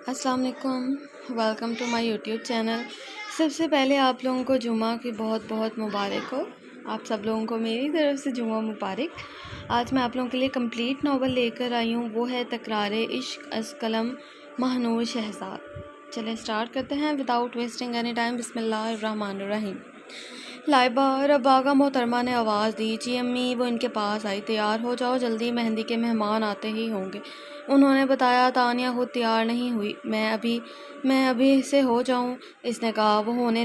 अस्सलाम वालेकुम, welcome to my YouTube channel. सबसे पहले आप लोगों को जुमा की बहुत बहुत मुबारक हो। आप सब लोगों को मेरी तरफ से जुमा मुबारक। आज मैं आप लोगों के लिए कंप्लीट नावल लेकर आई हूँ, वो है तकरारे इश्क अज़ कलम महनूर शहज़ाद। चलें स्टार्ट करते हैं विदाउट वेस्टिंग एनी टाइम। बिस्मिल्लाहिर्रहमानिर्रहीम। लाइबा रबागा मोहतरमा ने आवाज़ दी, जी अम्मी। वो इनके पास आई। तैयार हो जाओ, जल्दी मेहंदी के मेहमान आते ही होंगे। उन्होंने बताया। तानिया खुद तैयार नहीं हुई। मैं अभी से हो जाऊं? इसने कहा। वो होने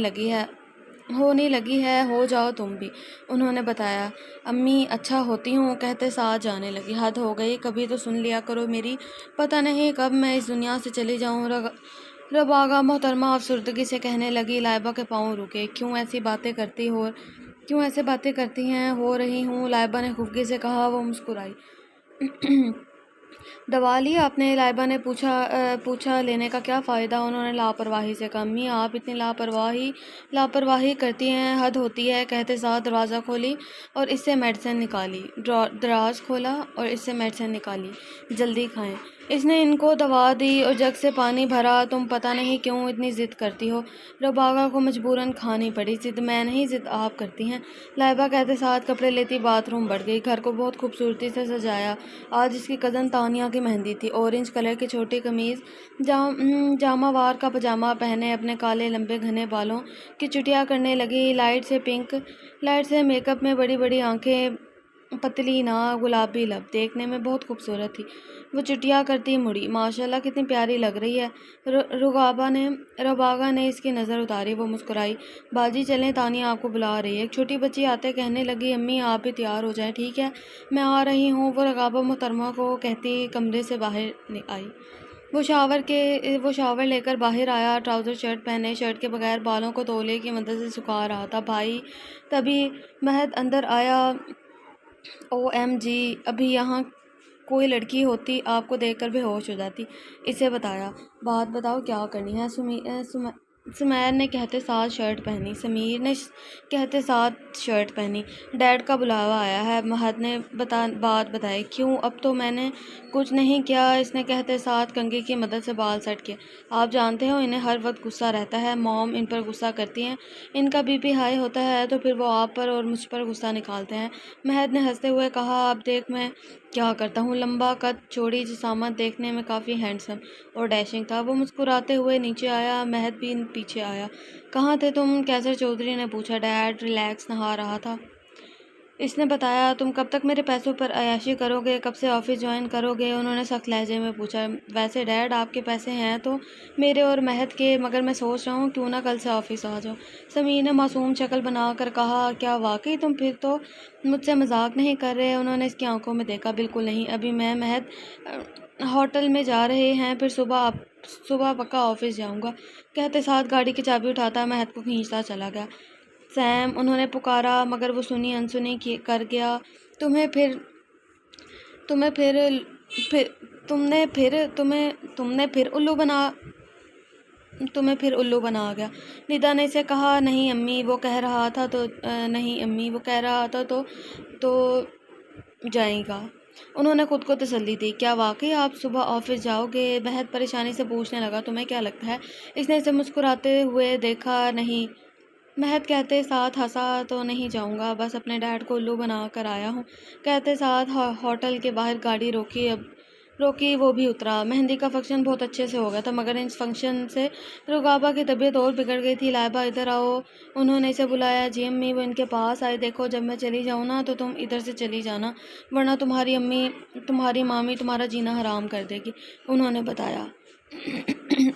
लगी है, हो जाओ तुम भी, उन्होंने बताया। अम्मी अच्छा होती हूँ, कहते साथ जाने लगी। हद हो गई, कभी तो सुन लिया करो मेरी। पता नहीं कब मैं इस दुनिया से चली जाऊँ। रबागा मोहतरमा अफसरदगी से कहने लगी। लाइबा के पाँव रुके। क्यों ऐसे बातें करती हैं? हो रही हूँ, लाइबा ने खुफगी से कहा। वो मुस्कुराई। दवा ली आपने? लाइबा ने पूछा। लेने का क्या फ़ायदा? उन्होंने लापरवाही से कहा। अम्मी आप इतनी लापरवाही करती हैं, हद होती है, कहते साथ दरवाज़ा खोली और इससे मेडिसिन निकाली। दराज खोला और इससे मेडिसिन निकाली। जल्दी खाएं। इसने इनको दवा दी और जग से पानी भरा। तुम पता नहीं क्यों इतनी ज़िद करती हो। रबागा को मजबूरन खानी पड़ी। ज़िद मैं नहीं, ज़िद आप करती हैं। लाइबा कहते साथ कपड़े लेती बाथरूम बढ़ गई। घर को बहुत खूबसूरती से सजाया। आज इसकी कज़न तानिया की मेहंदी थी। ऑरेंज कलर की छोटी कमीज़, जामावार का पजामा पहने अपने काले लंबे घने बालों की चुटिया करने लगी। लाइट से मेकअप में बड़ी बड़ी आंखें, पतली नाक, गुलाबी लब, देखने में बहुत खूबसूरत थी। वो चुटिया करती मुड़ी। माशाल्लाह कितनी प्यारी लग रही है। रबागा ने इसकी नज़र उतारी। वो मुस्कुराई। बाजी चलें, तानिया आपको बुला रही है। एक छोटी बच्ची आते कहने लगी। अम्मी आप भी तैयार हो जाएं। ठीक है, मैं आ रही हूँ। वो रगाबा मोहतरमा को कहती कमरे से बाहर आई। वो शावर लेकर बाहर आया। ट्राउज़र शर्ट पहने, शर्ट के बगैर बालों को तौलिए की मदद से सुखा रहा था। भाई तभी महद अंदर आया। OMG, अभी यहाँ कोई लड़की होती आपको देखकर बेहोश हो जाती। इसे बताया। बात बताओ क्या करनी है? सुमैर ने कहते साथ शर्ट पहनी। समीर ने कहते साथ शर्ट पहनी। डैड का बुलावा आया है, महद ने बात बताई। क्यों? अब तो मैंने कुछ नहीं किया, इसने कहते साथ कंघी की मदद से बाल सेट किए। आप जानते हो इन्हें हर वक्त गुस्सा रहता है। मॉम इन पर गुस्सा करती हैं, इनका BP हाई होता है तो फिर वो आप पर और मुझ पर गुस्सा निकालते हैं। महद ने हंसते हुए कहा। अब देख मैं क्या करता हूँ। लंबा कद, चौड़ी जिसामत, देखने में काफ़ी हैंडसम और डैशिंग था। वो मुस्कुराते हुए नीचे आया। महद भी पीछे आया। कहाँ थे तुम? कैसर चौधरी ने पूछा। डैड रिलैक्स, नहा रहा था, इसने बताया। तुम कब तक मेरे पैसों पर अय्याशी करोगे? कब से ऑफिस ज्वाइन करोगे? उन्होंने सख्त लहजे में पूछा। वैसे डैड आपके पैसे हैं तो मेरे और महद के, मगर मैं सोच रहा हूँ क्यों ना कल से ऑफिस आ जाओ। समीर ने मासूम शक्ल बनाकर कहा। क्या वाकई तुम फिर तो मुझसे मजाक नहीं कर रहे? उन्होंने इसकी आंखों में देखा। बिल्कुल नहीं, अभी मैं महद होटल में जा रहे हैं, फिर सुबह पक्का ऑफिस जाऊंगा, कहते साथ गाड़ी की चाबी उठाता महद को खींचता चला गया। सैम, उन्होंने पुकारा, मगर वो सुनी अनसुनी कर गया। तुम्हें फिर तुम्हें फिर फिर तुमने फिर उल्लू बना गया। निदा ने इसे कहा। नहीं अम्मी, वो कह रहा था तो जाएगा। उन्होंने खुद को तसल्ली दी। क्या वाकई आप सुबह ऑफिस जाओगे? बेहद परेशानी से पूछने लगा। तुम्हें क्या लगता है? इसने इसे मुस्कुराते हुए देखा। नहीं, महद कहते साथ हंसा। तो नहीं जाऊंगा, बस अपने डैड को उल्लू बना कर आया हूँ, कहते साथ होटल के बाहर गाड़ी रोकी। वो भी उतरा। मेहंदी का फंक्शन बहुत अच्छे से हो गया था, मगर इस फंक्शन से रुगाबा की तबीयत और बिगड़ गई थी। लाइबा इधर आओ, उन्होंने इसे बुलाया। जी अम्मी। वो इनके पास आई। देखो, जब मैं चली जाऊँ ना तो तुम इधर से चली जाना, वरना तुम्हारी मामी तुम्हारा जीना हराम कर देगी, उन्होंने बताया।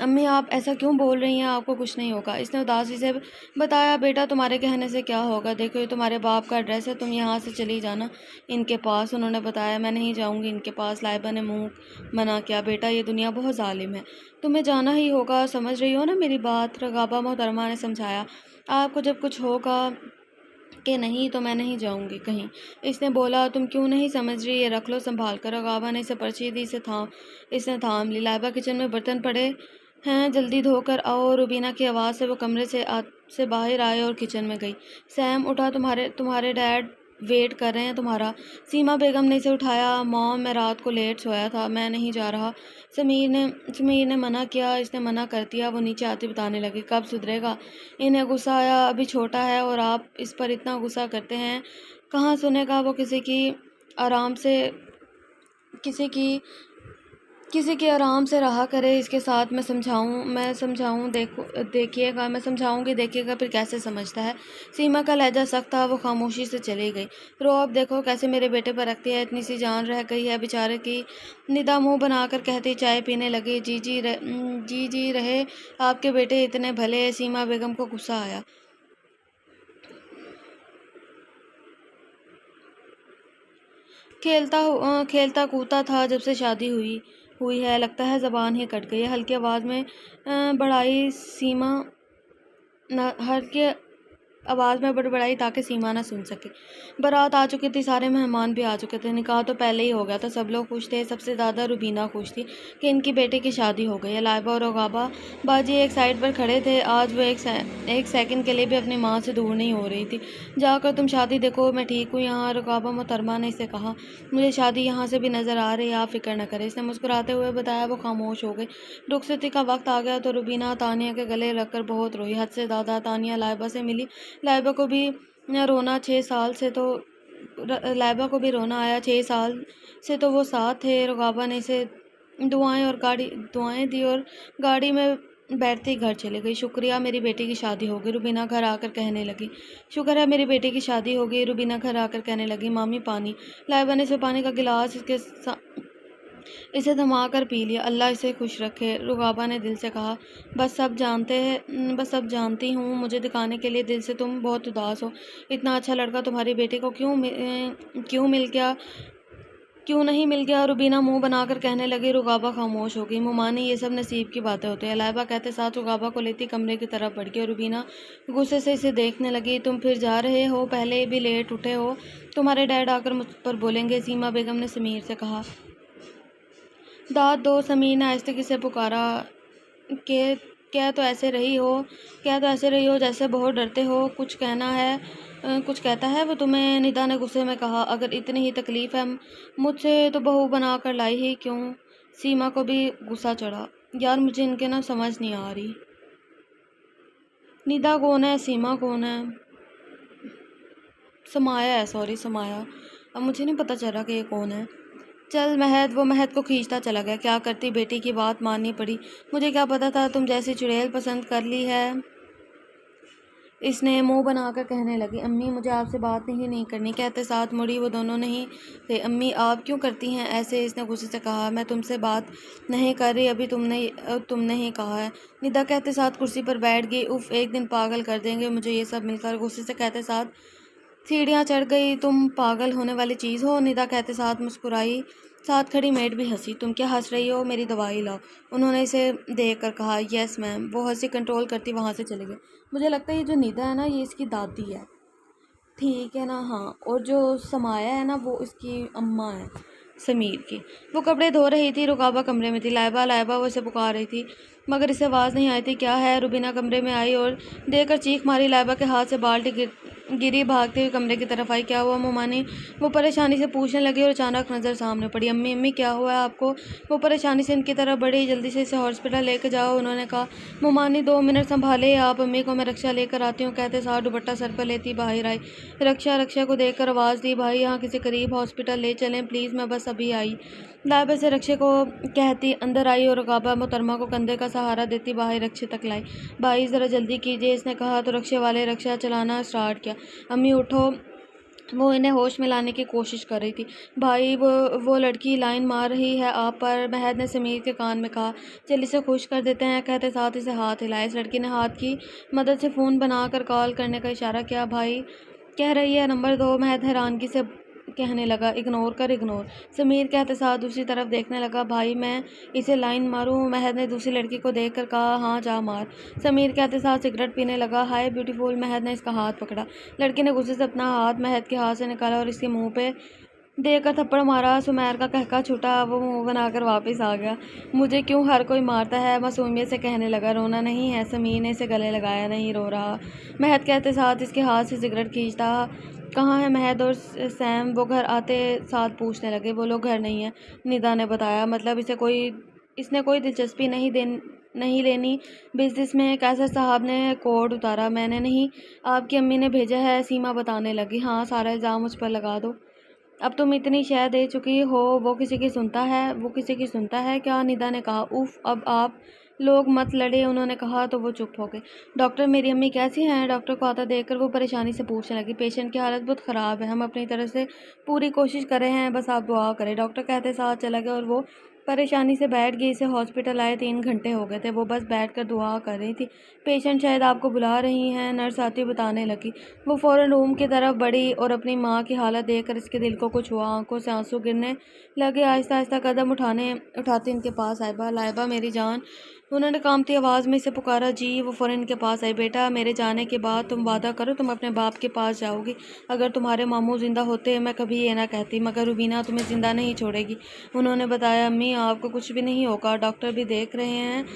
अम्मी आप ऐसा क्यों बोल रही हैं? आपको कुछ नहीं होगा, इसने उदासी से बताया। बेटा तुम्हारे कहने से क्या होगा? देखो ये तुम्हारे बाप का एड्रेस है, तुम यहाँ से चली जाना इनके पास, उन्होंने बताया। मैं नहीं जाऊँगी इनके पास, लाइबा ने मुंह मना किया। बेटा ये दुनिया बहुत जालिम है, तुम्हें जाना ही होगा, समझ रही हो ना मेरी बात? रगाबा मोहतरमा ने समझाया। आपको जब कुछ होगा कि नहीं तो मैं नहीं जाऊंगी कहीं, इसने बोला। तुम क्यों नहीं समझ रही? ये रख लो संभाल कर। रगाबा ने इसे पर्ची दी। इसने थाम ली। लाइबा किचन में बर्तन पड़े हैं, जल्दी धोकर आओ। रुबीना की आवाज़ से वो कमरे से बाहर आए और किचन में गई। सैम उठा, तुम्हारे डैड वेट कर रहे हैं तुम्हारा। सीमा बेगम ने इसे उठाया। मॉम, मैं रात को लेट सोया था, मैं नहीं जा रहा। समीर ने मना किया। इसने मना कर दिया। वो नीचे आती बताने लगी, कब सुधरेगा? इन्हें गुस्सा आया, अभी छोटा है और आप इस पर इतना गुस्सा करते हैं। कहाँ सुनेगा वो आराम से किसी की आराम से रहा करे। इसके साथ मैं समझाऊं देखिएगा, मैं समझाऊंगी, देखिएगा फिर कैसे समझता है। सीमा का लहजा सख्त था। वो खामोशी से चली गई। रो, अब देखो कैसे मेरे बेटे पर रखती है, इतनी सी जान रह गई है बेचारे की। निदा मुंह बनाकर कहती चाय पीने लगी। जी रहे, आपके बेटे इतने भले। सीमा बेगम को गुस्सा आया। खेलता कूदता था जब से शादी हुई हुई है, लगता है ज़बान ही कट गई है। हल्की आवाज़ में बढ़ाई सीमा न हल्की आवाज़ में बड़बड़ाई ताकि सीमा ना सुन सके। बारात आ चुकी थी, सारे मेहमान भी आ चुके थे। निकाह तो पहले ही हो गया था, सब लोग खुश थे। सबसे ज़्यादा रुबीना खुश थी कि इनकी बेटे की शादी हो गई है। लाइबा और रुकाबा बाजी एक साइड पर खड़े थे। आज वो एक सेकंड के लिए भी अपनी माँ से दूर नहीं हो रही थी। जाकर तुम शादी देखो, मैं ठीक हूँ यहाँ। रुकाबा मोहतरमा ने इसे कहा, मुझे शादी यहाँ से भी नज़र आ रही है, आप फिक्र न करें। इसने मुस्कुराते हुए बताया। वो खामोश हो गई। रुखसती का वक्त आ गया तो रुबीना तानिया के गले रखकर बहुत रोई, हद से ज़्यादा। तानिया लाइबा से मिली। लाइबा को भी रोना 6 साल से तो लाइबा को भी रोना आया। 6 साल से तो वो साथ थे। रुकाबा ने इसे दुआएं दी और गाड़ी में बैठते ही घर चले गई। शुक्रिया, मेरी बेटी की शादी हो गई, रुबीना घर आकर कहने लगी। शुक्र है मेरी बेटी की शादी हो गई, रुबीना घर आकर कहने लगी। मामी पानी। लाइबा ने इसे पानी का गिलास इसे थमा कर पी लिया। अल्लाह इसे खुश रखे, रुकाबा ने दिल से कहा। बस सब जानती हूँ, मुझे दिखाने के लिए दिल से तुम बहुत उदास हो। इतना अच्छा लड़का तुम्हारी बेटी को क्यों नहीं मिल गया? रुबीना मुंह बनाकर कहने लगी। रुकाबा खामोश हो गई। मुमानी, ये सब नसीब की बातें होती है। लाइबा कहते साथ रुकाबा को लेती कमरे की तरफ बढ़ गई और रुबीना गुस्से से इसे देखने लगी। तुम फिर जा रहे हो? पहले भी लेट उठे हो, तुम्हारे डैड आकर मुझ पर बोलेंगे, सीमा बेगम ने समीर से कहा। दाद दो, समीर ने आहिस्ते से पुकारा। के क्या तो ऐसे रही हो जैसे बहुत डरते हो। कुछ कहता है वो तुम्हें? निदा ने गुस्से में कहा। अगर इतनी ही तकलीफ़ है मुझसे तो बहू बना कर लाई ही क्यों? सीमा को भी गुस्सा चढ़ा। यार मुझे इनके ना समझ नहीं आ रही। निदा कौन है? सीमा कौन है? समाया है, सॉरी समाया। अब मुझे नहीं पता चल रहा कि ये कौन है। चल महद। वो महद को खींचता चला गया। क्या करती, बेटी की बात माननी पड़ी। मुझे क्या पता था तुम जैसी चुड़ैल पसंद कर ली है। इसने मुंह बनाकर कहने लगी। अम्मी, मुझे आपसे बात नहीं करनी। कहते साथ मुड़ी। वो दोनों नहीं थे। अम्मी, आप क्यों करती हैं ऐसे? इसने गुस्से से कहा। मैं तुमसे बात नहीं कर रही, अभी तुमने ही कहा है। निदा कहते साथ कुर्सी पर बैठ गई। उफ, एक दिन पागल कर देंगे मुझे ये सब मिलकर। गुस्से से कहते साथ सीढ़ियाँ चढ़ गई। तुम पागल होने वाली चीज़ हो। निदा कहते साथ मुस्कुराई। साथ खड़ी मेड भी हंसी। तुम क्या हंस रही हो? मेरी दवाई लाओ, उन्होंने इसे देख कर कहा। Yes ma'am. वो हंसी कंट्रोल करती वहाँ से चले गए। मुझे लगता है ये जो निदा है ना, ये इसकी दादी है, ठीक है ना? हाँ। और जो समाया है ना, वो इसकी अम्मा है समीर की। वो कपड़े धो रही थी। रुकाबा कमरे में थी। लाइबा वो इसे पुकार रही थी मगर इसे आवाज़ नहीं आई थी। क्या है? रुबीना कमरे में आई और देखकर चीख मारी। लाइबा के हाथ से बाल्टी गिरी। भागते हुए कमरे की तरफ आई। क्या हुआ मुमानी? वो परेशानी से पूछने लगी और अचानक नज़र सामने पड़ी। अम्मी क्या हुआ है आपको? वो परेशानी से इनकी तरफ बढ़ी। जल्दी से इसे हॉस्पिटल लेकर जाओ, उन्होंने कहा। मुमानी, 2 मिनट संभाले आप अम्मी को, मैं रक्षा लेकर आती हूँ। कहते साथ दुपट्टा सर पर लेती बाहर आई। रक्षा को देखकर आवाज़ दी। भाई, यहाँ किसी करीब हॉस्पिटल ले चलें प्लीज़, मैं बस अभी आई। लाइबा से रक्षा को कहती अंदर आई और रुकाबा मोहतरमा को कंधे का सहारा देती बाहर रक्षा तक लाई। भाई ज़रा जल्दी कीजिए, इसने कहा तो रक्षा वाले रक्षा चलाना स्टार्ट किया। अम्मी उठो, वो इन्हें होश में लाने की कोशिश कर रही थी। भाई, वो लड़की लाइन मार रही है आप पर, महद ने समीर के कान में कहा। चल इसे खुश कर देते हैं, कहते साथ इसे हाथ हिलाया। इस लड़की ने हाथ की मदद से फ़ोन बनाकर कॉल करने का इशारा किया। भाई कह रही है नंबर 2, महद हैरानगी से कहने लगा। इग्नोर। समीर कहते साथ दूसरी तरफ देखने लगा। भाई मैं इसे लाइन मारूं? महद ने दूसरी लड़की को देखकर कहा। हाँ जा मार। समीर कहते साथ सिगरेट पीने लगा। हाय ब्यूटीफुल। महद ने इसका हाथ पकड़ा। लड़की ने गुस्से से अपना हाथ महद के हाथ से निकाला और इसके मुंह पे देकर थप्पड़ मारा। सुमैर का कहका छूटा। वो मुंह बनाकर वापस आ गया। मुझे क्यों हर कोई मारता है? मासूमियत से कहने लगा। रोना नहीं है? समीर ने इसे गले लगाया। नहीं रो रहा। महद कहते साथ इसके हाथ से सिगरेट खींचता कहाँ है महद और सैम? वो घर आते साथ पूछने लगे। वो लोग घर नहीं है, निदा ने बताया। मतलब इसने कोई दिलचस्पी नहीं लेनी बिजनेस में। कैसर साहब ने कोड उतारा। मैंने नहीं, आपकी अम्मी ने भेजा है, सीमा बताने लगी। हाँ, सारा इल्ज़ाम मुझ पर लगा दो। अब तुम इतनी शय दे चुकी हो, वो किसी की सुनता है क्या? निदा ने कहा। उफ, अब आप लोग मत लड़े, उन्होंने कहा तो वो चुप हो गए। डॉक्टर, मेरी अम्मी कैसी हैं? डॉक्टर को आता देखकर वो परेशानी से पूछने लगी। पेशेंट की हालत बहुत ख़राब है, हम अपनी तरफ से पूरी कोशिश कर रहे हैं, बस आप दुआ करें। डॉक्टर कहते साथ चला गया और वो परेशानी से बैठ गई। इसे हॉस्पिटल आए 3 घंटे हो गए थे, वो बस बैठकर दुआ कर रही थी। पेशेंट शायद आपको बुला रही हैं, नर्स आती बताने लगी। वो फ़ौरन रूम की तरफ बढ़ी और अपनी माँ की हालत देखकर इसके दिल को कुछ हुआ। आंखों से आंसू गिरने लगे। आहिस्ता आहिस्ता कदम उठाते इनके पास आए। लाइबा मेरी जान, उन्होंने कांपती आवाज़ में इसे पुकारा। जी। वो फ़ौरन इनके पास आई। बेटा, मेरे जाने के बाद तुम वादा करो तुम अपने बाप के पास जाओगी। अगर तुम्हारे मामू ज़िंदा होते मैं कभी ये ना कहती, मगर रुबीना तुम्हें ज़िंदा नहीं छोड़ेगी। उन्होंने बताया। अम्मी, आपको कुछ भी नहीं होगा, डॉक्टर भी देख रहे हैं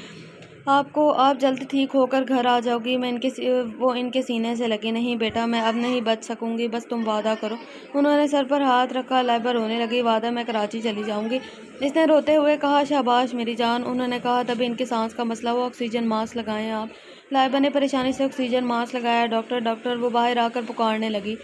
आपको, आप जल्द ठीक होकर घर आ जाओगी। वो इनके सीने से लगी। नहीं बेटा, मैं अब नहीं बच सकूंगी, बस तुम वादा करो। उन्होंने सर पर हाथ रखा। लाइबा रोने लगी। वादा, मैं कराची चली जाऊंगी, इसने रोते हुए कहा। शाबाश मेरी जान, उन्होंने कहा। तभी इनके सांस का मसला हुआ। ऑक्सीजन मास्क लगाएं आप। लाइबा ने परेशानी से ऑक्सीजन मास्क लगाया। डॉक्टर, डॉक्टर, वो बाहर आकर पुकारने लगी।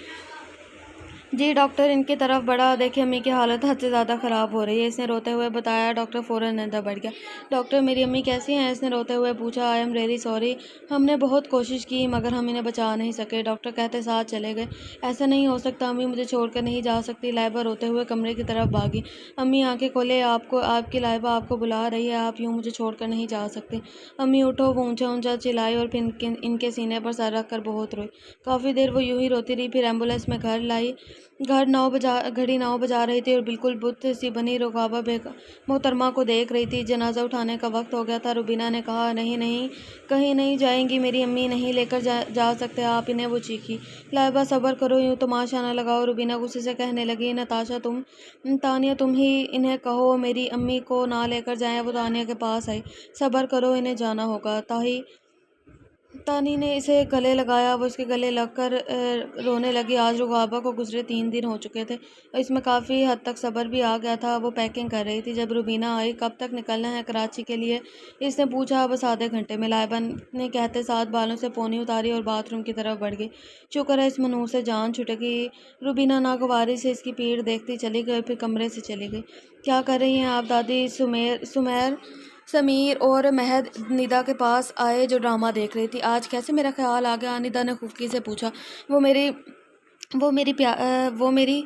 जी डॉक्टर इनकी तरफ बढ़ा। देखिए, अम्मी की हालत हद से ज़्यादा ख़राब हो रही है, इसने रोते हुए बताया। डॉक्टर फ़ौरन अंदर बढ़ गया। डॉक्टर, मेरी अम्मी कैसी हैं? इसने रोते हुए पूछा। आई एम रियली सॉरी, हमने बहुत कोशिश की मगर हम इन्हें बचा नहीं सके। डॉक्टर कहते साथ चले गए। ऐसा नहीं हो सकता, अम्मी मुझे छोड़कर नहीं जा सकती। लाइबा रोते हुए कमरे की तरफ भागी। अम्मी आंखें खोले, आपकी लाइबा आपको बुला रही है, आप यूँ मुझे छोड़कर नहीं जा सकती। अम्मी उठो। वो ऊंचा ऊंचा चिल्लाई और फिर इनके सीने पर सर रख कर बहुत रोई। काफ़ी देर वो यूं ही रोती रही। फिर एम्बुलेंस में घर लाई। घड़ी 9 बजा रही थी और बिल्कुल बुत सी बनी रुकाबा मोहतरमा को देख रही थी। जनाजा उठाने का वक्त हो गया था। रुबीना ने कहा, नहीं नहीं, कहीं नहीं जाएंगी मेरी अम्मी, नहीं लेकर जा सकते आप इन्हें, वो चीखी। लाइबा, सब्र करो, यूँ तमाशा न लगाओ। रुबीना गुस्से से कहने लगी। नताशा, तानिया, तुम ही इन्हें कहो मेरी अम्मी को ना लेकर जाएं। वो तानिया के पास आई। सब्र करो, इन्हें जाना होगा। तानी ने इसे गले लगाया। वो इसके गले लगकर रोने लगी। आज रुगाबा को गुजरे 3 दिन हो चुके थे। इसमें काफ़ी हद तक सब्र भी आ गया था। वो पैकिंग कर रही थी जब रुबीना आई। कब तक निकलना है कराची के लिए? इसने पूछा। बस आधे घंटे में, लाइबा ने कहते साथ बालों से पोनी उतारी और बाथरूम की तरफ बढ़ गई। शुक्र है इस मनूर से जान छुटेगी। रुबीना नागवारी से इसकी पीठ देखती चली गई, फिर कमरे से चली गई। क्या कर रही हैं आप दादी? समीर और महद निदा के पास आए जो ड्रामा देख रही थी। आज कैसे मेरा ख्याल आ गया? निदा ने खुफकी से पूछा। वो मेरी वो मेरी प्या वो मेरी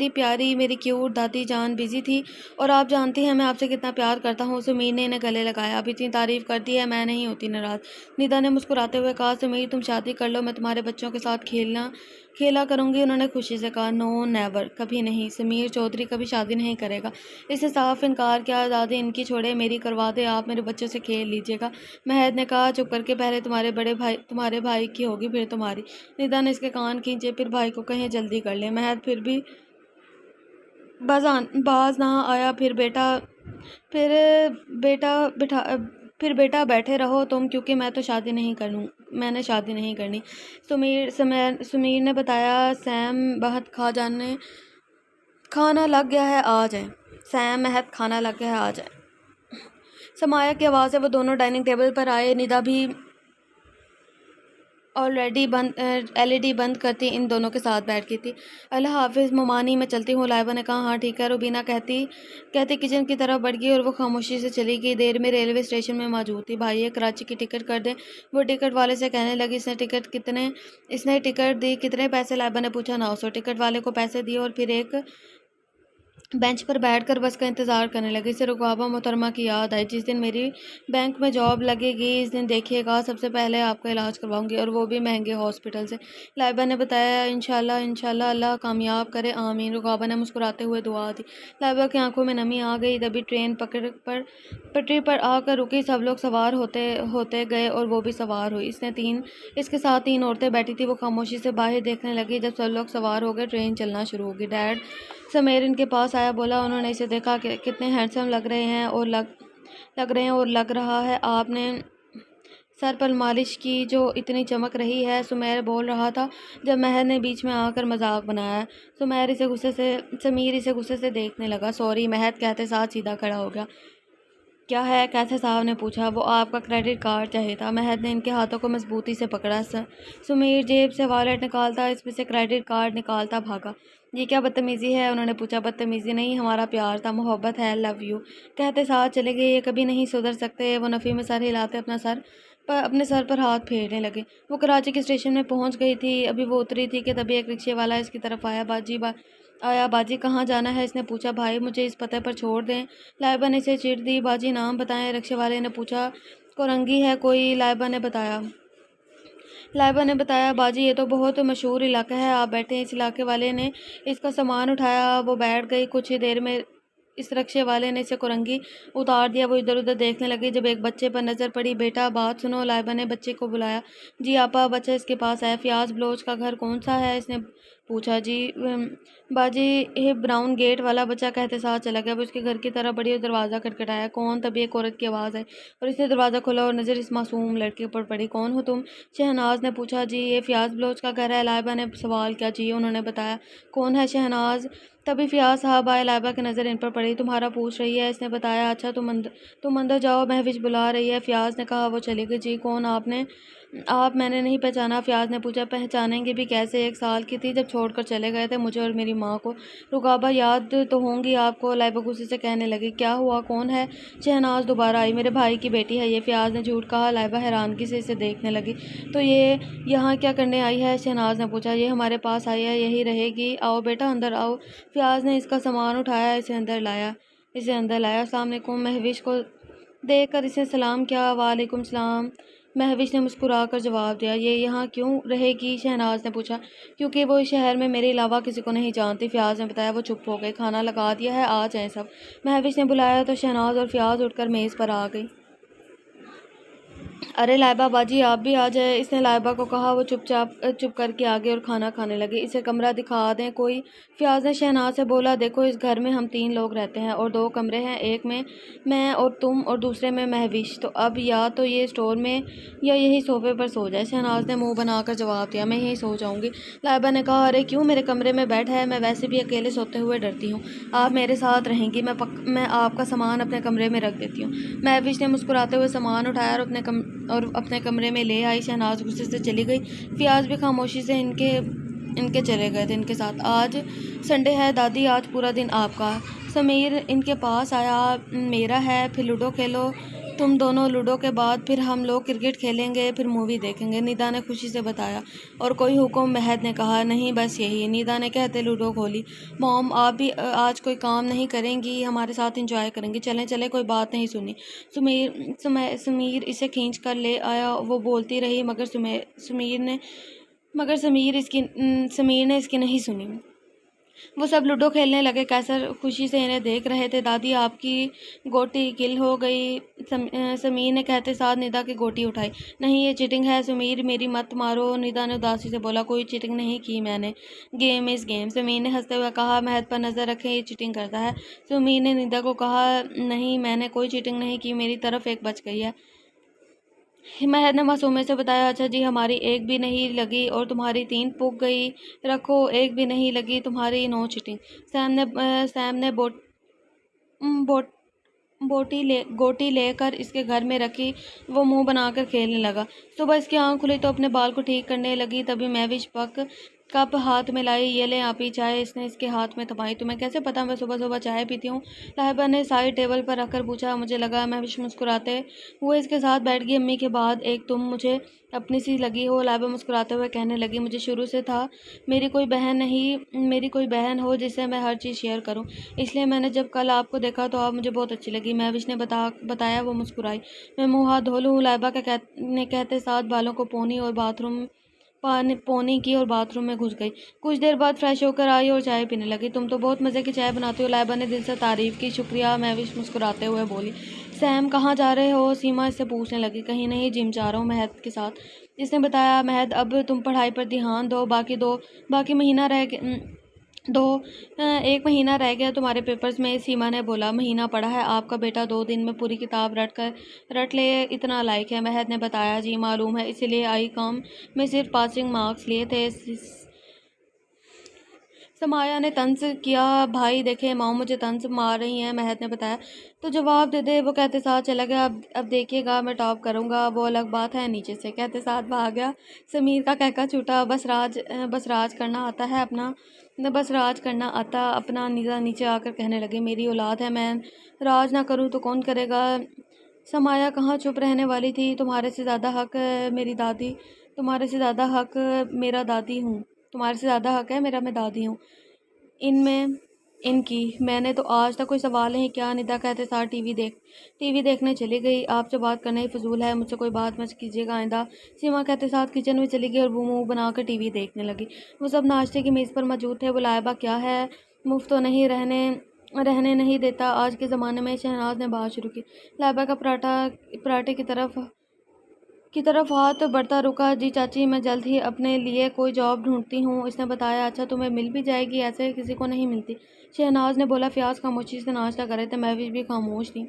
प्यारी मेरी क्यूट दादी जान बिजी थी, और आप जानती हैं मैं आपसे कितना प्यार करता हूँ। सुमीर ने इन्हें गले लगाया। अब इतनी तारीफ करती है, मैं नहीं होती नाराज़। निदा ने मुस्कुराते हुए कहा। सुमीर, तुम शादी कर लो, मैं तुम्हारे बच्चों के साथ खेला करूँगी। उन्होंने खुशी से कहा। नो नेवर, कभी नहीं। समीर चौधरी कभी शादी नहीं करेगा, इसने साफ इनकार किया। दादी इनकी छोड़े, मेरी करवा दे, आप मेरे बच्चों से खेल लीजिएगा। महद ने कहा। चुप करके, पहले तुम्हारे भाई की होगी, फिर तुम्हारी। निदा ने इसके कान खींचे। फिर भाई को कहें जल्दी कर ले। महद फिर भी बाज ना आया। फिर बेटा बिठा फिर बेटा बैठे रहो तुम, क्योंकि मैंने शादी नहीं करनी। सुमीर ने बताया। सैम महद खाना लग गया है, आ जाए। सैम महद खाना लग गया है, आ जाए। समाया की आवाज़ से वो दोनों डाइनिंग टेबल पर आए। निदा भी ऑलरेडी एलईडी बंद करती इन दोनों के साथ बैठ गई थी। अल्लाह हाफिज़ मोमानी, मैं चलती हूँ। लाइबा ने कहा। हाँ ठीक है। रुबीना कहती कहती किचन की तरफ बढ़ गई और वो खामोशी से चली गई। देर में रेलवे स्टेशन में मौजूद थी। भाई, कराची की टिकट कर दें। वो टिकट वाले से कहने लगी। इसने टिकट दी। कितने पैसे? लाइबा ने पूछा। 900। टिकट वाले को पैसे दिए और फिर एक बेंच पर बैठकर बस का इंतज़ार करने लगी। इसे रुकाबा मोहतरमा की याद आई। जिस दिन मेरी बैंक में जॉब लगेगी, इस दिन देखिएगा, सबसे पहले आपका इलाज करवाऊंगी, और वो भी महंगे हॉस्पिटल से। लाइबा ने बताया। इंशाल्लाह इंशाल्लाह, अल्लाह कामयाब करे, आमीन। रुकाबा ने मुस्कुराते हुए दुआ दी। लाइबा की आंखों में नमी आ गई। तभी ट्रेन पटरी पर आकर रुकी। सब लोग सवार होते गए और वो भी सवार हुई। इसके साथ 3 औरतें बैठी थी। वो खामोशी से बाहर देखने लगी। जब सब लोग सवार हो गए, ट्रेन चलना शुरू होगी। डैड, समीर इनके पास आया। बोला। उन्होंने इसे देखा कि कितने हैंडसम लग रहे हैं और लग रहा है आपने सर पर मालिश की जो इतनी चमक रही है। सुमेर बोल रहा था जब महर ने बीच में आकर मजाक बनाया। समीर इसे गुस्से से देखने लगा। सॉरी, महर कहते साथ सीधा खड़ा हो गया। क्या है? कैथे साहब ने पूछा। वो आपका क्रेडिट कार्ड चाहिए था। महर ने इनके हाथों को मजबूती से पकड़ा। सुमीर जेब से वॉलेट निकालता, इसमें से क्रेडिट कार्ड निकालता भागा। ये क्या बदतमीज़ी है? उन्होंने पूछा। बदतमीज़ी नहीं, हमारा प्यार था, मोहब्बत है, लव यू। कहते साथ चले गए। ये कभी नहीं सुधर सकते। वो नफ़ी में सर हिलाते अपने सर पर हाथ फेरने लगे। वो कराची के स्टेशन में पहुंच गई थी। अभी वो उतरी थी कि तभी एक रिक्शे वाला इसकी तरफ आया। बाजी कहाँ जाना है? इसने पूछा। भाई मुझे इस पते पर छोड़ दें। लाइबा ने इसे चिढ़ दी। बाजी नाम बताएं, रिक्शे वाले ने पूछा। कोरंगी है कोई? लाइबा ने बताया। बाजी ये तो बहुत मशहूर इलाका है, आप बैठे। इस इलाके वाले ने इसका सामान उठाया। वो बैठ गई। कुछ ही देर में इस रिक्शे वाले ने इसे कोरंगी उतार दिया। वो इधर उधर देखने लगी जब एक बच्चे पर नज़र पड़ी। बेटा बात सुनो। लाइबा ने बच्चे को बुलाया। जी आपा, बच्चा इसके पास है। फियाज बलोच का घर कौन सा है? इसने पूछा। जी बाजी ये ब्राउन गेट वाला बच्चा कहते साथ चला गया। वो उसके घर की तरफ बड़ी और दरवाज़ा खटखटाया। कौन? तभी एक औरत की आवाज़ आई और इसने दरवाज़ा खोला और नज़र इस मासूम लड़के पर पड़ी। कौन हो तुम? शहनाज ने पूछा। जी ये फियाज बलोच का घर है। लाइबा ने सवाल किया। जी उन्होंने बताया। कौन है शहनाज? तभी फियाज साहब आए। लाइबा की नज़र इन पर पड़ी। तुम्हारा पूछ रही है, इसने बताया। अच्छा तुम अंदर जाओ, महविश बुला रही है। फियाज ने कहा। वो चली गई। जी कौन आप? मैंने नहीं पहचाना। फियाज ने पूछा। पहचानेंगे भी कैसे? 1 साल की थी जब छोड़कर चले गए थे मुझे और मेरी माँ को। रुकाबा याद तो होंगी आपको? लाइबा गुस्से से कहने लगी। क्या हुआ? कौन है? शहनाज दोबारा आई। मेरे भाई की बेटी है ये। फियाज ने झूठ कहा। लाइबा हैरानगी से इसे देखने लगी। तो ये यहाँ क्या करने आई है? शहनाज ने पूछा। ये हमारे पास आई है, यही रहेगी। आओ बेटा अंदर आओ। फियाज ने इसका सामान उठाया, इसे अंदर लाया। सामने को महविश को देखकर इसे सलाम किया। वालेकुम सलाम। महविश ने मुस्कुराकर जवाब दिया। ये यहाँ क्यों रहेगी? शहनाज ने पूछा। क्योंकि वो इस शहर में मेरे अलावा किसी को नहीं जानती। फियाज ने बताया। वो चुप हो गए। खाना लगा दिया है, आ जाएं सब। महविश ने बुलाया तो शहनाज और फियाज उठकर मेज़ पर आ गई। अरे लाइबा बाजी आप भी आ जाए, इसने लाइबा को कहा। वो चुप करके आ गई और खाना खाने लगी। इसे कमरा दिखा दें कोई? फियाज ने शहनाज से बोला। देखो इस घर में हम 3 लोग रहते हैं और 2 कमरे हैं। एक में मैं और तुम और दूसरे में महविश। तो अब या तो ये स्टोर में या यही सोफे पर सो जाए। शहनाज ने मुंह बनाकर जवाब दिया। मैं यहीं सो जाऊंगी। लाइबा ने कहा। अरे क्यों? मेरे कमरे में बेड है। मैं वैसे भी अकेले सोते हुए डरती हूँ। आप मेरे साथ रहेंगी। मैं आपका सामान अपने कमरे में रख देती हूँ। महविश ने मुस्कुराते हुए सामान उठाया और अपने कमरे में ले आई। शहनाज गुस्से से चली गई। फियाज भी खामोशी से इनके चले गए थे इनके साथ। आज संडे है दादी, आज पूरा दिन आपका। समीर इनके पास आया। मेरा है, फिर लूडो खेलो तुम दोनों। लूडो के बाद फिर हम लोग क्रिकेट खेलेंगे, फिर मूवी देखेंगे, निदा ने खुशी से बताया। और कोई हुक्म? महद ने कहा। नहीं बस यही। निदा ने कहते लूडो खोली। मॉम आप भी आज कोई काम नहीं करेंगी? हमारे साथ एंजॉय करेंगी। चलें चलें, कोई बात नहीं सुनी। समीर इसे खींच कर ले आया। वो बोलती रही मगर समीर ने इसकी नहीं सुनी। वो सब लूडो खेलने लगे। कैसर खुशी से इन्हें देख रहे थे। दादी आपकी गोटी किल हो गई, समीर ने कहते साथ निदा की गोटी उठाई। नहीं ये चीटिंग है समीर, मेरी मत मारो। निदा ने उदासी से बोला। कोई चीटिंग नहीं की मैंने, गेम इज़ गेम। समीर ने हंसते हुए कहा। महद पर नज़र रखें, ये चीटिंग करता है। समीर ने निदा को कहा। नहीं मैंने कोई चीटिंग नहीं की, मेरी तरफ एक बच गई है। महद ने मासूमियत से बताया। अच्छा जी, हमारी एक भी नहीं लगी और तुम्हारी 3 पुग गई। रखो, एक भी नहीं लगी तुम्हारी, नो चीटिंग। सैम ने बोट गोटी लेकर इसके घर में रखी। वो मुंह बनाकर खेलने लगा। सुबह इसकी आंख खुली तो अपने बाल को ठीक करने लगी। तभी महविश कप हाथ में लाई। ये ले आपी चाय, इसने इसके हाथ में थमाई। तुम्हें कैसे पता मैं सुबह सुबह चाय पीती हूँ? लाहिबा ने साइड टेबल पर रखकर पूछा। मुझे लगा। महविश मुस्कुराते हुए इसके साथ बैठ गई। अम्मी के बाद एक तुम मुझे अपनी सी लगी हो। लाहिबा मुस्कुराते हुए कहने लगी। मुझे शुरू से था मेरी कोई बहन हो जिससे मैं हर चीज़ शेयर करूं, इसलिए मैंने जब कल आपको देखा तो आप मुझे बहुत अच्छी लगी। महविश ने बताया। वो मुस्कुराई। मैं मुँह हाथ धो लूँ? लाहिबा ने कहते साथ बालों को पोनी की और बाथरूम में घुस गई। कुछ देर बाद फ्रेश होकर आई और चाय पीने लगी। तुम तो बहुत मज़े की चाय बनाती हो। लाहिबा ने दिल से तारीफ़ की। शुक्रिया, महविश मुस्कुराते हुए बोली। सैम कहाँ जा रहे हो? सीमा इससे पूछने लगी। कहीं नहीं, जिम जा रहा हूँ महद के साथ, इसने बताया। महद अब तुम पढ़ाई पर ध्यान दो, बाकी महीना एक महीना रह गया तुम्हारे पेपर्स में, सीमा ने बोला। महीना पड़ा है, आपका बेटा 2 दिन में पूरी किताब रट ले इतना लायक है, महद ने बताया। जी मालूम है, इसीलिए आई काम में सिर्फ पासिंग मार्क्स लिए थे। समाया ने तंज किया। भाई देखे माँ मुझे तंज मार रही हैं, महद ने बताया। तो जवाब दे दे, वो कहते साथ चला गया। अब देखिएगा मैं टॉप करूँगा, वो अलग बात है। नीचे से कहते साथ भाग गया। समीर का कहका छूटा। बस राज करना आता है अपना, बस राज करना आता अपना। निजा नीचे आकर कहने लगे, मेरी औलाद है, मैं राज ना करूँ तो कौन करेगा। समाया कहाँ चुप रहने वाली थी। तुम्हारे से ज़्यादा हक मेरी दादी, तुम्हारे से ज़्यादा हक मेरा दादी हूँ, तुम्हारे से ज़्यादा हक है मेरा, मैं दादी हूँ इनमें इनकी। मैंने तो आज तक कोई सवाल नहीं किया। निदा कहते साथ टीवी देखने चली गई। आपसे बात करना ही फजूल है, मुझसे कोई बात मत कीजिएगा आइंदा। सीमा कहते साथ किचन में चली गई और वो मुंह बनाकर टीवी देखने लगी। वो सब नाश्ते की मेज़ पर मौजूद थे। वो लाइबा क्या है, मुफ्त तो नहीं रहने नहीं देता आज के ज़माने में। शहनाज ने बात शुरू की। लाइबा का पराठे की तरफ हाथ बढ़ता रुका। जी चाची, मैं जल्द ही अपने लिए कोई जॉब ढूंढती हूँ, इसने बताया। अच्छा, तुम्हें मिल भी जाएगी, ऐसे किसी को नहीं मिलती। शहनाज ने बोला। फ़याज़ खामोशी से नाश्ता कर रहे थे, महविश भी खामोश थी।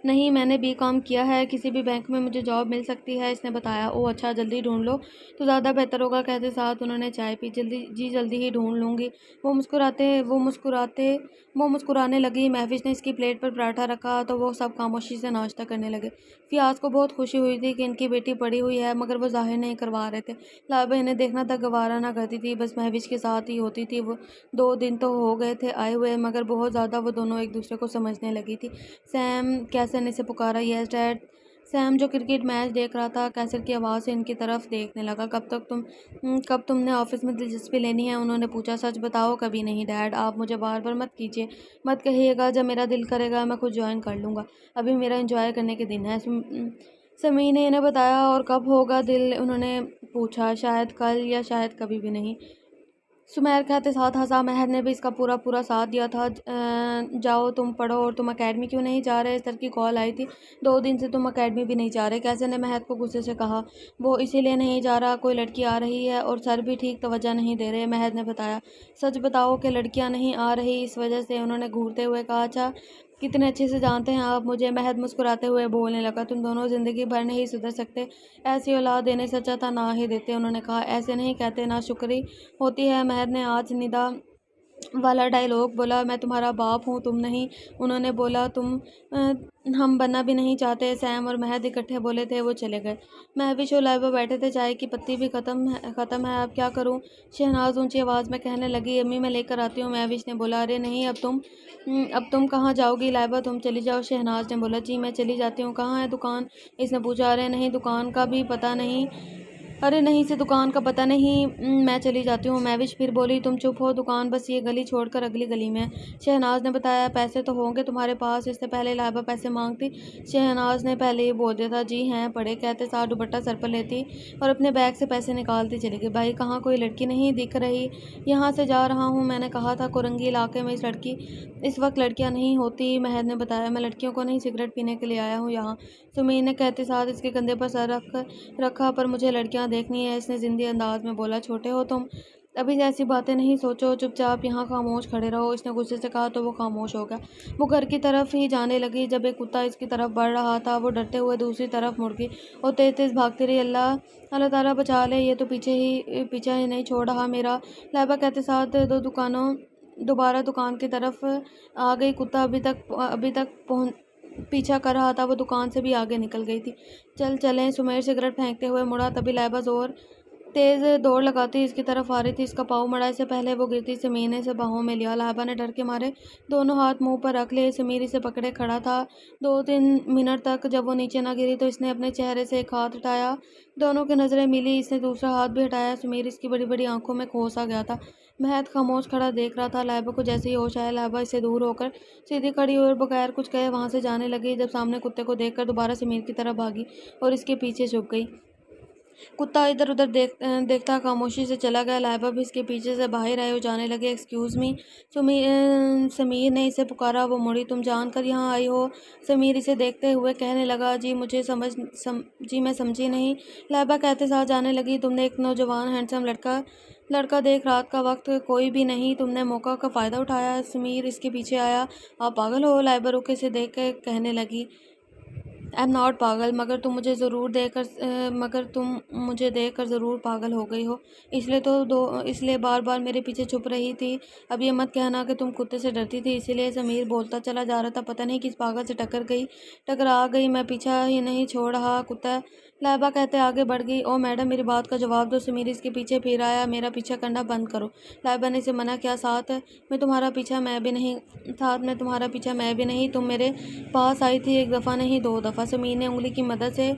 नहीं, मैंने बीकॉम किया है, किसी भी बैंक में मुझे जॉब मिल सकती है, इसने बताया। ओह अच्छा, जल्दी ढूंढ लो तो ज़्यादा बेहतर होगा, कहते साथ उन्होंने चाय पी। जल्दी ही ढूंढ लूँगी, वो मुस्कुराने लगी। महविश ने इसकी प्लेट पर पराठा रखा तो वो सब खामोशी से नाश्ता करने लगे। फ़याज़ को बहुत खुशी हुई थी कि इनकी बेटी पड़ी हुई है, मगर वो ज़ाहिर नहीं करवा रहे थे। लाइबा इन्हें देखना तक गवारा ना करती थी, बस महविश के साथ ही होती थी। वो 2 दिन तो हो गए थे आए हुए, मगर बहुत ज़्यादा वो दोनों एक दूसरे को समझने लगी थी। सैम, कैसर ने इसे पुकारा। Yes dad. सैम जो क्रिकेट मैच देख रहा था, कैसर की आवाज़ से इनकी तरफ देखने लगा। कब तुमने ऑफिस में दिलचस्पी लेनी है, उन्होंने पूछा। सच बताओ। कभी नहीं डैड, आप मुझे बार बार मत कहिएगा। जब मेरा दिल करेगा मैं खुद ज्वाइन कर लूँगा, अभी मेरा एंजॉय करने के दिन है। समी ने इन्हें बताया। और कब होगा दिल, उन्होंने पूछा। शायद कल या शायद कभी भी नहीं। सुमेर कहते साथ हंसा। महर ने भी इसका पूरा साथ दिया था। जाओ तुम पढ़ो, और तुम एकेडमी क्यों नहीं जा रहे, सर की कॉल आई थी, 2 दिन से तुम एकेडमी भी नहीं जा रहे, कैसे ने महर को गुस्से से कहा। वो इसीलिए नहीं जा रहा, कोई लड़की आ रही है और सर भी ठीक तवज्जो नहीं दे रहे, महर ने बताया। सच बताओ कि लड़कियां नहीं आ रही, इस वजह से, उन्होंने घूरते हुए कहा। अच्छा, कितने अच्छे से जानते हैं आप मुझे, महद मुस्कुराते हुए बोलने लगा। तुम दोनों ज़िंदगी भर नहीं सुधर सकते, ऐसी औलाद देने से अच्छा था ना ही देते, उन्होंने कहा। ऐसे नहीं कहते, ना शुक्री होती है। महद ने आज निदा वाला डायलॉग बोला। मैं तुम्हारा बाप हूँ, तुम नहीं, उन्होंने बोला। हम बनना भी नहीं चाहते, सैम और महद इकट्ठे बोले थे। वो चले गए। महविश और लाइबा बैठे थे। चाय की पत्ती भी ख़त्म है, अब क्या करूँ। शहनाज ऊंची आवाज़ में कहने लगी। अम्मी मैं लेकर आती हूँ, महविश ने बोला। अरे नहीं, अब तुम कहाँ जाओगी लाइबा, तुम चली जाओ, शहनाज ने बोला। जी मैं चली जाती हूँ। कहाँ है दुकान, इसने पूछा। अरे नहीं, दुकान का भी पता नहीं, अरे नहीं से दुकान का पता नहीं, मैं चली जाती हूँ। महविश फिर बोली। तुम चुप हो, दुकान बस ये गली छोड़कर अगली गली में है, शहनाज ने बताया। पैसे तो होंगे तुम्हारे पास, इससे पहले लाइबा पैसे मांगती। शहनाज ने पहले ही बोल दिया था। जी हैं पड़े, कहते साथ दुपट्टा सर पर लेती और अपने बैग से पैसे निकालती चली गई। भाई कहाँ, कोई लड़की नहीं दिख रही, यहाँ से जा रहा हूँ, मैंने कहा था कोरंगी इलाके में इस वक्त लड़कियाँ नहीं होती, महद ने बताया। मैं लड़कियों को नहीं, सिगरेट पीने के लिए आया हूँ यहाँ, सुमीर ने कहते साथ इसके कंधे पर सर रखा। पर मुझे लड़कियां देखनी है, इसने जिंदी अंदाज में बोला। छोटे हो तुम, अभी ऐसी बातें नहीं सोचो, चुपचाप यहाँ खामोश खड़े रहो, इसने गुस्से से कहा। तो वो खामोश हो गया। वो घर की तरफ ही जाने लगी। जब एक कुत्ता इसकी तरफ बढ़ रहा था, वो डरते हुए दूसरी तरफ मुड़ गई और तेज तेज भागती रही। अल्लाह ताला बचा ले, ये तो पीछा ही नहीं छोड़ रहा मेरा, लाइबा कहते साथ दोबारा दुकान की तरफ आ गई। कुत्ता अभी तक पीछा कर रहा था, वो दुकान से भी आगे निकल गई थी। चलें, सुमेर सिगरेट फेंकते हुए मुड़ा। तभी लाइबा तेज दौड़ लगाती इसकी तरफ आ रही थी। इसका पाँव मड़ा, इससे पहले वो गिरती। समीर ने इसे बाहों में लिया। लाइबा ने डर के मारे दोनों हाथ मुंह पर रख लिए। समीर इसे पकड़े खड़ा था 2-3 मिनट तक। जब वो नीचे ना गिरी तो इसने अपने चेहरे से एक हाथ हटाया। दोनों की नज़रें मिली, इसने दूसरा हाथ भी हटाया। समीर इसकी बड़ी बड़ी आंखों में खो सा गया था। महद खामोश खड़ा देख रहा था। लाइबा को जैसे ही होश आया, लाइबा इससे दूर होकर सीधी खड़ी और बगैर कुछ कहे वहाँ से जाने लगी। जब सामने कुत्ते को देखकर दोबारा समीर की तरफ भागी और इसके पीछे छुप गई। कुत्ता इधर उधर देखता खामोशी से चला गया। लाइबा भी इसके पीछे से बाहर आए और जाने लगे। एक्सक्यूज़ मी, समीर ने इसे पुकारा। वो मुड़ी। तुम जानकर यहाँ आई हो? समीर इसे देखते हुए कहने लगा। जी मुझे जी मैं समझी नहीं। लाइबा कहते साथ जाने लगी। तुमने एक नौजवान हैंडसम लड़का देख, रात का वक्त कोई भी नहीं, तुमने मौका का फ़ायदा उठाया। समीर इसके पीछे आया। आप पागल हो? लाइबा रुके से देख कर कहने लगी। आई एम नॉट पागल, मगर तुम मुझे देखकर ज़रूर पागल हो गई हो, इसलिए बार बार मेरे पीछे छुप रही थी। अब ये मत कहना कि तुम कुत्ते से डरती थी। इसीलिए समीर बोलता चला जा रहा था। पता नहीं किस पागल से टकरा गई, मैं पीछा ही नहीं छोड़ रहा कुत्ता। लाइबा कहते आगे बढ़ गई। ओ मैडम, मेरी बात का जवाब दो। समीर इसके पीछे फिर आया। मेरा पीछा करना बंद करो। लाइबा ने इसे मना किया। साथ में तुम्हारा पीछा मैं भी नहीं। तुम मेरे पास आई थी एक दफ़ा नहीं, 2 दफ़ा। समीर ने उंगली की मदद से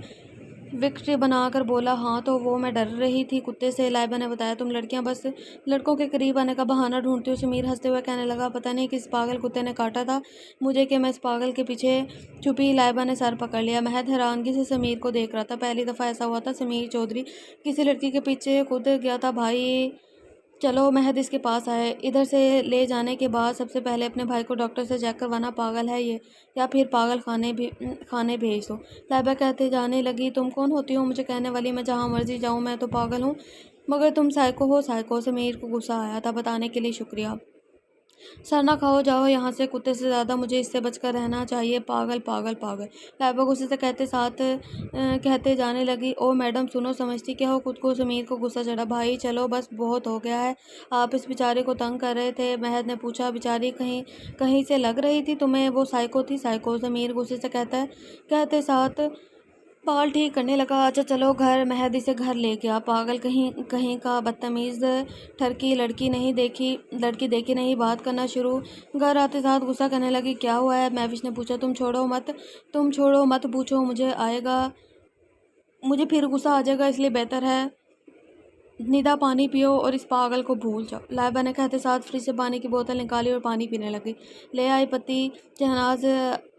विक्ट्री बनाकर बोला। हाँ तो वो मैं डर रही थी कुत्ते से। लाइबा ने बताया। तुम लड़कियां बस लड़कों के करीब आने का बहाना ढूंढती हो। समीर हंसते हुए कहने लगा। पता नहीं किस पागल कुत्ते ने काटा था मुझे कि मैं इस पागल के पीछे छुपी। लाइबा ने सर पकड़ लिया। महद हैरानगी से समीर को देख रहा था। पहली दफ़ा ऐसा हुआ था। समीर चौधरी किसी लड़की के पीछे कूद गया था। भाई चलो महद इसके पास आए। इधर से ले जाने के बाद सबसे पहले अपने भाई को डॉक्टर से चेक करवाना। पागल है ये, या फिर पागल खाने भेज दो। लाइबा कहते जाने लगी। तुम कौन होती हो मुझे कहने वाली? मैं जहाँ मर्जी जाऊँ, मैं तो पागल हूँ, मगर तुम साइको हो। साइको? समीर को गुस्सा आया था। बताने के लिए शुक्रिया। सर ना खाओ, जाओ यहाँ से। कुत्ते से ज़्यादा मुझे इससे बचकर रहना चाहिए। पागल पागल पागल। लाइबा गुस्से से कहते जाने लगी। ओ मैडम सुनो, समझती क्या हो खुद को? समीर को गुस्सा चढ़ा। भाई चलो बस, बहुत हो गया है। आप इस बेचारे को तंग कर रहे थे। महद ने पूछा। बेचारी कहीं कहीं से लग रही थी तुम्हें? वो साइको थी। साइको? समीर गुस्से से कहते साथ बाल ठीक करने लगा। अच्छा चलो घर। महद इसे घर ले गया। पागल कहीं कहीं का, बदतमीज़ ठरकी। लड़की देखी नहीं, बात करना शुरू। घर आते साथ गुस्सा करने लगी। क्या हुआ है? महविश ने पूछा। तुम छोड़ो मत पूछो, मुझे फिर गुस्सा आ जाएगा, इसलिए बेहतर है निदा पानी पियो और इस पागल को भूल जाओ। लाइबा ने कहते साथ फ्रिज से पानी की बोतल निकाली और पानी पीने लगी। ले आई पति? शहनाज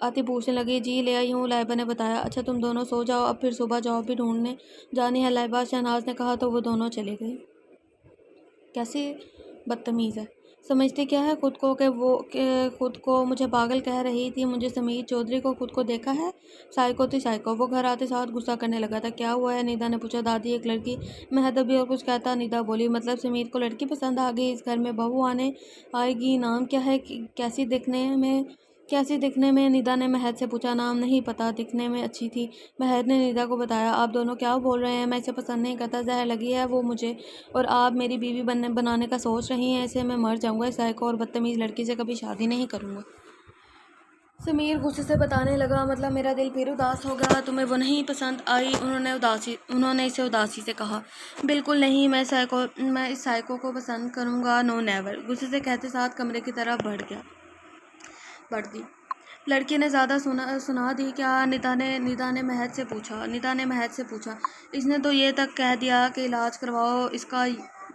आती पूछने लगी। जी ले आई हूँ, लाइबा ने बताया। अच्छा तुम दोनों सो जाओ, अब फिर सुबह जॉब भी ढूंढने जानी है। लाइबा, शहनाज ने कहा तो वो दोनों चले गए। कैसी बदतमीज़ है, समझती क्या है खुद को खुद को मुझे पागल कह रही थी। मुझे समीर चौधरी को खुद को देखा है। साइको थी साइको। वो घर आते साथ गुस्सा करने लगा था। क्या हुआ है? निदा ने पूछा। दादी एक लड़की। महद भी और कुछ कहता। निदा बोली। मतलब समीर को लड़की पसंद आ गई? इस घर में बहू आने आएगी। नाम क्या है? कैसी दिखने में? निदा ने महद से पूछा। नाम नहीं पता, दिखने में अच्छी थी। महद ने निदा को बताया। आप दोनों क्या बोल रहे हैं? मैं इसे पसंद नहीं करता, जहर लगी है वो मुझे, और आप मेरी बीवी बनाने का सोच रही हैं। ऐसे मैं मर जाऊंगा। इस साइको और बदतमीज़ लड़की से कभी शादी नहीं करूंगा। समीर गुस्से से बताने लगा। मतलब मेरा दिल फिर उदास हो गया? तुम्हें वो नहीं पसंद आई? उन्होंने इसे उदासी से कहा। बिल्कुल नहीं, मैं इस साइको को पसंद करूंगा। No never. गुस्से से कहते साथ कमरे की तरफ बढ़ गई। लड़की ने ज़्यादा सुना दी क्या? निदा ने महद से पूछा। इसने तो ये तक कह दिया कि इलाज करवाओ, इसका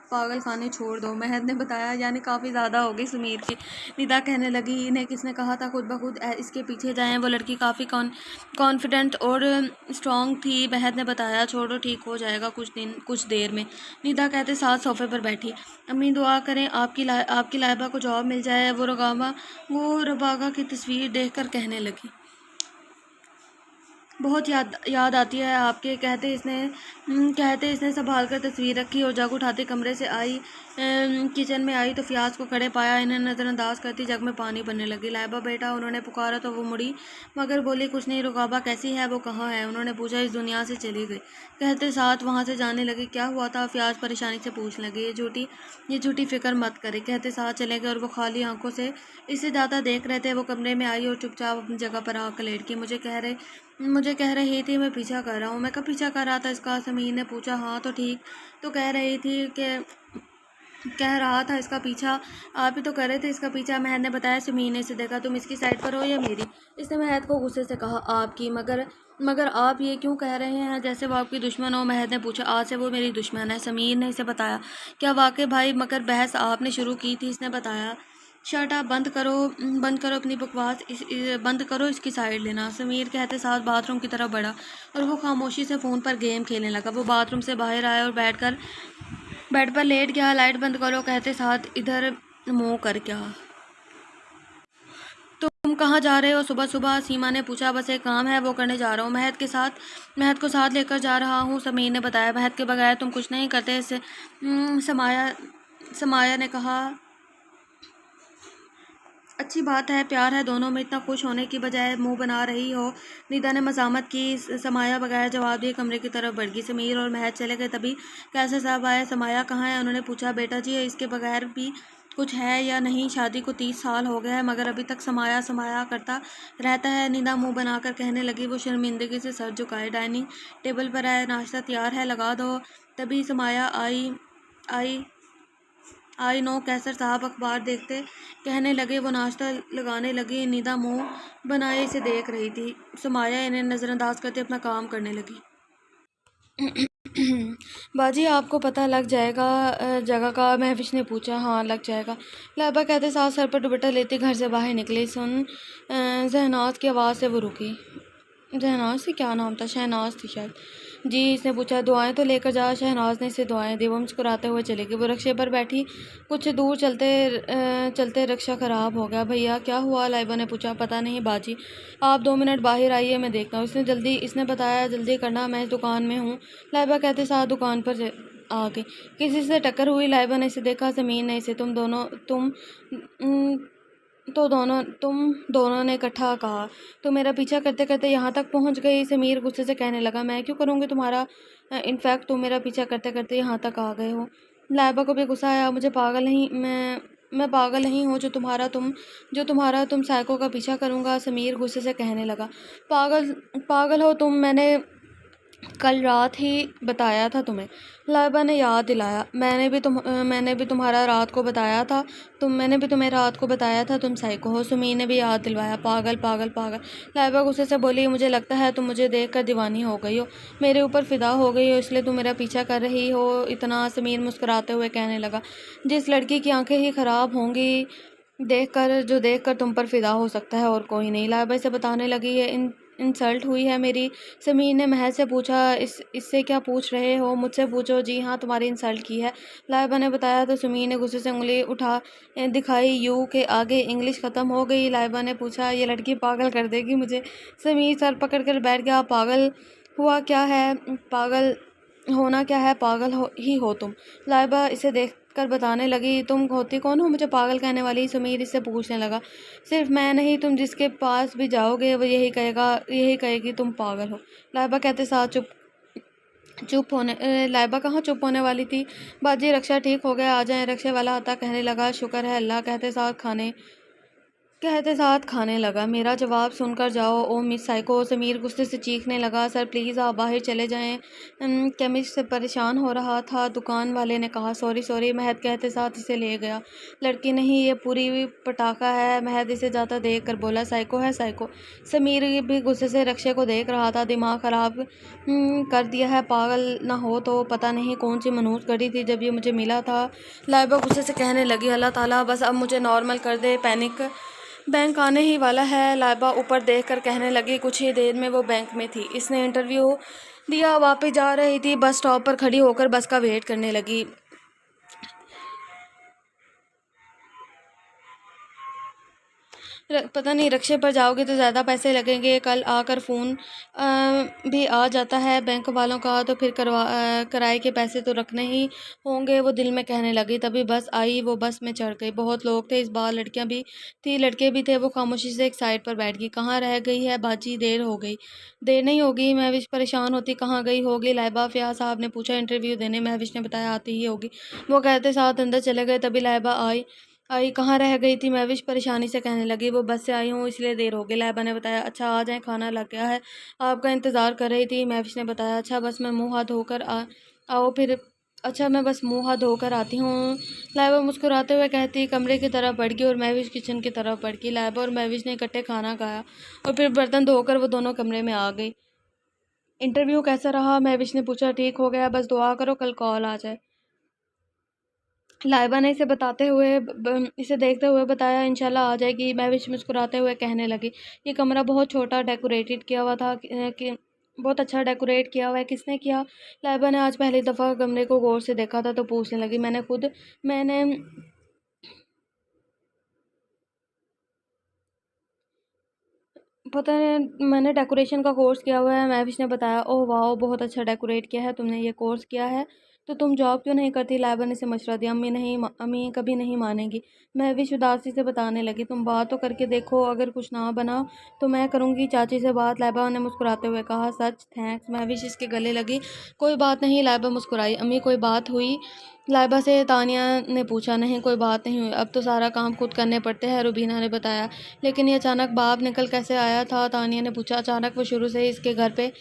पागल खाने छोड़ दो। महद ने बताया। यानी काफ़ी ज़्यादा हो गई समीर की। निदा कहने लगी। इन्हें किसने कहा था खुद ब खुद इसके पीछे जाएं? वो लड़की काफ़ी कॉन्फिडेंट और स्ट्रॉन्ग थी। महद ने बताया। छोड़ो, ठीक हो जाएगा कुछ देर में। निदा कहते साथ सोफे पर बैठी। अम्मी दुआ करें आपकी लाइबा को जॉब मिल जाए। वो रबागा की तस्वीर देखकर कहने लगी। बहुत याद आती है आपके। कहते इसने संभाल कर तस्वीर रखी और जग उठाते कमरे से आई। किचन में आई तो फियाज को खड़े पाया। इन्हें नज़रअंदाज करती जग में पानी बनने लगी। लाइबा बेटा, उन्होंने पुकारा तो वो मुड़ी मगर बोली कुछ नहीं। रुकाबा कैसी है? वो कहाँ है? उन्होंने पूछा। इस दुनिया से चली गई। कहते साथ वहाँ से जाने लगे। क्या हुआ था? फियाज परेशानी से पूछने लगे। ये झूठी फिक्र मत करे। कहते साथ चले गए और वो खाली आंखों से इसे ज़्यादा देख रहे थे। वो कमरे में आई और चुपचाप अपनी जगह पर आकर लेट गई। मुझे कह रही थी मैं पीछा कर रहा हूँ। मैं कब पीछा कर रहा था इसका? समीर ने पूछा। हाँ तो ठीक तो कह रही थी कि कह रहा था इसका पीछा। आप ही तो कर रहे थे इसका पीछा। महद ने बताया। समीर ने इसे देखा। तुम इसकी साइड पर हो या मेरी? इसने महद को गुस्से से कहा। आपकी? मगर आप ये क्यों कह रहे हैं जैसे वो आपकी दुश्मन हो? महद ने पूछा। आज से वो मेरी दुश्मन है, समीर ने इसे बताया। क्या वाकई भाई? मगर बहस आपने शुरू की थी, इसने बताया। शट अप, बंद करो अपनी बकवास, बंद करो इसकी साइड लेना। समीर कहते साथ बाथरूम की तरफ बढ़ा और वो खामोशी से फ़ोन पर गेम खेलने लगा। वो बाथरूम से बाहर आया और बैठकर बेड पर लेट गया। लाइट बंद करो कहते साथ इधर मुँह कर क्या। तुम कहाँ जा रहे हो सुबह सुबह? सीमा ने पूछा। बस एक काम है वो करने जा रहा हूँ, महक को साथ लेकर जा रहा हूँ, समीर ने बताया। महक के बगैर तुम कुछ नहीं करते इससे समाया ने कहा। अच्छी बात है, प्यार है दोनों में, इतना खुश होने की बजाय मुंह बना रही हो। निदा ने मजामत की। समाया बगैर जवाब दिए कमरे की तरफ बढ़ गई। समीर और महक चले गए। तभी कैसे साहब आए। समाया कहाँ है? उन्होंने पूछा। बेटा जी इसके बगैर भी कुछ है या नहीं? शादी को 30 साल हो गए हैं मगर अभी तक समाया समाया करता रहता है। निदा मुंह बनाकर कहने लगी। वो शर्मिंदगी से सर झुकाए। डाइनिंग टेबल पर आए। नाश्ता तैयार है, लगा दो। तभी समाया आई आई नो कैसर साहब अखबार देखते कहने लगे। वो नाश्ता लगाने लगी। निदा मुंह बनाए इसे देख रही थी। समाया इन्हें नज़रअंदाज करते अपना काम करने लगी। बाजी आपको पता लग जाएगा जगह का? महविश ने पूछा। हाँ लग जाएगा, लाइबा कहते साथ सर पर दुपट्टा लेते घर से बाहर निकले। जहनाज की आवाज़ से वो रुकी। जहनाज से क्या नाम था? शहनाज थी शायद। जी इसने पूछा। दुआएं तो लेकर जा। शहनाज ने इसे दुआएं दी। वो मुस्कुराते हुए चले गए। वो रक्शे पर बैठी। कुछ दूर चलते रक्शा ख़राब हो गया। भैया क्या हुआ? लाइबा ने पूछा। पता नहीं बाजी, आप 2 मिनट बाहर आइए, मैं देखता हूँ। इसने बताया। जल्दी करना, मैं इस दुकान में हूँ। लाइबा कहते साथ दुकान पर आ गई। किसी से टक्कर हुई? लाइबा ने इसे देखा। ज़मीन ने इसे। तुम दोनों ने इकट्ठा कहा। तुम मेरा पीछा करते करते यहाँ तक पहुँच गई। समीर गुस्से से कहने लगा। मैं क्यों करूँगी तुम्हारा? इनफैक्ट तुम मेरा पीछा करते करते यहाँ तक आ गए हो। लाइबा को भी गुस्सा आया। मैं पागल नहीं हूँ जो तुम्हारा तुम साइको का पीछा करूँगा। समीर गुस्से से कहने लगा। पागल हो तुम, कल रात ही बताया था तुम्हें। लाइबा ने याद दिलाया। मैंने भी तुम्हें रात को बताया था तुम साइको हो। सुमीर ने भी याद दिलवाया। पागल पागल पागल। लाइबा गुस्से से बोली। मुझे लगता है तुम मुझे देखकर दीवानी हो गई हो, मेरे ऊपर फिदा हो गई हो, इसलिए तुम मेरा पीछा कर रही हो इतना। समीर मुस्कुराते हुए कहने लगा। जिस लड़की की आंखें ही ख़राब होंगी देखकर तुम पर फिदा हो सकता है और कोई नहीं। लाइबा इसे बताने लगी। ये इंसल्ट हुई है मेरी। समीर ने महज से पूछा। इससे क्या पूछ रहे हो? मुझसे पूछो। जी हाँ तुम्हारी इंसल्ट की है, लाइबा ने बताया। तो समीर ने गुस्से से उंगली उठा दिखाई। यू के आगे इंग्लिश ख़त्म हो गई। लाइबा ने पूछा। ये लड़की पागल कर देगी मुझे। समीर सर पकड़ कर बैठ गया। पागल हुआ क्या है? पागल होना क्या है? ही हो तुम। लाइबा इसे देख कर बताने लगी। तुम होती कौन हो मुझे पागल कहने वाली? समीर इससे पूछने लगा। सिर्फ मैं नहीं, तुम जिसके पास भी जाओगे वो यही कहेगी तुम पागल हो। लाइबा कहते साथ लाइबा कहाँ चुप होने वाली थी। बाजी रक्षा ठीक हो गया, आ जाए। रक्षे वाला आता कहने लगा। शुक्र है अल्लाह कहते साथ खाने लगा। मेरा जवाब सुनकर जाओ ओ मिस साइको। समीर गुस्से से चीखने लगा। सर प्लीज़ आप बाहर चले जाएं। केमिस्ट से परेशान हो रहा था, दुकान वाले ने कहा। सॉरी। महद कहते साथ इसे ले गया। लड़की नहीं, ये पूरी पटाखा है। महद इसे जाता देख कर बोला। साइको है साइको। समीर भी गुस्से से रक्षे को देख रहा था। दिमाग ख़राब कर दिया है, पागल ना हो तो। पता नहीं कौन सी मनहूस घड़ी थी जब ये मुझे मिला था। लाइबा गुस्से से कहने लगी। अल्लाह ताला बस अब मुझे नॉर्मल कर दे। बैंक आने ही वाला है। लाइबा ऊपर देखकर कहने लगी। कुछ ही देर में वो बैंक में थी। इसने इंटरव्यू दिया, वापस जा रही थी। बस स्टॉप पर खड़ी होकर बस का वेट करने लगी। पता नहीं रक्शे पर जाओगे तो ज़्यादा पैसे लगेंगे। कल आकर फ़ोन भी आ जाता है बैंक वालों का, तो फिर किराए के पैसे तो रखने ही होंगे, वो दिल में कहने लगी। तभी बस आई। वो बस में चढ़ गई। बहुत लोग थे इस बार, लड़कियां भी थी लड़के भी थे। वो खामोशी से एक साइड पर बैठ गई। कहाँ रह गई है बाजी? देर हो गई। देर नहीं होगी, महविश परेशान होती। कहाँ गई होगी? लाइबा फ़याज़ साहब ने पूछा। इंटरव्यू देने। महविश ने बताया आती ही होगी। वो कहते साथ अंदर चले गए। तभी लाइबा आई। कहाँ रह गई थी? महविश परेशानी से कहने लगी। वो बस से आई हूँ इसलिए देर हो गई। लाइबा ने बताया। अच्छा आ जाएं, खाना लग गया है, आपका इंतज़ार कर रही थी। महविश ने बताया। अच्छा बस मैं मुँह हाथ धोकर आओ फिर। अच्छा मैं बस मुँह हाथ धोकर आती हूँ। लाइबा मुस्कुराते हुए कहती। कमरे की तरफ बढ़ गई और महविश किचन की तरफ बढ़ गई। लाइबा और महविश ने इकट्ठे खाना खाया और फिर बर्तन धोकर वो दोनों कमरे में आ गई। इंटरव्यू कैसा रहा? महविश ने पूछा। ठीक हो गया, बस दुआ करो कल कॉल आ जाए। लाइबा ने इसे बताते हुए इसे देखते हुए बताया, इंशाल्लाह आ जाएगी। महविश मुस्कुराते हुए कहने लगी, ये कमरा बहुत छोटा डेकोरेटेड किया हुआ था कि बहुत अच्छा डेकोरेट किया हुआ है, किसने किया? लाइबा ने आज पहली दफ़ा कमरे को गौर से देखा था तो पूछने लगी, मैंने पता नहीं, मैंने डेकोरेशन का कोर्स किया हुआ है। महविश ने बताया, ओह वाह, बहुत अच्छा डेकोरेट किया है तुमने, ये कोर्स किया है तो तुम जॉब क्यों नहीं करती? लाइबा ने इसे मशवरा दिया। अम्मी कभी नहीं मानेगी। महविश उदासी से बताने लगी, तुम बात तो करके देखो, अगर कुछ ना बना तो मैं करूँगी चाची से बात। लाइबा ने मुस्कुराते हुए कहा, सच? थैंक्स। महविश इसके गले लगी। कोई बात नहीं, लाइबा मुस्कुराई। अम्मी कोई बात हुई? लाइबा से तानिया ने पूछा। नहीं, कोई बात नहीं हुई, अब तो सारा काम खुद करने पड़ते हैं, रुबीना ने बताया। लेकिन ये अचानक बाप निकल कैसे आया था? तानिया ने पूछा। अचानक? वो शुरू से ही इसके घर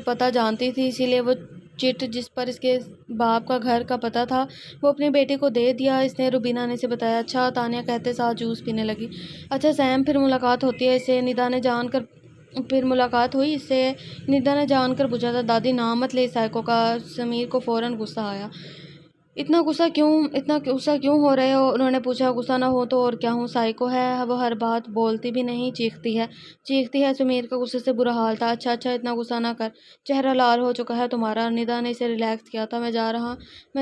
पता जानती थी, इसीलिए वो चिट जिस पर इसके बाप का घर का पता था वो अपनी बेटी को दे दिया इसने, रुबीना ने इसे बताया। अच्छा, तानिया कहते साथ जूस पीने लगी। अच्छा सैम, फिर मुलाकात होती है इससे? निदा ने जानकर फिर मुलाकात हुई इससे? निदा ने जानकर पूछा था। दादी नाम मत ले साइको का। समीर को फ़ौरन गुस्सा आया। इतना गुस्सा क्यों हो रहे हो? उन्होंने पूछा। गुस्सा ना हो तो और क्या हूँ, साइको है वो, हर बात बोलती भी नहीं, चीखती है। सुमीर का गुस्से से बुरा हाल था। अच्छा, इतना गुस्सा ना कर, चेहरा लाल हो चुका है तुम्हारा। निदा ने इसे रिलैक्स किया था। मैं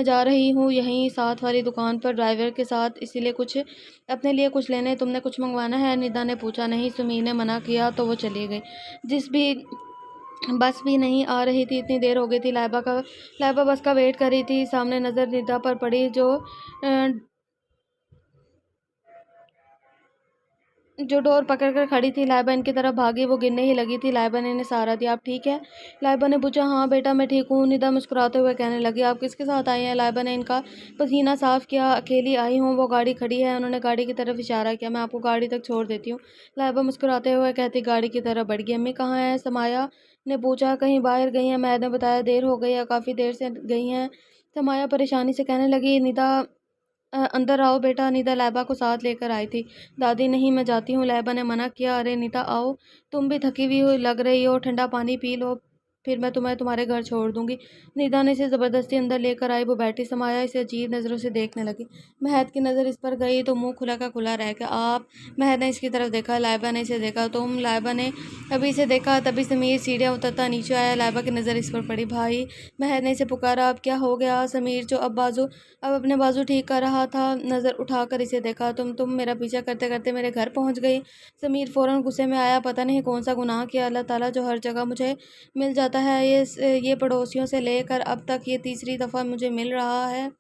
जा रही हूँ यहीं साथ वाली दुकान पर ड्राइवर के साथ, इसीलिए कुछ अपने लिए कुछ लेने। तुमने कुछ मंगवाना है? निदा ने पूछा। नहीं, सुमीर ने मना किया तो वो चली गई। जिस भी बस भी नहीं आ रही थी, इतनी देर हो गई थी। लाइबा बस का वेट कर रही थी। सामने नज़र निदा पर पड़ी जो डोर पकड़कर खड़ी थी। लाइबा इनकी तरफ भागी, वो गिरने ही लगी थी। लाइबा ने इन्हें सहारा दिया। आप ठीक है? लाइबा ने पूछा। हाँ बेटा, मैं ठीक हूँ। निदा मुस्कुराते हुए कहने लगी। आप किसके साथ आई हैं? लाइबा ने इनका पसीना साफ किया। अकेली आई हूँ, वो गाड़ी खड़ी है। उन्होंने गाड़ी की तरफ इशारा किया। मैं आपको गाड़ी तक छोड़ देती हूँ। लाइबा मुस्कुराते हुए कहती गाड़ी की तरफ बढ़ गई। अम्मी कहाँ हैं? समाया ने पूछा। कहीं बाहर गई हैं, मैंने बताया। देर हो गई है, काफ़ी देर से गई हैं। समाया परेशानी से कहने लगी। निदा अंदर आओ बेटा। निदा लाइबा को साथ लेकर आई थी। दादी नहीं, मैं जाती हूँ, लाइबा ने मना किया। अरे निदा आओ, तुम भी थकी हुई हो लग रही हो, ठंडा पानी पी लो, फिर मैं तुम्हें तुम्हारे घर छोड़ दूंगी। निदा ने इसे ज़बरदस्ती अंदर लेकर आई। वो बैठी। समाया इसे अजीब नज़रों से देखने लगी। महद की नज़र इस पर गई तो मुंह खुला का खुला रह गया। आप? महद ने इसकी तरफ देखा। लाइबा ने इसे देखा। तुम? लाइबा ने अभी इसे देखा तभी समीर सीढ़ियाँ उतरता नीचे आया। लाइबा की नज़र इस पर पड़ी। भाई? महद ने इसे पुकारा। अब क्या हो गया? समीर जो अब अपने बाजू ठीक कर रहा था, नज़र उठाकर इसे देखा। तुम मेरा पीछा करते करते मेरे घर पहुंच गई। समीर फ़ौरन गुस्से में आया। पता नहीं कौन सा गुनाह किया अल्लाह ताला जो हर जगह मुझे मिल जाता है। ये पड़ोसियों से लेकर अब तक ये तीसरी दफ़ा मुझे मिल रहा है।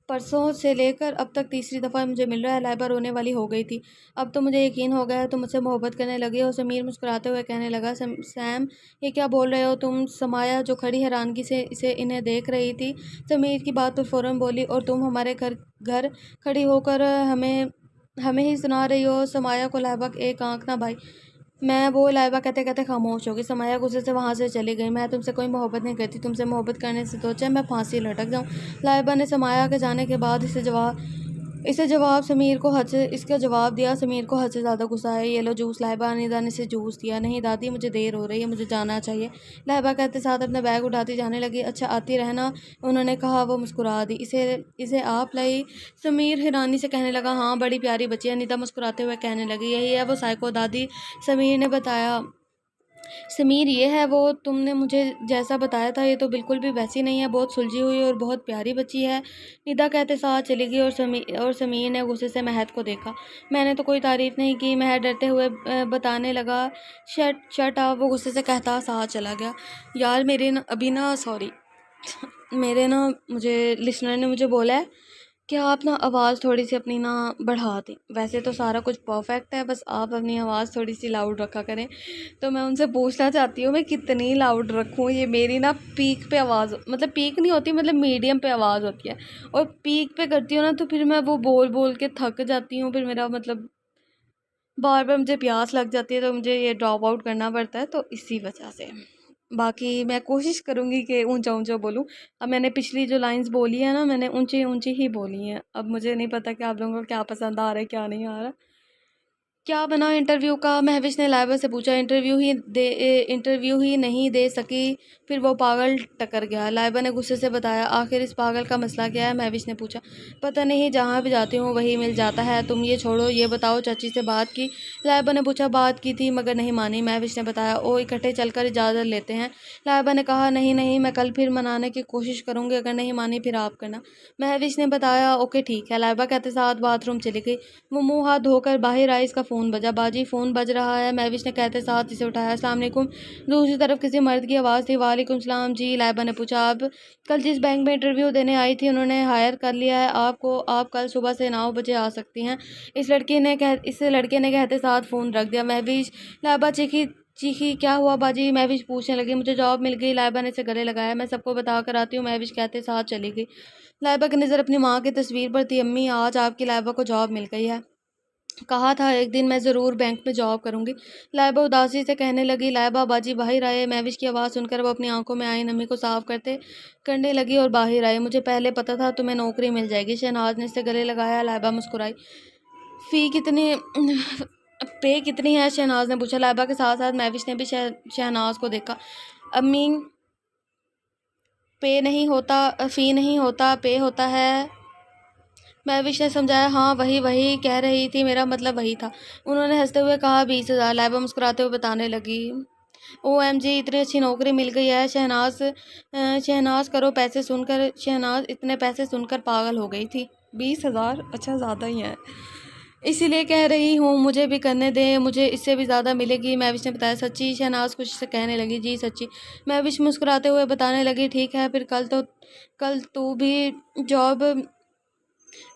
परसों से लेकर अब तक तीसरी दफ़ा मुझे मिल रहा है। लाइबा रोने वाली हो गई थी। अब तो मुझे यकीन हो गया है तुम मुझसे मोहब्बत करने लगे हो। समीर मुस्कुराते हुए कहने लगा। सैम, ये क्या बोल रहे हो तुम? समाया जो खड़ी हैरानगी से इन्हें देख रही थी, समीर की बात पर फ़ौरन बोली। और तुम हमारे घर घर खड़ी होकर हमें हमें ही सुना रही हो? समाया को लाइबा एक आंख ना भाई। मैं वो लाइबा कहते कहते खामोश हो गई। समाया गुस्से से वहाँ से चली गई। मैं तुमसे कोई मोहब्बत नहीं करती, तुमसे मोहब्बत करने से तो अच्छा मैं फांसी लटक जाऊँ। लाइबा ने समाया के जाने के बाद इसे जवाब समीर को हद से इसका जवाब दिया। समीर को हद से ज़्यादा गुस्सा है। ये लो जूस। लाइबा निदा ने इसे जूस दिया। नहीं दादी, मुझे देर हो रही है, मुझे जाना चाहिए। लाइबा कहते साथ अपना बैग उठाती जाने लगी। अच्छा, आती रहना, उन्होंने कहा। वो मुस्कुरा दी। इसे इसे आप लाई? समीर हैरानी से कहने लगा। हाँ, बड़ी प्यारी बच्ची है। निदा मुस्कुराते हुए कहने लगी। यही है वो साइको दादी, समीर ने बताया। समीर, ये है वो तुमने मुझे जैसा बताया था, ये तो बिल्कुल भी वैसी नहीं है, बहुत सुलझी हुई और बहुत प्यारी बच्ची है। निदा कहते साथ चली गई और समीर ने गुस्से से महद को देखा। मैंने तो कोई तारीफ़ नहीं की। महद डरते हुए बताने लगा। शट शट आप, वो गुस्से से कहता साथ चला गया। यार मेरे ना अभी ना सॉरी मेरे ना मुझे लिसनर ने मुझे बोला है कि आप ना आवाज़ थोड़ी सी अपनी ना बढ़ा दें। वैसे तो सारा कुछ परफेक्ट है, बस आप अपनी आवाज़ थोड़ी सी लाउड रखा करें। तो मैं उनसे पूछना चाहती हूँ मैं कितनी लाउड रखूँ? ये मेरी ना पीक पे आवाज़, मतलब पीक नहीं होती, मतलब मीडियम पे आवाज़ होती है। और पीक पे करती हूँ ना तो फिर मैं वो बोल बोल के थक जाती हूँ। फिर मेरा मतलब बार बार मुझे प्यास लग जाती है तो मुझे ये ड्रॉप आउट करना पड़ता है, तो इसी वजह से। बाकी मैं कोशिश करूँगी कि ऊंचा ऊंचा बोलूँ। अब मैंने पिछली जो लाइंस बोली है ना, मैंने ऊंची ऊंची ही बोली हैं। अब मुझे नहीं पता कि आप लोगों को क्या पसंद आ रहा है क्या नहीं आ रहा। क्या बना इंटरव्यू का? महविश ने लाइबा से पूछा। इंटरव्यू ही नहीं दे सकी, फिर वो पागल टकर गया। लाइबा ने गुस्से से बताया। आखिर इस पागल का मसला क्या है? महविश ने पूछा। पता नहीं, जहाँ भी जाती हूँ वही मिल जाता है। तुम ये छोड़ो, ये बताओ चाची से बात की? लाइबा ने पूछा। बात की थी मगर नहीं मानी, महविश ने बताया। ओ, इकट्ठे चलकर इजाज़त लेते हैं? लाइबा ने कहा। नहीं नहीं, मैं कल फिर मनाने की कोशिश करूँगी, अगर नहीं मानी फिर आप करना, महविश ने बताया। ओके ठीक है, लाइबा कहते साथ बाथरूम चली गई। वो मुंह हाथ धोकर बाहर आई। इसका फ़ोन बजा। बाजी, फ़ोन बज रहा है, महविश ने कहते साथ इसे उठाया। अस्सलाम वालेकुम। दूसरी तरफ किसी मर्द की आवाज़ थी। वालेकुम सलाम जी। लाइबा ने पूछा। आप कल जिस बैंक में इंटरव्यू देने आई थी, उन्होंने हायर कर लिया है आपको, आप कल सुबह से 9 बजे आ सकती हैं। इस लड़के ने कहते साथ फ़ोन रख दिया। महविश, लाइबा चीखी चीखी। क्या हुआ बाजी? महविश पूछने लगी। मुझे जॉब मिल गई, लाइबा ने इसे गले लगाया। मैं सबको बता कर आती हूँ, महविश कहते साथ चली गई। लाइबा की नज़र अपनी माँ की तस्वीर पर थी। अम्मी, आज आपकी लाइबा को जॉब मिल गई है। कहा था एक दिन मैं ज़रूर बैंक में जॉब करूंगी। लाइबा उदासी से कहने लगी। लाइबा, बाजी बाहर आए। महविश की आवाज़ सुनकर वो अपनी आंखों में आई नमी को साफ करने लगी और बाहर आए। मुझे पहले पता था तुम्हें नौकरी मिल जाएगी, शहनाज ने इससे गले लगाया। लाइबा मुस्कुराई। फ़ी कितनी पे कितनी है? शहनाज ने पूछा। लाइबा के साथ साथ महविश ने भी शहनाज को देखा। अम्मी, फ़ी नहीं होता, पे होता है, महविश ने समझाया। हाँ, वही वही कह रही थी, मेरा मतलब वही था, उन्होंने हंसते हुए कहा। 20,000, लाइबा मुस्कुराते हुए बताने लगी। OMG, इतनी अच्छी नौकरी मिल गई है। शहनाज इतने पैसे सुनकर पागल हो गई थी। 20,000? अच्छा, ज़्यादा ही है, इसीलिए कह रही हूँ मुझे भी करने दें, मुझे इससे भी ज़्यादा मिलेगी, महविश ने बताया। सच्ची? शहनाज कुछ से कहने लगी। जी सच्ची, महविश मुस्कुराते हुए बताने लगी। ठीक है, फिर कल तू भी जॉब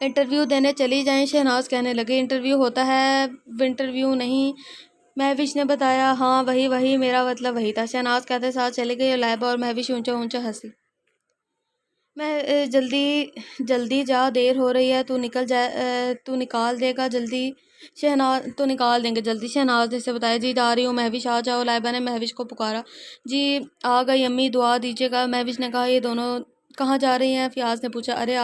इंटरव्यू देने चली जाएं, शहनाज कहने लगी। इंटरव्यू होता है, इंटरव्यू नहीं, महविश ने बताया। हाँ, वही वही, मेरा मतलब वही था, शहनाज कहते साथ चली गई। लाइबा और महविश ऊंचा ऊंचा हंसी। जल्दी जल्दी जा, देर हो रही है, तू निकाल देगा जल्दी? शहनाज, तो निकाल देंगे जल्दी, शहनाज ने इसे बताया। जी जा रही हूँ, महविश आ जाओ। लाइबा ने महविश को पुकारा। जी आ गई अम्मी, दुआ दीजिएगा, महविश ने कहा। ये दोनों कहाँ जा रही हैं? फियाज ने पूछा। अरे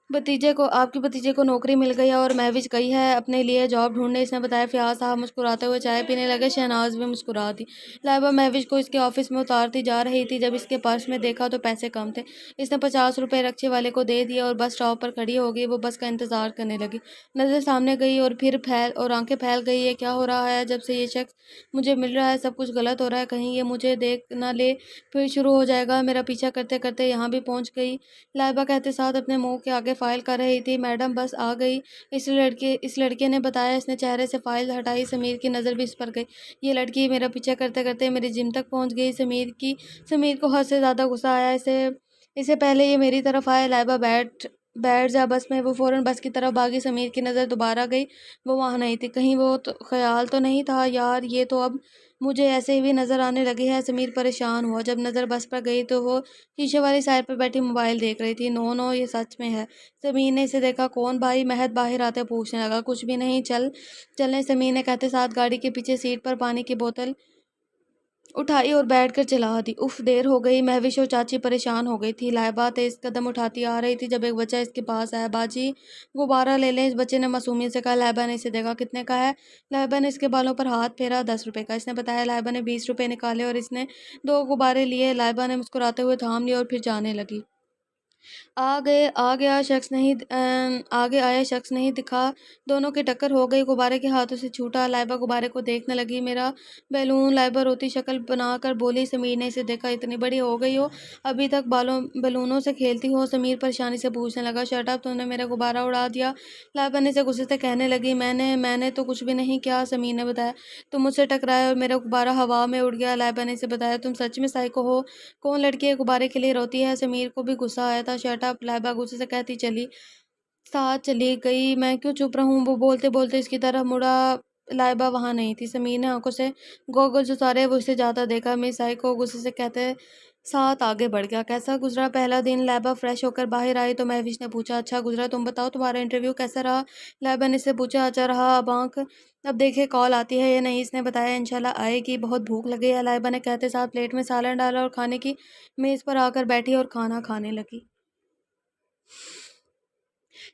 आपकी भतीजे को नौकरी मिल गई है और महविश गई है अपने लिए जॉब ढूंढने, इसने बताया। फियाज साहब मुस्कुराते हुए चाय पीने लगे। शहनाज भी मुस्कुरा दी। लाइबा महविश को इसके ऑफिस में उतारती जा रही थी, जब इसके पर्स में देखा तो पैसे कम थे। इसने 50 रुपये रक्शे वाले को दे दिए और बस स्टॉप पर खड़ी हो गई। वो बस का इंतजार करने लगी। नज़र सामने गई और आंखें फैल गई। ये क्या हो रहा है? जब से ये शख्स मुझे मिल रहा है सब कुछ गलत हो रहा है, कहीं ये मुझे देख ना ले, फिर शुरू हो जाएगा। मेरा पीछा करते करते यहाँ भी पहुँच गई। लाइबा कहते साथ अपने मुंह के आगे फाइल कर रही थी। मैडम बस आ गई, इस लड़के ने बताया। इसने चेहरे से फाइल हटाई। समीर की नज़र भी इस पर गई। ये लड़की मेरा पीछा करते करते मेरी जिम तक पहुंच गई। समीर को हद से ज़्यादा गुस्सा आया। इसे पहले ये मेरी तरफ आया। लाइबा, बैठ बैठ जा बस में। वो फ़ौरन बस की तरफ भागी। समीर की नज़र दोबारा गई। वो वहाँ नहीं थी। कहीं वो तो ख्याल तो नहीं था? यार, ये तो अब मुझे ऐसे भी नज़र आने लगी है। समीर परेशान हुआ। जब नज़र बस पर गई तो वो शीशे वाली साइड पर बैठी मोबाइल देख रही थी। नो नो, ये सच में है। समीर ने इसे देखा। कौन भाई? महद बाहर आते पूछने लगा। कुछ भी नहीं, चलने, समीर ने कहते साथ गाड़ी के पीछे सीट पर पानी की बोतल उठाई और बैठकर चला दी। उफ, देर हो गई। महविश और चाची परेशान हो गई थी। लाइबा तेज कदम उठाती आ रही थी जब एक बच्चा इसके पास आया। बाजी, गुब्बारा ले लें, इस बच्चे ने मासूमियत से कहा। लाइबा ने इसे देखा। कितने का है? लाइबा ने इसके बालों पर हाथ फेरा। 10 रुपए का, इसने बताया। लाइबा ने 20 रुपए निकाले और इसने 2 गुब्बारे लिए। लाइबा ने मुस्कुराते हुए थाम लिया और फिर जाने लगी। आगे आया शख्स नहीं दिखा। दोनों की टक्कर हो गई। गुब्बारे के हाथों से छूटा। लाइबा गुब्बारे को देखने लगी। मेरा बैलून। लाइबा रोती शक्ल बनाकर बोली। समीर ने इसे देखा। इतनी बड़ी हो गई हो, अभी तक बैलूनों से खेलती हो? समीर परेशानी से पूछने लगा। शट अप, तुमने मेरा गुब्बारा उड़ा दिया, लाइबा ने इसे गुस्से से कहने लगी। मैंने तो कुछ भी नहीं किया, समीर ने बताया। तुम मुझसे टकराए और मेरा गुब्बारा हवा में उड़ गया, लाइबा ने इसे बताया। तुम सच में साइको हो? कौन लड़की है गुब्बारे के लिए रोती है? समीर को भी गुस्सा आया था। शट अप, लाइबा गुस्से से कहती साथ चली गई। मैं क्यों चुप रहूं? वो बोलते बोलते इसकी तरफ मुड़ा। लाइबा वहां नहीं थी। समीर ने आंखों से गॉगल्स उतारे। वो इसे जाता देखा। मिस आई को गुस्से से कहते साथ आगे बढ़ गया। कैसा गुजरा पहला दिन? लाइबा फ्रेश होकर बाहर आई तो महविश ने पूछा। अच्छा गुजरा, तुम बताओ तुम्हारा इंटरव्यू कैसा रहा? लाइबा ने इससे पूछा। अच्छा रहा। अब देखे कॉल आती है या नहीं? इसने बताया। इंशाल्लाह आएगी, बहुत भूख लगी है, लाइबा ने कहते साथ प्लेट में सालन डाला और खाने की मेज़ पर आकर बैठी और खाना खाने लगी।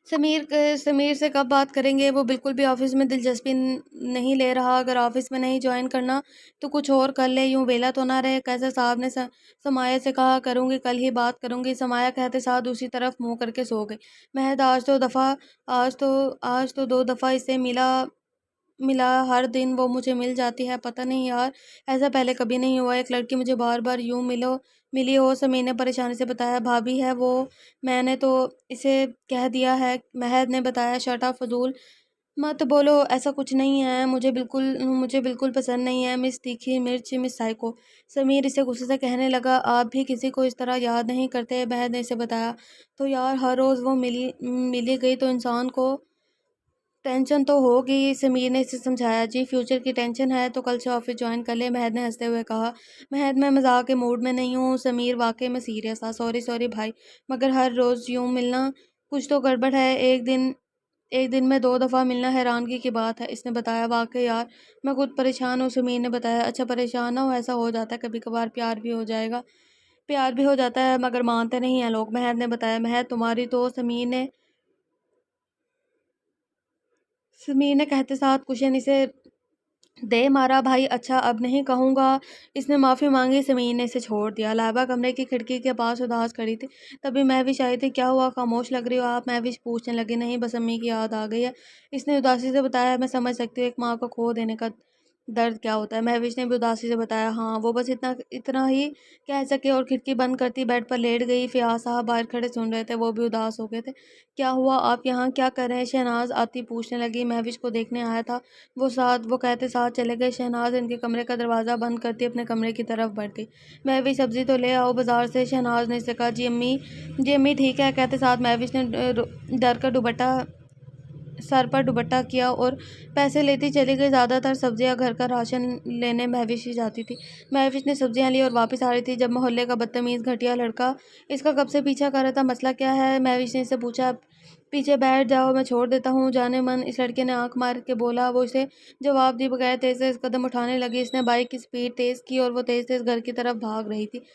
समीर से कब बात करेंगे? वो बिल्कुल भी ऑफिस में दिलचस्पी नहीं ले रहा। अगर ऑफिस में नहीं ज्वाइन करना तो कुछ और कर ले, यूं वेला तो ना रहे। कैसर साहब ने समाया से कहा, करूँगी, कल ही बात करूँगी। समाया कहते साथ दूसरी तरफ मुंह करके सो गई। महद आज तो 2 दफ़ा इससे मिला मिला। हर दिन वो मुझे मिल जाती है। पता नहीं यार, ऐसा पहले कभी नहीं हुआ, एक लड़की मुझे बार बार यूं मिली हो। समीर ने परेशानी से बताया। भाभी है वो, मैंने तो इसे कह दिया है। महद ने बताया। शटा फजूल मत बोलो, ऐसा कुछ नहीं है। मुझे बिल्कुल पसंद नहीं है मिस तीखी मिर्च, मिस साइको। समीर इसे गुस्से से कहने लगा, आप भी किसी को इस तरह याद नहीं करते? महद ने इसे बताया। तो यार हर रोज़ वो मिली गई तो इंसान को टेंशन तो होगी। समीर ने इसे समझाया। जी फ्यूचर की टेंशन है तो कल से ऑफिस ज्वाइन कर ले, महद ने हंसते हुए कहा। महद, मैं मजाक के मूड में नहीं हूँ। समीर वाकई में सीरियस था। सॉरी सॉरी भाई, मगर हर रोज़ यूँ मिलना कुछ तो गड़बड़ है। एक दिन में 2 दफ़ा मिलना हैरानगी की बात है, इसने बताया। वाकई यार, मैं खुद परेशान हूँ, समीर ने बताया। अच्छा परेशान ना हो, ऐसा हो जाता है कभी कभार। प्यार भी हो जाता है मगर मानते नहीं हैं लोग, महद ने बताया। महद तुम्हारी तो समीर ने कहते साथ कुशन इसे दे मारा। भाई अच्छा अब नहीं कहूँगा, इसने माफ़ी मांगी। समीर ने इसे छोड़ दिया। लाइबा कमरे की खिड़की के पास उदास खड़ी थी। तभी महविश आई थी। क्या हुआ, खामोश लग रही हो आप? महविश पूछने लगी। नहीं बस अम्मी की याद आ गई है, इसने उदासी से बताया। मैं समझ सकती हूँ एक माँ को खो देने का दर्द क्या होता है, महविश ने भी उदासी से बताया। हाँ वो बस इतना इतना ही कह सके और खिड़की बंद करती बेड पर लेट गई। फ़ियाज़ साहब बाहर खड़े सुन रहे थे, वो भी उदास हो गए थे। क्या हुआ, आप यहाँ क्या कर रहे हैं? शहनाज आती पूछने लगी। महविश को देखने आया था। वो कहते साथ चले गए। शहनाज इनके कमरे का दरवाज़ा बंद करती अपने कमरे की तरफ बढ़ गई। महविश सब्ज़ी तो ले आओ बाज़ार से, शहनाज ने इससे कहा। जी अम्मी ठीक है, कहते साथ महविश ने डर कर सर पर दुपट्टा किया और पैसे लेती चली गई। ज़्यादातर सब्जियां घर का राशन लेने महविश ही जाती थी। महविश ने सब्जियां ली और वापस आ रही थी जब मोहल्ले का बदतमीज़ घटिया लड़का इसका कब से पीछा कर रहा था। मसला क्या है, महविश ने इससे पूछा। पीछे बैठ जाओ, मैं छोड़ देता हूँ, जाने मन, इस लड़के ने आंख मार के बोला। वो इसे जवाब दी बगैर तेज तेज कदम उठाने लगी। इसने बाइक की स्पीड तेज़ की और वो तेज तेज घर की तरफ भाग रही थी।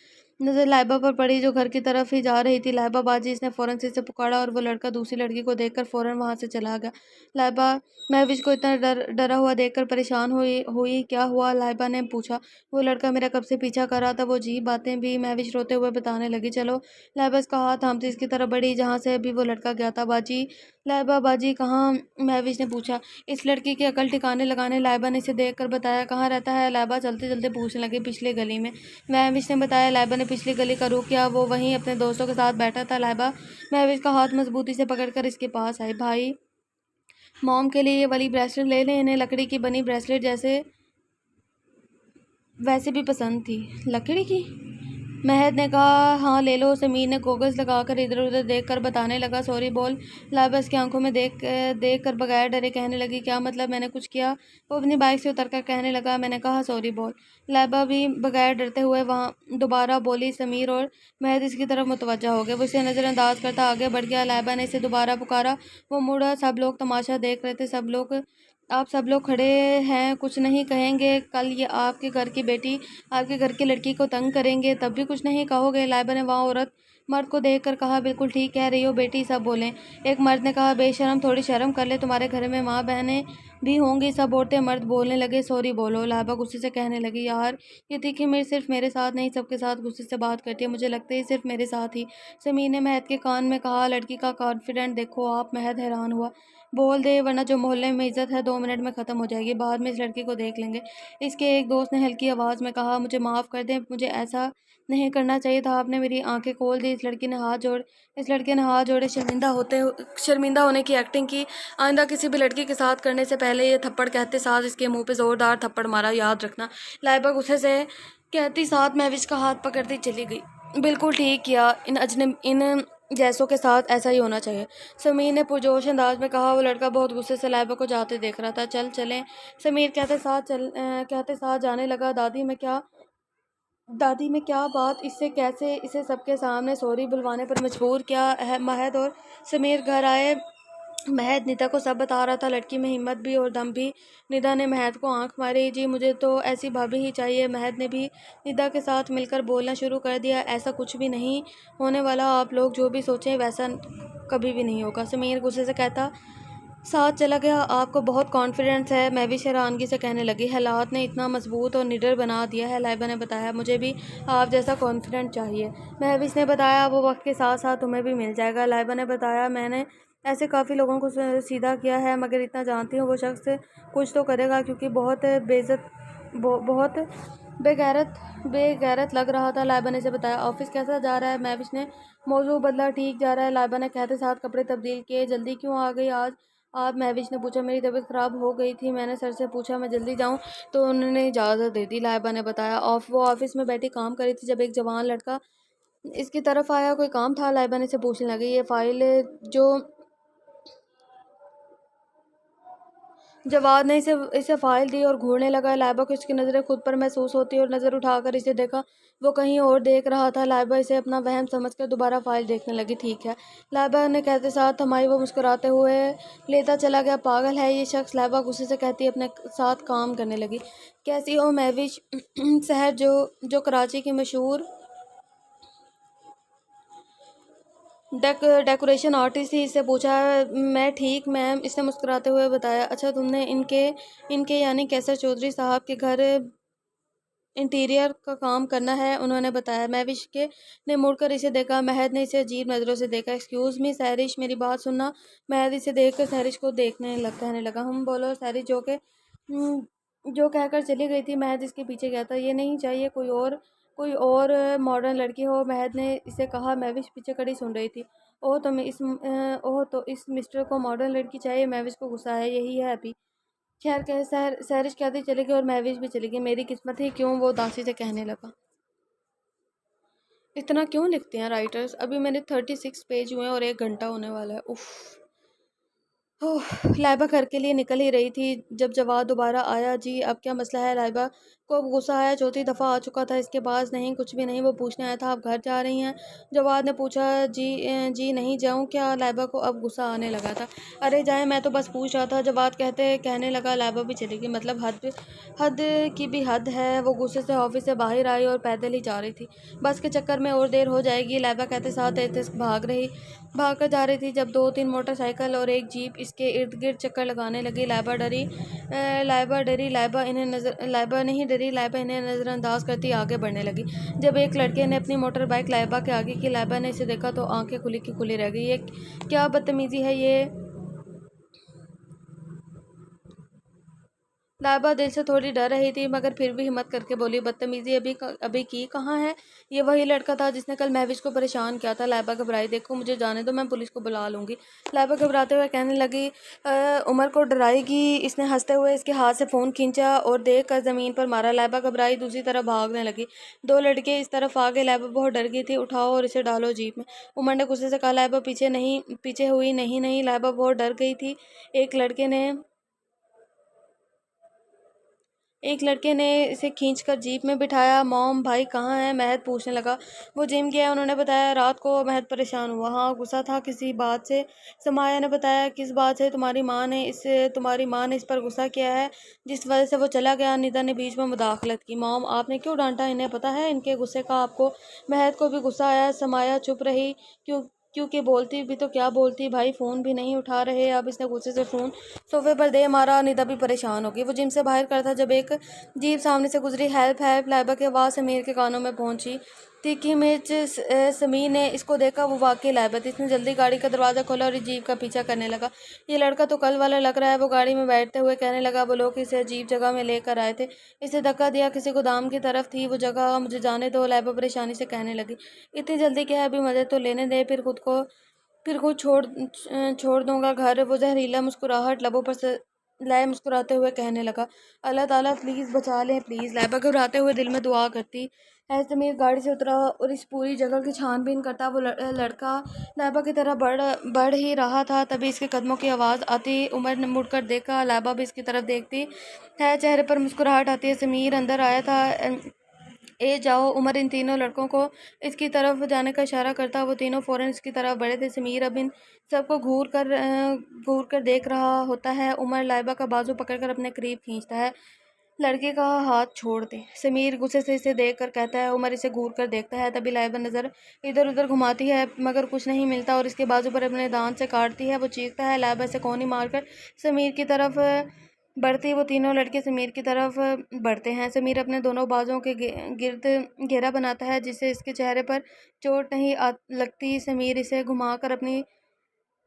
नजर लाइबा पर पड़ी जो घर की तरफ ही जा रही थी। लाइबा बाजी, इसने फौरन से इसे पुकारा और वो लड़का दूसरी लड़की को देखकर फौरन वहां से चला गया। लाइबा महविश को इतना डरा हुआ देखकर परेशान हुई। क्या हुआ, लाइबा ने पूछा। वो लड़का मेरा कब से पीछा कर रहा था, वो अजीब बातें भी महविश रोते हुए बताने लगी। चलो, लाइबा इसका हाथ थामती इसकी तरफ बढ़ी जहाँ से अभी वो लड़का गया था। बाजी कहाँ, महविश ने पूछा। इस लड़की की अकल ठिकाने लगाने लाइबा ने इसे देख कर बताया। कहाँ रहता है? लाइबा चलते चलते पूछने लगी। पिछली गली में, महविश ने बताया। लाइबा ने पिछली गली का रुख किया। वो वहीं अपने दोस्तों के साथ बैठा था। लाइबा महविश का हाथ मजबूती से पकड़कर इसके पास आई। भाई, मॉम के लिए ये वाली ब्रेसलेट ले लें, इन्हें लकड़ी की बनी ब्रेसलेट जैसे वैसे भी पसंद थी। लकड़ी की? महद ने कहा। हाँ ले लो। समीर ने गोगल्स लगाकर इधर उधर देख कर बताने लगा। सॉरी बोल, लाइबा की आंखों में देख कर बगैर डरे कहने लगी। क्या मतलब, मैंने कुछ किया? वो अपनी बाइक से उतर कर कहने लगा। मैंने कहा सॉरी बोल। लाइबा भी बगैर डरते हुए वहाँ दोबारा बोली। समीर और महद इसकी तरफ मुतवज्जा हो गए। वो इसे नज़रअंदाज करता आगे बढ़ गया। लाइबा ने इसे दोबारा पुकारा। वो मुड़ा। सब लोग तमाशा देख रहे थे। आप सब लोग खड़े हैं, कुछ नहीं कहेंगे? कल ये आपके घर की बेटी आपके घर की लड़की को तंग करेंगे तब भी कुछ नहीं कहोगे? लाइबा ने वहाँ मर्द को देखकर कहा। बिल्कुल ठीक कह रही हो बेटी, सब बोलें। एक मर्द ने कहा। बेशरम, थोड़ी शर्म कर ले, तुम्हारे घर में माँ बहनें भी होंगी। सब औरतें मर्द बोलने लगे। सॉरी बोलो, लाइबा गुस्से से कहने लगी। यार ये तीखी मिर्च सिर्फ मेरे साथ नहीं सबके साथ गुस्से से बात करती है, मुझे लगता है सिर्फ मेरे साथ ही। समीर ने महद के कान में कहा। लड़की का कॉन्फिडेंट देखो आप। महद हैरान हुआ। बोल दे वरना जो मोहल्ले में इज्जत है 2 मिनट में ख़त्म हो जाएगी, बाद में इस लड़की को देख लेंगे। इसके एक दोस्त ने हल्की आवाज़ में कहा। मुझे माफ़ कर दें, मुझे ऐसा नहीं करना चाहिए था, आपने मेरी आंखें खोल दी। इस लड़के ने हाथ जोड़े शर्मिंदा होने की एक्टिंग की। आइंदा किसी भी लड़की के साथ करने से पहले ये थप्पड़ कहते साथ इसके मुंह पे ज़ोरदार थप्पड़ मारा, याद रखना। लाइबा गुस्से से कहती साथ महविश का हाथ पकड़ती चली गई। बिल्कुल ठीक किया, इन जैसों के साथ ऐसा ही होना चाहिए, समीर ने पुरजोश अंदाज में कहा। वो लड़का बहुत गुस्से से लाइबा को जाते देख रहा था। चल चलें, समीर कहते साथ जाने लगा। दादी में क्या बात, इससे कैसे इसे सबके सामने सॉरी बुलवाने पर मजबूर किया? महद और समीर घर आए। महद निदा को सब बता रहा था। लड़की में हिम्मत भी और दम भी। निदा ने महद को आंख मारी। जी मुझे तो ऐसी भाभी ही चाहिए। महद ने भी निदा के साथ मिलकर बोलना शुरू कर दिया। ऐसा कुछ भी नहीं होने वाला, आप लोग जो भी सोचें वैसा कभी भी नहीं होगा। समीर गुस्से से कहता साथ चला गया। आपको बहुत कॉन्फिडेंस है। मैं भी हैरानगी से कहने लगी, हालात ने इतना मजबूत और निडर बना दिया है। लाइबा ने बताया, मुझे भी आप जैसा कॉन्फिडेंट चाहिए। महविश ने बताया, वो वक्त के साथ साथ तुम्हें भी मिल जाएगा। लाइबा ने बताया, मैंने ऐसे काफ़ी लोगों को सीधा किया है, मगर इतना जानती हूँ वो शख्स कुछ तो करेगा, क्योंकि बहुत बेगैरत बेगैरत लग रहा था। लाइबा ने से बताया, ऑफिस कैसा जा रहा है? महविश ने मौजू बदला, ठीक जा रहा है। लाइबा ने कहते साथ कपड़े तब्दील किए। जल्दी क्यों आ गई आज आप? महविश ने पूछा, मेरी तबीयत ख़राब हो गई थी, मैंने सर से पूछा मैं जल्दी जाऊं तो उन्होंने इजाज़त दे दी। लाइबा ने बताया, वो ऑफिस में बैठी काम कर रही थी जब एक जवान लड़का इसकी तरफ आया। कोई काम था? लाइबा ने से पूछने लगी। ये फाइल जो जवाद ने इसे फाइल दी और घूरने लगा। लाइबा को इसकी नज़रें खुद पर महसूस होती और नज़र उठाकर इसे देखा, वो कहीं और देख रहा था। लाइबा इसे अपना वहम समझकर दोबारा फाइल देखने लगी। ठीक है, लाइबा ने कहते साथ थमाई। वो मुस्कुराते हुए लेता चला गया। पागल है ये शख्स, लाइबा गुस्से से कहती अपने साथ काम करने लगी। कैसी हो महविश सहर, जो कराची की मशहूर डेकोरेशन आर्टिस्ट थी, इससे पूछा। मैं ठीक मैम, इसने मुस्कुराते हुए बताया। अच्छा, तुमने इनके इनके यानी कैसर चौधरी साहब के घर इंटीरियर का काम करना है, उन्होंने बताया। महविश के ने मुड़कर इसे देखा। महद ने इसे अजीब नज़रों से देखा। एक्सक्यूज़ मी सहरिश, मेरी बात सुनना। महद इसे देखकर सहरिश को कहने लगा, हम बोलो सहरिश, जो कहकर चली गई थी। महद इसके पीछे गया था। ये नहीं चाहिए कोई और मॉडर्न लड़की हो, महद ने इसे कहा। महविश पीछे खड़ी सुन रही थी। ओह तो इस मिस्टर को मॉडर्न लड़की चाहिए। महविश को गुस्सा है, यही है अभी। खैर कह सहरिश कहती चली गई और महविश भी चली गई। मेरी किस्मत ही क्यों, वो उदासी से कहने लगा। इतना क्यों लिखते हैं राइटर्स? अभी मेरे 36 पेज हुए हैं और 1 घंटा होने वाला है। उफ। ओह, लाइबा घर के लिए निकल ही रही थी जब जवाद दोबारा आया। जी अब क्या मसला है? लाइबा को अब गुस्सा आया। चौथी दफ़ा आ चुका था इसके पास। नहीं कुछ भी नहीं, वो पूछने आया था आप घर जा रही हैं? जवाद ने पूछा। जी नहीं जाऊं क्या? लाइबा को अब गुस्सा आने लगा था। अरे जाए, मैं तो बस पूछ रहा था, जवाद कहने लगा। लाइबा भी चली गई। मतलब हद हद की भी हद है। वो गुस्से से ऑफिस से बाहर आई और पैदल ही जा रही थी। बस के चक्कर में और देर हो जाएगी, लाइबा कहते साथ तेज भाग कर जा रही थी जब 2-3 मोटरसाइकिल और एक जीप इसके इर्द गिर्द चक्कर लगाने लगी। लाइबा नहीं डरी, लाइबा इन्हें नज़रअंदाज करती आगे बढ़ने लगी। जब एक लड़के ने अपनी मोटर बाइक लाइबा के आगे की, लाइबा ने इसे देखा तो आंखें खुली की खुली रह गई। ये क्या बदतमीजी है ये? लाइबा दिल से थोड़ी डर रही थी, मगर फिर भी हिम्मत करके बोली, बदतमीजी अभी की कहाँ है? ये वही लड़का था जिसने कल महविश को परेशान किया था। लाइबा घबराई। देखो मुझे जाने दो, मैं पुलिस को बुला लूँगी। लाइबा घबराते हुए कहने लगी। उमर को डराएगी? इसने हंसते हुए इसके हाथ से फ़ोन खींचा और देख कर ज़मीन पर मारा। लाइबा घबराई, दूसरी तरफ भागने लगी। 2 लड़के इस तरफ आ गए। लाइबा बहुत डर गई थी। उठाओ और इसे डालो जीप में, उमर ने गुस्से से कहा। लाइबा पीछे हुई। नहीं, लाइबा बहुत डर गई थी। एक लड़के ने इसे खींचकर जीप में बिठाया। मॉम भाई कहाँ है? महद पूछने लगा। वो जिम गया है, उन्होंने बताया। रात को महद परेशान हुआ। हाँ, गुस्सा था किसी बात से? समाया ने बताया। किस बात से? तुम्हारी माँ ने इस पर गुस्सा किया है, जिस वजह से वो चला गया। निदा ने बीच में मुदाखलत की। मॉम आपने क्यों डांटा? इन्हें पता है इनके गुस्से का आपको? महद को भी गुस्सा आया। समाया चुप रही। क्योंकि बोलती भी तो क्या बोलती, भाई फ़ोन भी नहीं उठा रहे। अब इसने गुस्से से फ़ोन सोफे पर दे मारा। निदा भी परेशान हो गई। वो जिम से बाहर कर था जब एक जीप सामने से गुजरी। हेल्प हेल्प, लाइबा की आवाज़ समीर के कानों में पहुंची। तीखी मिर्च समीर ने इसको देखा। वो वाकई लाइबा थी। इसने जल्दी गाड़ी का दरवाज़ा खोला और इस जीप का पीछा करने लगा। ये लड़का तो कल वाला लग रहा है, वो गाड़ी में बैठते हुए कहने लगा। वो लोग इसे अजीब जगह में लेकर आए थे, इसे धक्का दिया, किसी गोदाम की तरफ थी वो जगह, मुझे जाने दो। लाइबा परेशानी से कहने लगी। इतनी जल्दी क्या है? अभी मदद तो लेने दे, फिर खुद छोड़ दूंगा घर। वो जहरीला मुस्कुराहट लबों पर से लाए मुस्कुराते हुए कहने लगा। अल्लाह ताला प्लीज़ बचा लें प्लीज़। लाइबा घबराते हुए दिल में दुआ करती है। समीर गाड़ी से उतरा और इस पूरी जगह की छानबीन करता। वो लड़का लाइबा की तरह बढ़ ही रहा था। तभी इसके कदमों की आवाज़ आती। उमर ने मुड़कर देखा। लाइबा भी इसकी तरफ देखती है। चेहरे पर मुस्कुराहट आती है। समीर अंदर आया था। ए जाओ। उमर इन तीनों लड़कों को इसकी तरफ जाने का इशारा करता। वो तीनों फ़ौरन इसकी तरफ बढ़े थे। समीर अब इन सबको घूर कर देख रहा होता है। उमर लाइबा का बाजू पकड़कर अपने करीब खींचता है। लड़के का हाथ छोड़ दे। समीर गुस्से से इसे देख कर कहता है। उमर इसे घूर कर देखता है। तभी लाइबा नज़र इधर उधर घुमाती है मगर कुछ नहीं मिलता और इसके बाजू पर अपने दांत से काटती है। वो चीखता है। लाइबा इसे कोनी मारकर समीर की तरफ बढ़ती। वो तीनों लड़के समीर की तरफ बढ़ते हैं। समीर अपने दोनों बाजुओं के गिर्द घेरा बनाता है जिससे इसके चेहरे पर चोट नहीं लगती। समीर इसे घुमाकर अपनी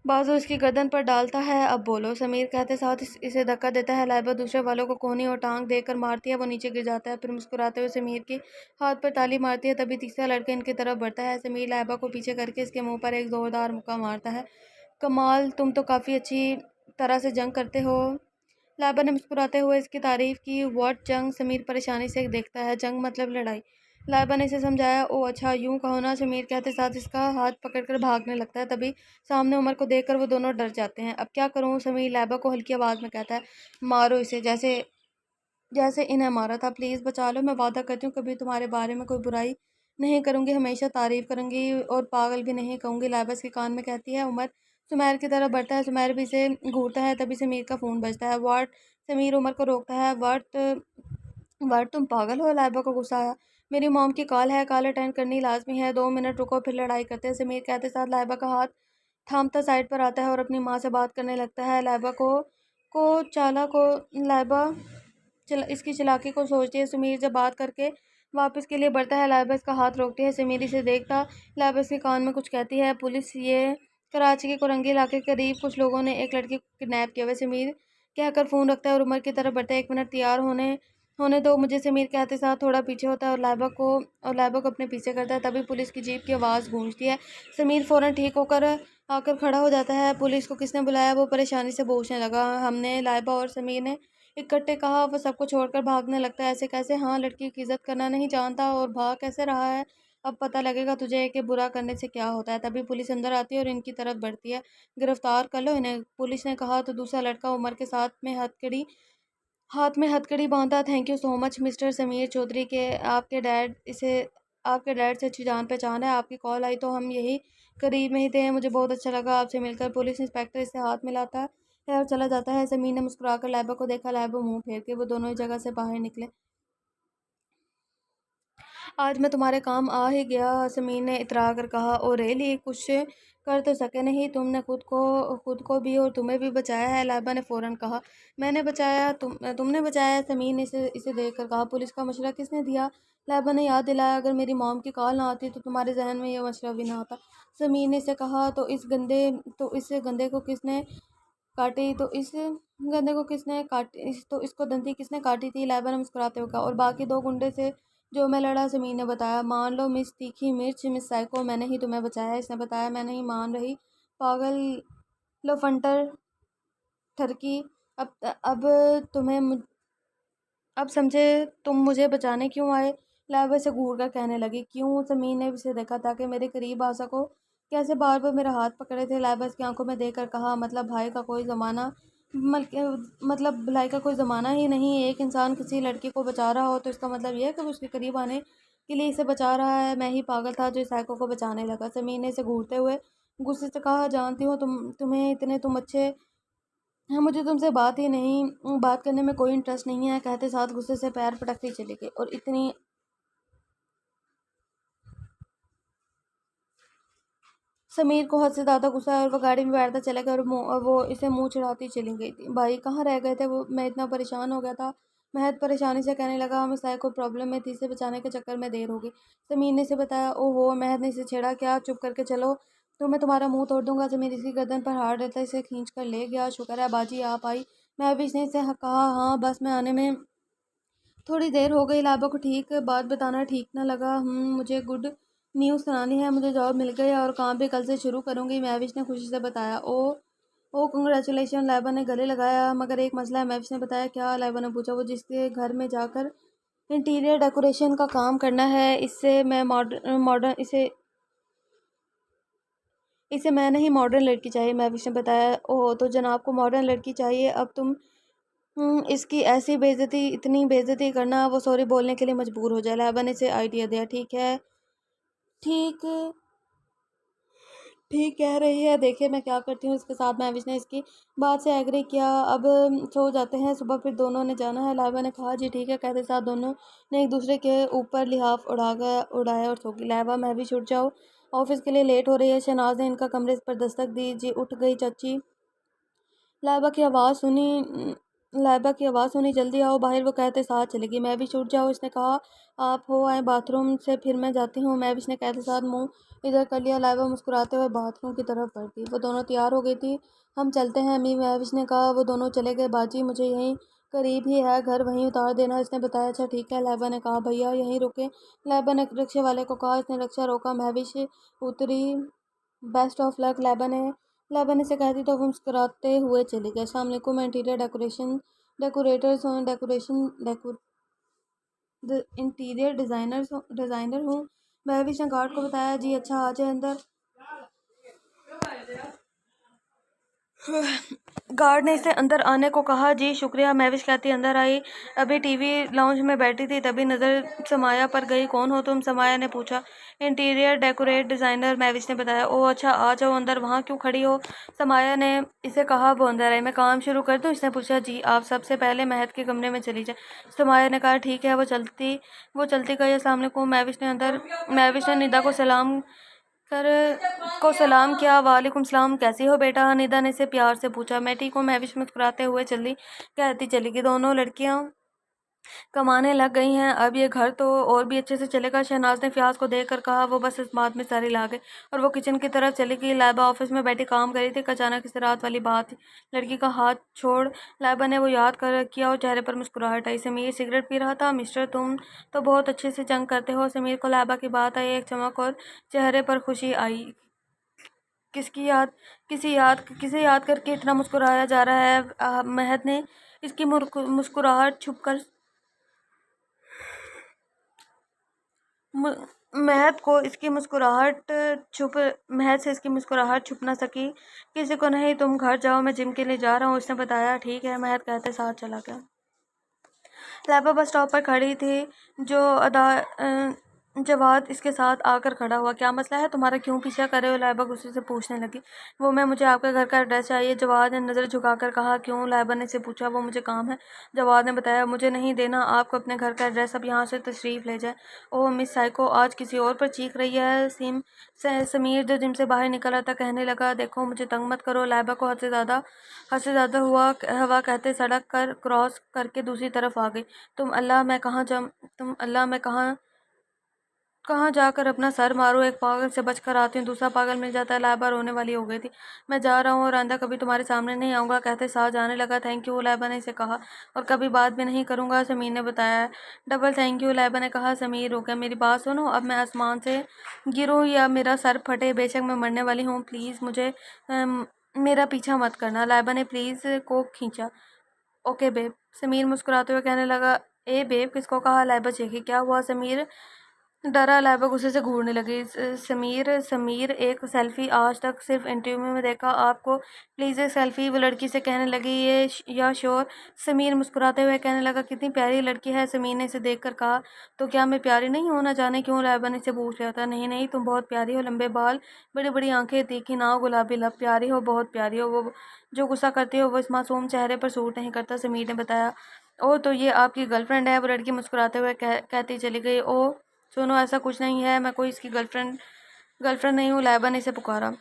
बाजू इसकी गर्दन पर डालता है। अब बोलो, समीर कहते साथ इसे धक्का देता है। लाइबा दूसरे वालों को कोहनी और टांग देकर मारती है। वो नीचे गिर जाता है। फिर मुस्कुराते हुए समीर के हाथ पर ताली मारती है। तभी तीसरा लड़का इनकी तरफ बढ़ता है। समीर लाइबा को पीछे करके इसके मुंह पर एक जोरदार मुक्का मारता है। कमाल, तुम तो काफ़ी अच्छी तरह से जंग करते हो। लाइबा ने मुस्कुराते हुए इसकी तारीफ की। व्हाट जंग? समीर परेशानी से देखता है। जंग मतलब लड़ाई। लाइबा ने इसे समझाया। ओ अच्छा, यूं कहो ना। समीर कहते साथ इसका हाथ पकड़कर भागने लगता है। तभी सामने उमर को देखकर वो दोनों डर जाते हैं। अब क्या करूं? समीर लाइबा को हल्की आवाज़ में कहता है। मारो इसे, जैसे जैसे इन्हें मारा था। प्लीज़ बचा लो। मैं वादा करती हूँ कभी तुम्हारे बारे में कोई बुराई नहीं करूँगी, हमेशा तारीफ़ करूँगी और पागल भी नहीं कहूँगी। लाइबा इसके कान में कहती है। उमर सुमैर की तरफ बढ़ता है। सुमैर भी इसे घूरता है। तभी समीर का फ़ोन बजता है। वाट? समीर उमर को रोकता है। वाट तुम पागल हो? लाइबा को गुस्सा आया। मेरी मॉम की कॉल है, कॉल अटेंड करनी लाजमी है। 2 मिनट रुको, फिर लड़ाई करते हैं। समीर कहते साथ लाइबा का हाथ थामता साइड पर आता है और अपनी माँ से बात करने लगता है। लाइबा को चाला को लाइबा इसकी चालाकी को सोचती है। समीर जब बात करके वापस के लिए बढ़ता है। लाइबा इसका हाथ रोकती है। समीर इसे देखता। लाइबा इसके कान में कुछ कहती है। पुलिस, ये कराची के कोरंगी इलाके के करीब कुछ लोगों ने एक लड़की को किडनैप किया हुआ है। समीर कहकर फ़ोन रखता है और उमर की तरफ बढ़ता है। 1 मिनट, तैयार होने दो मुझे। समीर कहते साथ थोड़ा पीछे होता है और लाइबा को अपने पीछे करता है। तभी पुलिस की जीप की आवाज़ गूंजती है। समीर फ़ौरन ठीक होकर आकर खड़ा हो जाता है। पुलिस को किसने बुलाया? वो परेशानी से पूछने लगा। हमने, लाइबा और समीर ने इकट्ठे कहा। वो सबको छोड़कर भागने लगता है। ऐसे कैसे? हाँ, लड़की की इज्जत करना नहीं जानता और भाग कैसे रहा है? अब पता लगेगा तुझे कि बुरा करने से क्या होता है। तभी पुलिस अंदर आती है और इनकी तरफ बढ़ती है। गिरफ्तार कर लो इन्हें, पुलिस ने कहा। तो दूसरा लड़का उमर के साथ में हाथ में हथकड़ी बांधा। Thank you so much mister Sameer Chaudhary के आपके डैड से अच्छी जान पहचान है। आपकी कॉल आई तो हम यही करीब में ही थे। मुझे बहुत अच्छा लगा आपसे मिलकर। पुलिस इंस्पेक्टर इससे हाथ मिलाता है और चला जाता है। समीर ने मुस्कुराकर लाइबा को देखा। लाइबा मुंह फेर के। वो दोनों ही जगह से बाहर निकले। आज मैं तुम्हारे काम आ ही गया, समीर ने इतरा कर कहा। Oh really? कुछ कर तो सके नहीं? तुमने खुद को भी और तुम्हें भी बचाया है। लाइबा ने फ़ौरन कहा। मैंने बचाया? तुमने बचाया? समीर ने इसे देख कर कहा। पुलिस का मशवरा किसने दिया? लाइबा ने याद दिलाया। अगर मेरी मॉम की कॉल ना आती तो तुम्हारे जहन में यह मशवरा भी ना आता। समीर ने इसे कहा। तो इस गंदे को किसने काटी? तो इसको दंती किसने काटी थी? लाइबा ने मुस्कुराते हुए कहा। और बाकी 2 गुंडे से जो मैं लड़ा, समीर ने बताया। मान लो मिस तीखी मिर्च, मिस साइको, मैंने ही तुम्हें बचाया। इसने बताया। मैं नहीं मान रही। पागल लोफंटर ठरकी। अब तुम्हें अब समझे तुम मुझे बचाने क्यों आए? लाइबा से घूर कर कहने लगी। क्यों? समीर ने उसे देखा ताकि मेरे करीब आ सको। कैसे? बार बार मेरा हाथ पकड़े थे। लाइबा इसकी आंखों में देखकर कहा। मतलब भाई का कोई ज़माना मतलब भलाई का कोई ज़माना ही नहीं। एक इंसान किसी लड़की को बचा रहा हो तो इसका मतलब यह है कि वो उसके करीब आने के लिए इसे बचा रहा है। मैं ही पागल था जो इस साइको को बचाने लगा। समीर ने इसे घूरते हुए गुस्से से कहा। जानती हो तुम अच्छे। हाँ, मुझे तुमसे बात करने में कोई इंटरेस्ट नहीं है, कहते साथ गुस्से से पैर पटकती चली गई। और इतनी समीर को हद से ज़्यादा गुस्सा आया और वो गाड़ी में बैठता चला गया और वो इसे मुंह चिढ़ाती चली गई थी। भाई कहाँ रह गए थे? वो मैं इतना परेशान हो गया था। महद परेशानी से कहने लगा। हमें साय को प्रॉब्लम में थी, इसे बचाने के चक्कर में देर हो गई। समीर ने इसे बताया। ओहो, महद ने इसे छेड़ा। क्या? चुप करके चलो तो मैं तुम्हारा मुंह तोड़ दूंगा। समीर इसकी गर्दन पर हाथ रहता इसे खींच कर ले गया। शुक्र है बाजी आप आई। मैं भी इसने इसे कहा। हाँ, बस मैं आने में थोड़ी देर हो गई। लाबा को ठीक बात बताना ठीक ना लगा। मुझे गुड न्यूज़ सुनानी है। मुझे जॉब मिल गई और काम भी कल से शुरू करूँगी, मैविश ने खुशी से बताया। ओ कंग्रेचुलेशन, लाइबा ने गले लगाया। मगर एक मसला है, मैविश ने बताया। क्या? लाइबा ने पूछा। वो जिसके घर में जाकर इंटीरियर डेकोरेशन का काम करना है, इससे मैं मॉडर्न इसे मैं नहीं, मॉडर्न लड़की चाहिए, मैविश ने बताया। ओह, तो जनाब को मॉडर्न लड़की चाहिए। अब तुम इसकी ऐसी बेइज्जती, इतनी बेइज्जती करना, वो सॉरी बोलने के लिए मजबूर हो जाए। लैबा ने इसे आइडिया दिया, ठीक ठीक कह रही है, देखिए मैं क्या करती हूँ इसके साथ। महविश ने इसकी बात से एग्री किया। अब सो जाते हैं, सुबह फिर दोनों ने जाना है। लाइबा ने कहा जी ठीक है, कहते साथ दोनों ने एक दूसरे के ऊपर लिहाफ उड़ाया और सो गई। लाइबा महविश उठ जाओ, ऑफिस के लिए लेट हो रही है। शहनाज ने इनका कमरे पर दस्तक दी। जी उठ गई चाची। लाइबा की आवाज़ सुनी लाइबा की आवाज़ सुनी, जल्दी आओ बाहर, वो कहते साथ चलेगी। मैं भी छूट जाओ, इसने कहा आप हो आए बाथरूम से, फिर मैं जाती हूँ। मैं भी, इसने कहते साथ मुंह इधर कर लिया। लाइबा मुस्कुराते हुए बाथरूम की तरफ बढ़ गई। वो दोनों तैयार हो गई थी। हम चलते हैं अम्मी, महविश ने कहा। वो दोनों चले गए। बाजी मुझे यहीं करीब ही है घर, वहीं उतार देना, इसने बताया। अच्छा ठीक है, लाइबा ने कहा। भैया यहीं रुके, लाइबा ने रिक्शे वाले को कहा। इसने रिक्शा रोका। महविश उतरी। बेस्ट ऑफ लक, लेबन इसे कहती तो वो मुस्कुराते हुए चली गई। अस्सलाम वालेकुम, मैं इंटीरियर इंटीरियर डिज़ाइनर हूँ। महविश ने गार्ड को बताया। जी अच्छा, आ जाए अंदर। गार्ड ने इसे अंदर आने को कहा। जी शुक्रिया, महविश कहती अंदर आई। अभी टीवी लाउंज में बैठी थी, तभी नज़र समाया पर गई। कौन हो तुम, समाया ने पूछा। इंटीरियर डेकोरेट डिज़ाइनर, महविश ने बताया। ओह अच्छा, आ जाओ अंदर, वहाँ क्यों खड़ी हो, समाया ने इसे कहा। वो अंदर आई। मैं काम शुरू कर दूँ, इसने पूछा। जी आप सबसे पहले महक के कमरे में चली जाए, समाया ने कहा। ठीक है। वो चलती गई। अस्सलाम वालेकुम, महविश ने निदा कर को सलाम किया। वालेकुम सलाम, कैसी हो बेटा, निदा ने से प्यार से पूछा। मैं ठीक हूँ, महविश मुस्कुराते हुए कहती चली गई। दोनों लड़कियां कमाने लग गई हैं, अब ये घर तो और भी अच्छे से चलेगा। शहनाज ने फ्याज को देखकर कहा। वो बस इस बात में सर हिला गई और वो किचन की तरफ चली गई। लाइबा ऑफिस में बैठी काम कर रही थी। अचानक इस रात वाली बात थी। लड़की का हाथ छोड़ लाइबा ने वो याद कर किया और चेहरे पर मुस्कुराहट आई। समीर सिगरेट पी रहा था। मिस्टर तुम तो बहुत अच्छे से जंग करते हो। समीर को लाइबा की बात आई, एक चमक और चेहरे पर खुशी आई। किसकी याद किसे याद करके इतना मुस्कुराया जा रहा है। महद ने इसकी मुस्कुराहट छुपकर मु- महद को इसकी मुस्कुराहट छुप महद से इसकी मुस्कुराहट छुप ना सकी। किसी को नहीं, तुम घर जाओ, मैं जिम के लिए जा रहा हूँ, उसने बताया। ठीक है, महद कहते साथ चला गया। लैबा बस स्टॉप पर खड़ी थी। जो अदा जवाद इसके साथ आकर खड़ा हुआ। क्या मसला है तुम्हारा, क्यों पीछा कर रहे हो, लैबा गुस्से से पूछने लगी। वो मैं मुझे आपके घर का एड्रेस चाहिए, जवाद ने नज़र झुकाकर कहा। क्यों, लैबा ने से पूछा। वो मुझे काम है, जवाद ने बताया। मुझे नहीं देना आपको अपने घर का एड्रेस, अब यहाँ से तशरीफ़ ले जाए। ओह मिस साइको आज किसी और पर चीख रही है। समीर जो जिम से बाहर निकला था कहने लगा। देखो मुझे तंग मत करो। लैबा को हद से ज़्यादा हवा कहते सड़क कर क्रॉस करके दूसरी तरफ आ गई। तुम अल्लाह मैं कहाँ जाकर अपना सर मारूं, एक पागल से बचकर आती हूँ, दूसरा पागल मिल जाता है। लाइबा रोने वाली हो गई थी। मैं जा रहा हूँ और आंदा कभी तुम्हारे सामने नहीं आऊँगा, कहते साथ जाने लगा। थैंक यू, लाइबा ने इसे कहा, और कभी बात भी नहीं करूँगा, समीर ने बताया। डबल थैंक यू, लाइबा ने कहा। समीर हो गया, मेरी बात सुनो, अब मैं आसमान से गिरूँ या मेरा सर फटे, बेशक मैं मरने वाली हूँ, प्लीज़ मुझे मेरा पीछा मत करना। लाइबा ने प्लीज़ को खींचा। ओके बेब, समीर मुस्कुराते हुए कहने लगा। ए बेब किसको कहा, लाइबा चीखी। क्या हुआ, समीर डरा। लाइबा गुस्से से घूरने लगी। समीर एक सेल्फी आज तक सिर्फ इंटरव्यू में देखा, आपको प्लीज़ एक सेल्फी, वो लड़की से कहने लगी। या श्योर, समीर मुस्कुराते हुए कहने लगा। कितनी प्यारी लड़की है, समीर ने इसे देखकर कहा। तो क्या मैं प्यारी नहीं हूँ, ना जाने क्यों लाइबा ने इसे पूछ लिया था। नहीं नहीं, तुम बहुत प्यारी हो, लंबे बाल, बड़ी बड़ी आंखें, तीखी नाव, गुलाबी लब, प्यारी हो, बहुत प्यारी हो। वो जो गुस्सा करती हो वो इस मासूम चेहरे पर सूट नहीं करता, समीर ने बताया। ओह तो ये आपकी गर्लफ्रेंड है, वो लड़की मुस्कुराते हुए कहती चली गई। ओह सुनो, ऐसा कुछ नहीं है, मैं कोई इसकी गर्लफ्रेंड गर्लफ्रेंड नहीं हूँ, लाइबा ने इसे पुकारा।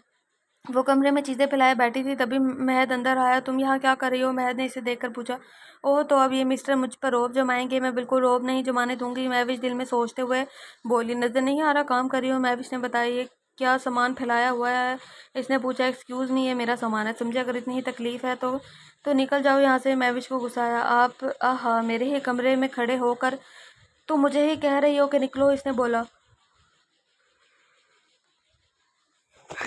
वो कमरे में चीज़ें फैलाए बैठी थी, तभी महद अंदर आया। तुम यहाँ क्या कर रही हो, महद ने इसे देखकर पूछा। ओह तो अब ये मिस्टर मुझ पर रौब जमाएंगे, मैं बिल्कुल रौब नहीं जमाने दूंगी, महविश दिल में सोचते हुए बोली। नजर नहीं आ रहा काम कर रही हो, महविश ने बताया। ये क्या सामान फैलाया हुआ है, इसने पूछा। एक्सक्यूज़ मी, ये मेरा सामान है, समझे, अगर इतनी ही तकलीफ़ है तो निकल जाओ यहाँ से, महविश को गुस्सा आया। आप आहा, मेरे ही कमरे में खड़े होकर तुम मुझे ही कह रही हो कि निकलो, इसने बोला,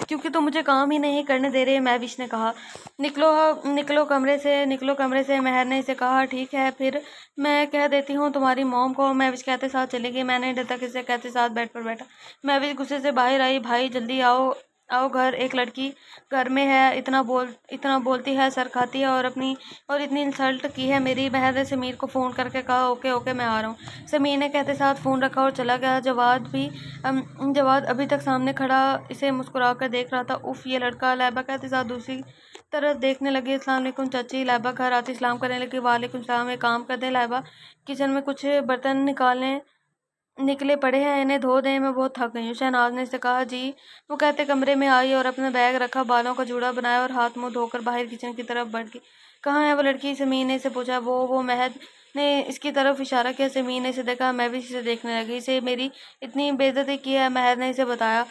क्योंकि तुम मुझे काम ही नहीं करने दे रहे, महविश ने कहा। निकलो, निकलो कमरे से, महर ने इसे कहा। ठीक है, फिर मैं कह देती हूँ तुम्हारी मॉम को, महविश कहते साथ चली गई। मैंने डर तक इसे कहते साथ बेड पर बैठा। महविश गुस्से से बाहर आई। भाई जल्दी आओ, आओ घर, एक लड़की घर में है, इतना बोलती है, सर खाती है और इतनी इंसल्ट की है मेरी। महज ने समीर को फ़ोन करके कहा ओके ओके मैं आ रहा हूँ। समीर ने कहते साथ फ़ोन रखा और चला गया। जवाद अभी तक सामने खड़ा इसे मुस्कुरा कर देख रहा था। उफ ये लड़का। लैबा कहते साथ दूसरी तरफ देखने लगी। अस्सलाम वालेकुम चाची। लैबा घर आती सलाम करने लगी। वालेकुम सलाम। एक काम कर दे लैबा, किचन में कुछ बर्तन निकले पड़े हैं, इन्हें धो दें, मैं बहुत थक गई हूँ। शहनाज ने से कहा जी। वो कहते कमरे में आई और अपना बैग रखा, बालों का जूड़ा बनाया और हाथ मुंह धोकर बाहर किचन की तरफ बढ़ गई। कहाँ है वो लड़की? समीर ने से पूछा। वो महद ने इसकी तरफ इशारा किया। समीर ने इसे देखा। मैं भी इसे देखने लगी। इसे मेरी इतनी बेइज्जती की है? महद ने इसे बताया।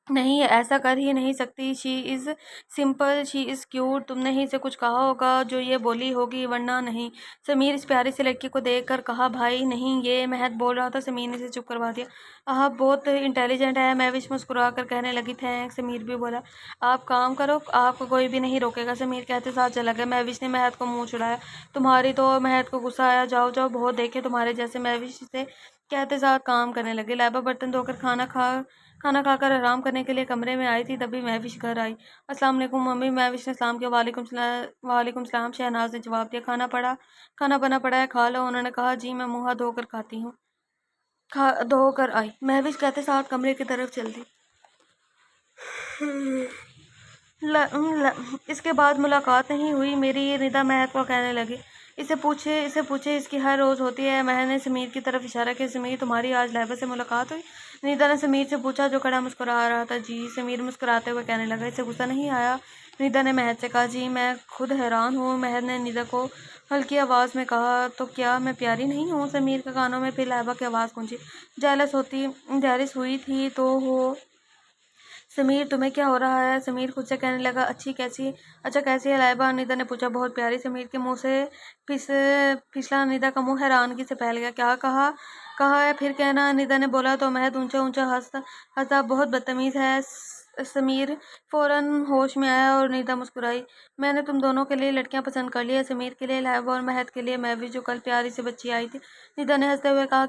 नहीं ऐसा कर ही नहीं सकती। She is simple, she is cute. तुमने ही इसे कुछ कहा होगा जो ये बोली होगी, वरना नहीं। समीर इस प्यारी सी लड़की को देख कर कहा भाई नहीं, ये महक बोल रहा था। समीर ने इसे चुप करवा दिया। आप बहुत इंटेलिजेंट है। महविश मुस्कुरा कर कहने लगी थैंक्स। समीर भी बोला आप काम करो, आपको कोई भी नहीं रोकेगा। समीर कहते साथ चला गया। महविश ने महक को मुँह छुड़ाया। तुम्हारी तो। महक को गुस्सा आया। जाओ जाओ, बहुत देखे तुम्हारे जैसे। महविश से कहते साथ काम करने लगे। लैबा बर्तन धोकर खाना खाकर आराम करने के लिए कमरे में आई थी, तभी महविश घर आई। अस्सलाम वालेकुम मम्मी। महविश ने सलाम किया। वालेकुम सलाम। शहनाज ने जवाब दिया। खाना बना पड़ा है, खा लो। उन्होंने कहा जी मैं मुँह हाथ धोकर खाती हूँ। धोकर आई। महविश कहते साथ कमरे की तरफ चल दी। इसके बाद मुलाकात नहीं हुई मेरी। ये निदा महक को कहने लगी। इसे पूछे इसकी हर रोज़ होती है। महक ने समीर की तरफ इशारा किया। समीर तुम्हारी आज लैबा से मुलाकात हुई? निदा ने समीर से पूछा जो खड़ा मुस्कुरा रहा था। जी। समीर मुस्कुराते हुए कहने लगा। इसे गुस्सा नहीं आया? निदा ने महक से कहा। जी मैं खुद हैरान हूँ। महक ने निदा को हल्की आवाज़ में कहा। तो क्या मैं प्यारी नहीं हूँ? समीर के कानों में फिर लैबा की आवाज़ गूंजी। जेलस हुई थी तो हो। समीर तुम्हें क्या हो रहा है? समीर खुद से कहने लगा। अच्छा कैसी है लाइबा? निदा ने पूछा। बहुत प्यारी। समीर के मुंह से फिस फिसला। निदा का मुंह हैरानगी से फैल गया। क्या कहा है फिर कहना? निदा ने बोला तो महद ऊंचा ऊंचा हंसा। बहुत बदतमीज है। समीर फौरन होश में आया और निदा मुस्कुराई। मैंने तुम दोनों के लिए लड़कियां पसंद कर ली है, समीर के लिए लाइबा और महद के लिए मैं भी, जो कल प्यारी सी बच्ची आई थी। निदा ने हंसते हुए कहा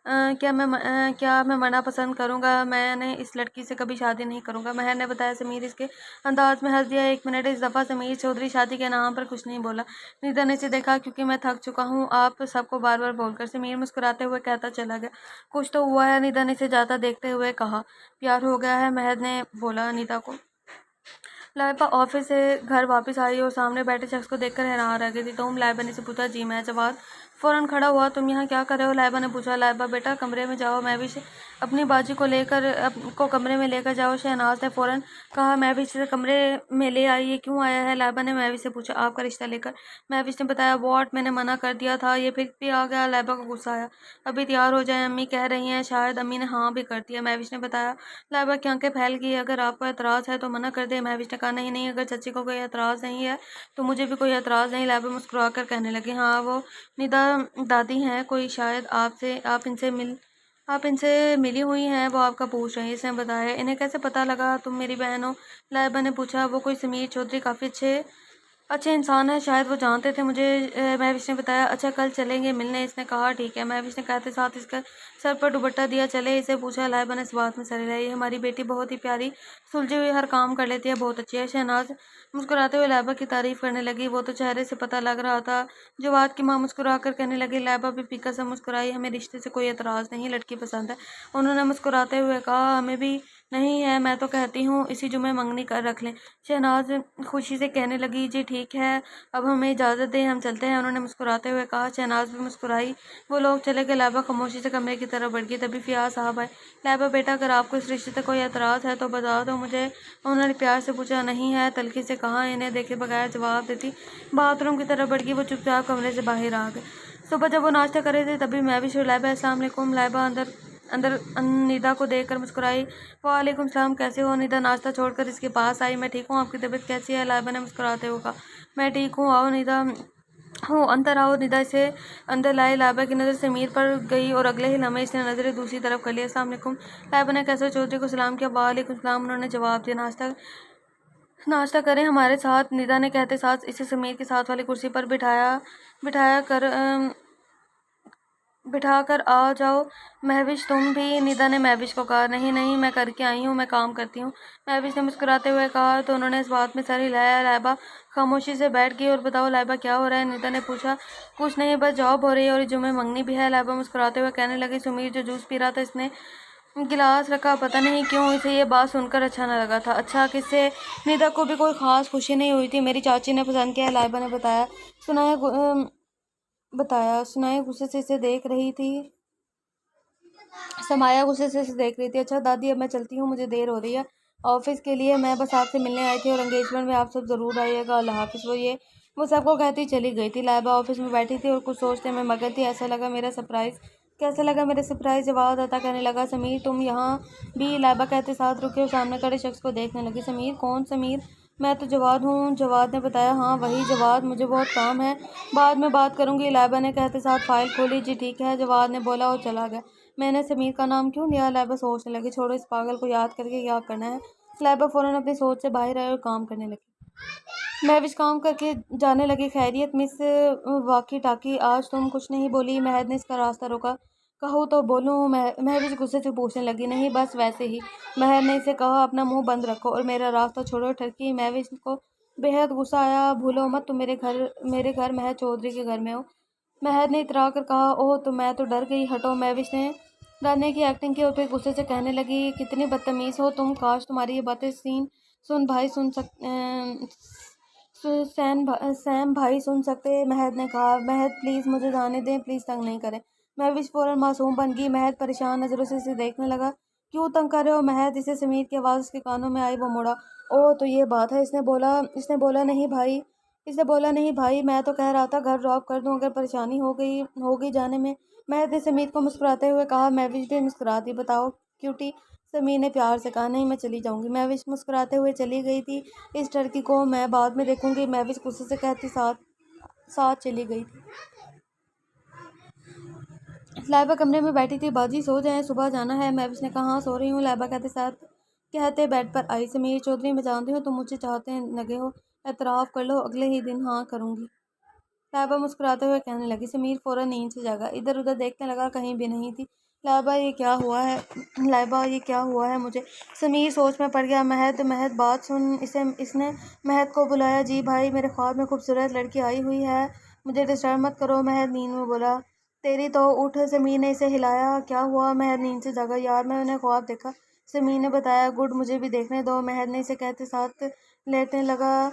क्या मैं मना पसंद करूंगा? मैंने इस लड़की से कभी शादी नहीं करूंगा। महर ने बताया। समीर इसके अंदाज में हंस दिया। एक मिनट। इस दफ़ा समीर चौधरी शादी के नाम पर कुछ नहीं बोला। निदा ने इसे देखा। क्योंकि मैं थक चुका हूँ आप सबको बार बार बोलकर। समीर मुस्कुराते हुए कहता चला गया। कुछ तो हुआ है? निदा ने इसे जाता देखते हुए कहा। प्यार हो गया है, महर ने बोला निदा को। लाइबा ऑफिस से घर वापस आई और सामने बैठे शख्स को देखकर हैरान रह गई थी। तुम? लाइबा ने से पूछा। जी मैं। जवाब फौरन खड़ा हुआ। तुम यहाँ क्या कर रहे हो? लाइबा ने पूछा। लाइबा बेटा कमरे में जाओ। मैं भी अपनी बाजी को कमरे में लेकर जाओ। शहनाज ने फौरन कहा। मैं भी इसे कमरे में ले आई। ये क्यों आया है? लाइबा ने महविश से पूछा। आपका रिश्ता लेकर। महविश ने बताया। वॉट? मैंने मना कर दिया था, ये फिर भी आ गया। लाइबा को गुस्सा आया। अभी तैयार हो जाए, अम्मी कह रही हैं। शायद अम्मी ने हाँ भी कर दिया, महविश ने बताया। लाइबा की आंखें फैल गई। अगर आपको एतराज़ है तो मना कर दे। महविश ने कहा। नहीं नहीं, अगर चाची को कोई एतराज़ नहीं है तो मुझे भी कोई एतराज़ नहीं। लाइबा मुस्कुरा कर कहने लगी। हाँ वो निदा दादी हैं कोई, शायद आप इनसे मिली हुई हैं, वो आपका पूछ रही हैं। इसने बताया। इन्हें कैसे पता लगा तुम मेरी बहन हो? लाइबा ने पूछा। वो कोई समीर चौधरी काफ़ी अच्छे इंसान है, शायद वो जानते थे मुझे। महविश ने बताया। अच्छा कल चलेंगे मिलने? इसने कहा। ठीक है। महविश ने कहते साथ इसका सर पर दुपट्टा दिया। चले? इसे पूछा। लाइबा ने इस बात में सर हिलाई। ये हमारी बेटी बहुत ही प्यारी, सुलझी हुई, हर काम कर लेती है, बहुत अच्छी है। शहनाज मुस्कुराते हुए लाइबा की तारीफ करने लगी। वो तो चेहरे से पता लग रहा था। जवाद की माँ मुस्कुरा कर कहने लगी। लाइबा भी फीका सा मुस्कुराई। हमें रिश्ते से कोई एतराज़ नहीं, लड़की पसंद है। उन्होंने मुस्कुराते हुए कहा। हमें भी नहीं है, मैं तो कहती हूँ इसी जुमे मंगनी कर रख लें। शहनाज खुशी से कहने लगी। जी ठीक है, अब हमें इजाज़त दें, हम चलते हैं। उन्होंने मुस्कुराते हुए कहा। शहनाज भी मुस्कुराई। वो लोग चले गए। लाइबा खामोशी से कमरे की तरफ बढ़ गई। तभी फियाज साहब आए। लाइबा बेटा अगर आपको इस रिश्ते से कोई एतराज़ है तो बता दो मुझे। उन्होंने प्यार से पूछा। नहीं है, तल्खी से कहा। इन्हें देखे बगैर जवाब देती बाथरूम की तरफ बढ़ गई। वो चुपचाप कमरे से बाहर आ गए। सुबह जब वो नाश्ता कर रहे थे तभी मैं भी लाइबा। अस्सलाम वालेकुम। लाइबा अंदर अंदर निदा को देखकर मुस्कुराई। वालेकुम सलाम। कैसे हो? निदा नाश्ता छोड़कर इसके पास आई। मैं ठीक हूँ, आपकी तबीयत कैसी है? लाइबा ने मुस्कुराते हुए कहा। मैं ठीक हूँ। आओ निदा हो अंदर आओ। निदा इसे अंदर लाए। लाइबा की नज़र समीर पर गई और अगले ही लम्हे इसने नज़रें दूसरी तरफ कर लिया। अस्सलाम वालेकुम। लाइबा ने कैसर चौधरी को सलाम किया। वालेकुम सलाम, उन्होंने जवाब दिया। नाश्ता करें हमारे साथ? निदा ने कहते साथ इसे समीर के साथ वाली कुर्सी पर बिठाया बिठाया कर बिठाकर आ जाओ महविश तुम भी। निदा ने महविश को कहा, नहीं नहीं मैं करके आई हूँ, मैं काम करती हूँ। महविश ने मुस्कुराते हुए कहा तो उन्होंने इस बात में सर हिलाया। लाइबा खामोशी से बैठ गई। और बताओ लाइबा क्या हो रहा है? निदा ने पूछा। कुछ नहीं, बस जॉब हो रही है और जुम्मे मंगनी भी है। लाइबा मुस्कुराते हुए कहने लगी। सुमीर जो जूस पी रहा था इसने गिलास रखा, पता नहीं क्यों इसे ये बात सुनकर अच्छा न लगा था। अच्छा किससे? निदा को भी कोई खास खुशी नहीं हुई थी। मेरी चाची ने पसंद किया, लाइबा ने बताया। सुनाया गुस्से से इसे देख रही थी। समाया गुस्से से इसे देख रही थी। अच्छा दादी अब मैं चलती हूँ, मुझे देर हो रही है ऑफिस के लिए। मैं बस आपसे मिलने आई थी और एंगेजमेंट में आप सब ज़रूर आइएगा। अल्लाह हाफिज़। वो सबको कहती चली गई थी। लाइबा ऑफिस में बैठी थी और कुछ सोचने में मगन थी। कैसा लगा मेरा सरप्राइज़? जवाब अता कहने लगा। समीर तुम यहाँ भी? लाइबा कहते साथ रुके और सामने खड़े शख्स को देखने लगी। समीर? कौन समीर? मैं तो जवाद हूँ, जवाद ने बताया। हाँ वही जवाद, मुझे बहुत काम है, बाद में बात करूँगी। लाइबा ने कहते साथ फाइल खोली। जी ठीक है, जवाद ने बोला और चला गया। मैंने समीर का नाम क्यों लिया? लाइबा सोचने लगी। छोड़ो इस पागल को, याद करके क्या करना है। लाइबा फौरन अपनी सोच से बाहर आई और काम करने लगी। महविश काम करके जाने लगी। खैरियत मिस वाकी टाकी, आज तुम कुछ नहीं बोली? महद ने इसका रास्ता रोका। कहूँ तो बोलूँ? महविश गुस्से से पूछने लगी। नहीं बस वैसे ही। महद ने इसे कहा, अपना मुंह बंद रखो और मेरा रास्ता छोड़ो। ठरकी। महविश को बेहद गुस्सा आया। भूलो मत तुम मेरे घर महद चौधरी के घर में हो। महद ने इतरा कर कहा। ओह तो मैं तो डर गई, हटो। महविश ने डरने की एक्टिंग की और फिर गुस्से से कहने लगी, कितनी बदतमीज हो तुम, काश तुम्हारी ये बातें सुन भाई सैम भाई सुन सकते। महद ने कहा। महद प्लीज़ मुझे जाने दें, प्लीज़ तंग नहीं करें। महविश फौरन मासूम बन गई। महद परेशान नज़रों से इसे देखने लगा। क्यों तंग कर रहे हो महद? इसे समीर की आवाज़ उसके कानों में आई। वो मुड़ा। ओह तो ये बात है। इसने बोला नहीं भाई, मैं तो कह रहा था घर ड्रॉप कर दूं अगर परेशानी हो गई जाने में। महद ने समीर को मुस्कुराते हुए कहा। महविश भी मुस्कुरा दी। बताओ क्यूटी, समीर ने प्यार से कहा। नहीं मैं चली जाऊंगी। महविश मुस्कुराते हुए चली गई थी। इस लड़की को मैं बाद में देखूंगी, महविश गुस्से से कहती साथ साथ चली गई थी। लाइबा कमरे में बैठी थी। बाजी सो जाएं, सुबह जाना है। महविश ने कहा। हाँ सो रही हूँ, लाइबा कहते बेड पर आई। समीर चौधरी मैं जानती हूँ तुम मुझे चाहते लगे हो, एतराफ़ कर लो। अगले ही दिन हाँ करूँगी, लाइबा मुस्कुराते हुए कहने लगी। समीर फौरन नींद से जागा, इधर उधर देखने लगा, कहीं भी नहीं थी। लाइबा ये क्या हुआ है मुझे? समीर सोच में पड़ गया। महद बात सुन। इसने महद को बुलाया। जी भाई, मेरे ख्वाब में खूबसूरत लड़की आई हुई है, मुझे डिस्टर्ब मत करो। महद नींद में बोला। तेरी तो उठ। समीर ने इसे हिलाया। क्या हुआ? महद नींद से जागा। यार मैंने ख्वाब देखा, समीर ने बताया। गुड, मुझे भी देखने दो। महद ने इसे कहते साथ लेटने लगा।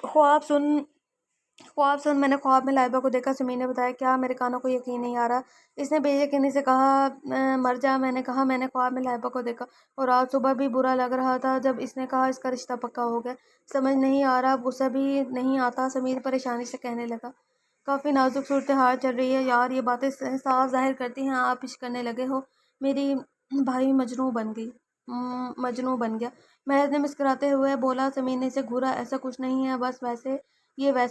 ख्वाब सुन मैंने ख्वाब में लाइबा को देखा, समीर ने बताया। क्या? मेरे कानों को यकीन नहीं आ रहा। इसने बेयकीनी से कहा। मर जा। मैंने कहा मैंने ख्वाब में लाइबा को देखा और आज सुबह भी बुरा लग रहा था जब इसने कहा इसका रिश्ता पक्का हो गया। समझ नहीं आ रहा, गुस्सा भी नहीं आता। समीर परेशानी से कहने लगा। काफ़ी नाजुक सूरत हाल चल रही है यार, ये बातें साफ जाहिर करती हैं आप इश्क करने लगे हो। मेरी भाई मजनू बन गया। महज ने मुस्कुराते हुए बोला। समीर ने इसे घूरा। ऐसा कुछ नहीं है, बस वैसे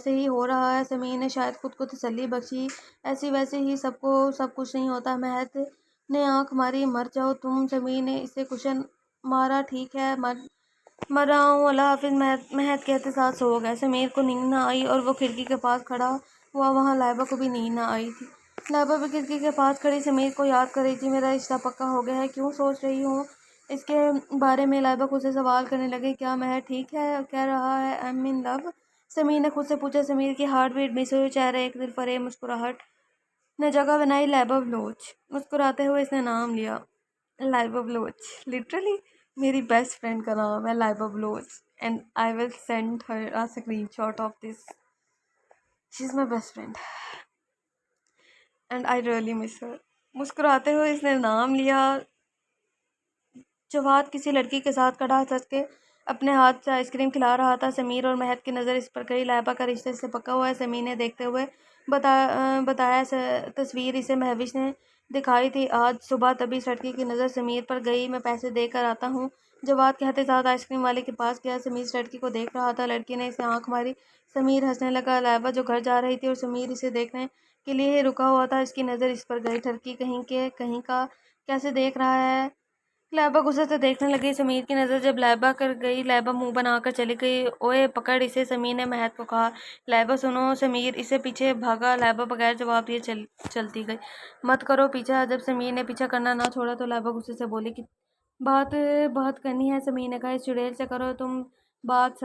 ही हो रहा है। समीर ने शायद खुद को तसल्ली बख्शी। ऐसी वैसे ही सब कुछ नहीं होता। महज ने आंख मारी। मर जाओ तुम। समीर ने इसे कुशन मारा। ठीक है, मर रहा हूँ, अल्लाह हाफिज़। महद कहते साथ सो गए। समीर को नींद ना आई और वो खिड़की के पास खड़ा हुआ। वहाँ लाइबा को भी नींद ना आई थी। लाइबा भी खिड़की के पास खड़ी समीर को याद कर रही थी। मेरा रिश्ता पक्का हो गया है, क्यों सोच रही हूँ इसके बारे में? लाइबा खुद से सवाल करने लगी। क्या महद ठीक है कह रहा है I am in love? Sameer ने खुद से पूछा। समीर की हार्ट बीट मिस हुई, चेहरे एक दिल फरेब मुस्कुराहट ने जगह बनाई। लाइबा बलोच। मुस्कुराते हुए इसने नाम लिया। लाइबा बलोच लिटरली मेरी बेस्ट फ्रेंड का नाम है Laiba Baloch, and I will send her a screenshot of this. She is my best friend and I really miss her. मुस्कुराते हुए इसने नाम लिया। जवाद किसी लड़की के साथ खड़ा सच के अपने हाथ से आइसक्रीम खिला रहा था। समीर और महद की नज़र इस पर गई। लाइबा का रिश्ते से पक्का हुआ है, समीर ने देखते हुए बताया। तस्वीर इसे महविश ने दिखाई थी आज सुबह, तभी इस लड़की की नज़र समीर पर गई। मैं पैसे देकर आता हूँ, जवाद कहते साथ आइसक्रीम वाले के पास गया। समीर इस लड़की को देख रहा था। लड़की ने इसे आंख मारी। समीर हंसने लगा। लाइबा जो घर जा रही थी और समीर इसे देखने के लिए रुका हुआ था, इसकी नज़र इस पर गई। ठरकी कहीं का कैसे देख रहा है? लैबा गुस्से से देखने लगी। समीर की नज़र जब लैबा कर गई, लैबा मुंह बनाकर चली गई। ओए पकड़ इसे, समीर ने महक को कहा। लैबा सुनो। समीर इसे पीछे भागा। लैबा बगैर जवाब दिए चलती गई। मत करो पीछा। जब समीर ने पीछा करना ना छोड़ा तो लैबा गुस्से से बोली कि बात बात करनी है। समीर ने कहा, इस चुड़ैल से करो तुम बात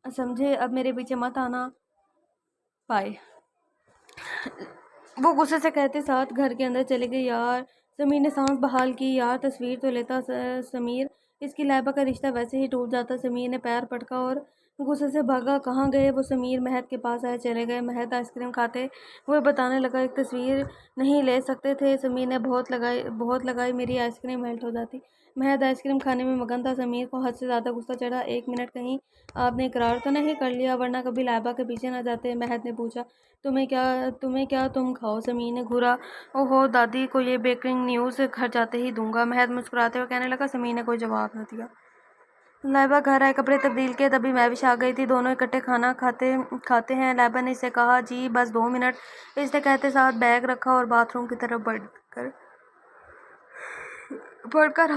समझे, अब मेरे पीछे मत आना पाए। वो गुस्से से कहते साथ घर के अंदर चले गए। यार, समीर ने सांस बहाल की। यार तस्वीर तो लेता समीर, इसकी लैबा का रिश्ता वैसे ही टूट जाता। समीर ने पैर पटका और गुस्से से भागा। कहाँ गए वो? समीर महक के पास आए। चले गए। महक आइसक्रीम खाते हुए बताने लगा, एक तस्वीर नहीं ले सकते थे? समीर ने बहुत लगाई, मेरी आइसक्रीम मेल्ट हो जाती। महक आइसक्रीम खाने में मगन था। समीर को हद से ज़्यादा गुस्सा चढ़ा। 1 मिनट, कहीं आपने इकरार तो नहीं कर लिया, वरना कभी लैबा के पीछे ना जाते? महक ने पूछा। तुम्हें क्या तुम खाओ। समीर ने घूरा। ओहो, दादी को ये ब्रेकिंग न्यूज़ घर जाते ही दूंगा, महक मुस्कुराते हुए कहने लगा। समीर ने कोई जवाब न दिया। लैबा घर आए, कपड़े तब्दील किए, तभी महविश आ गई थी। दोनों इकट्ठे खाना खाते हैं। लैबा ने इससे कहा, जी बस 2 मिनट। इसने कहते साथ बैग रखा और बाथरूम की तरफ बढ़कर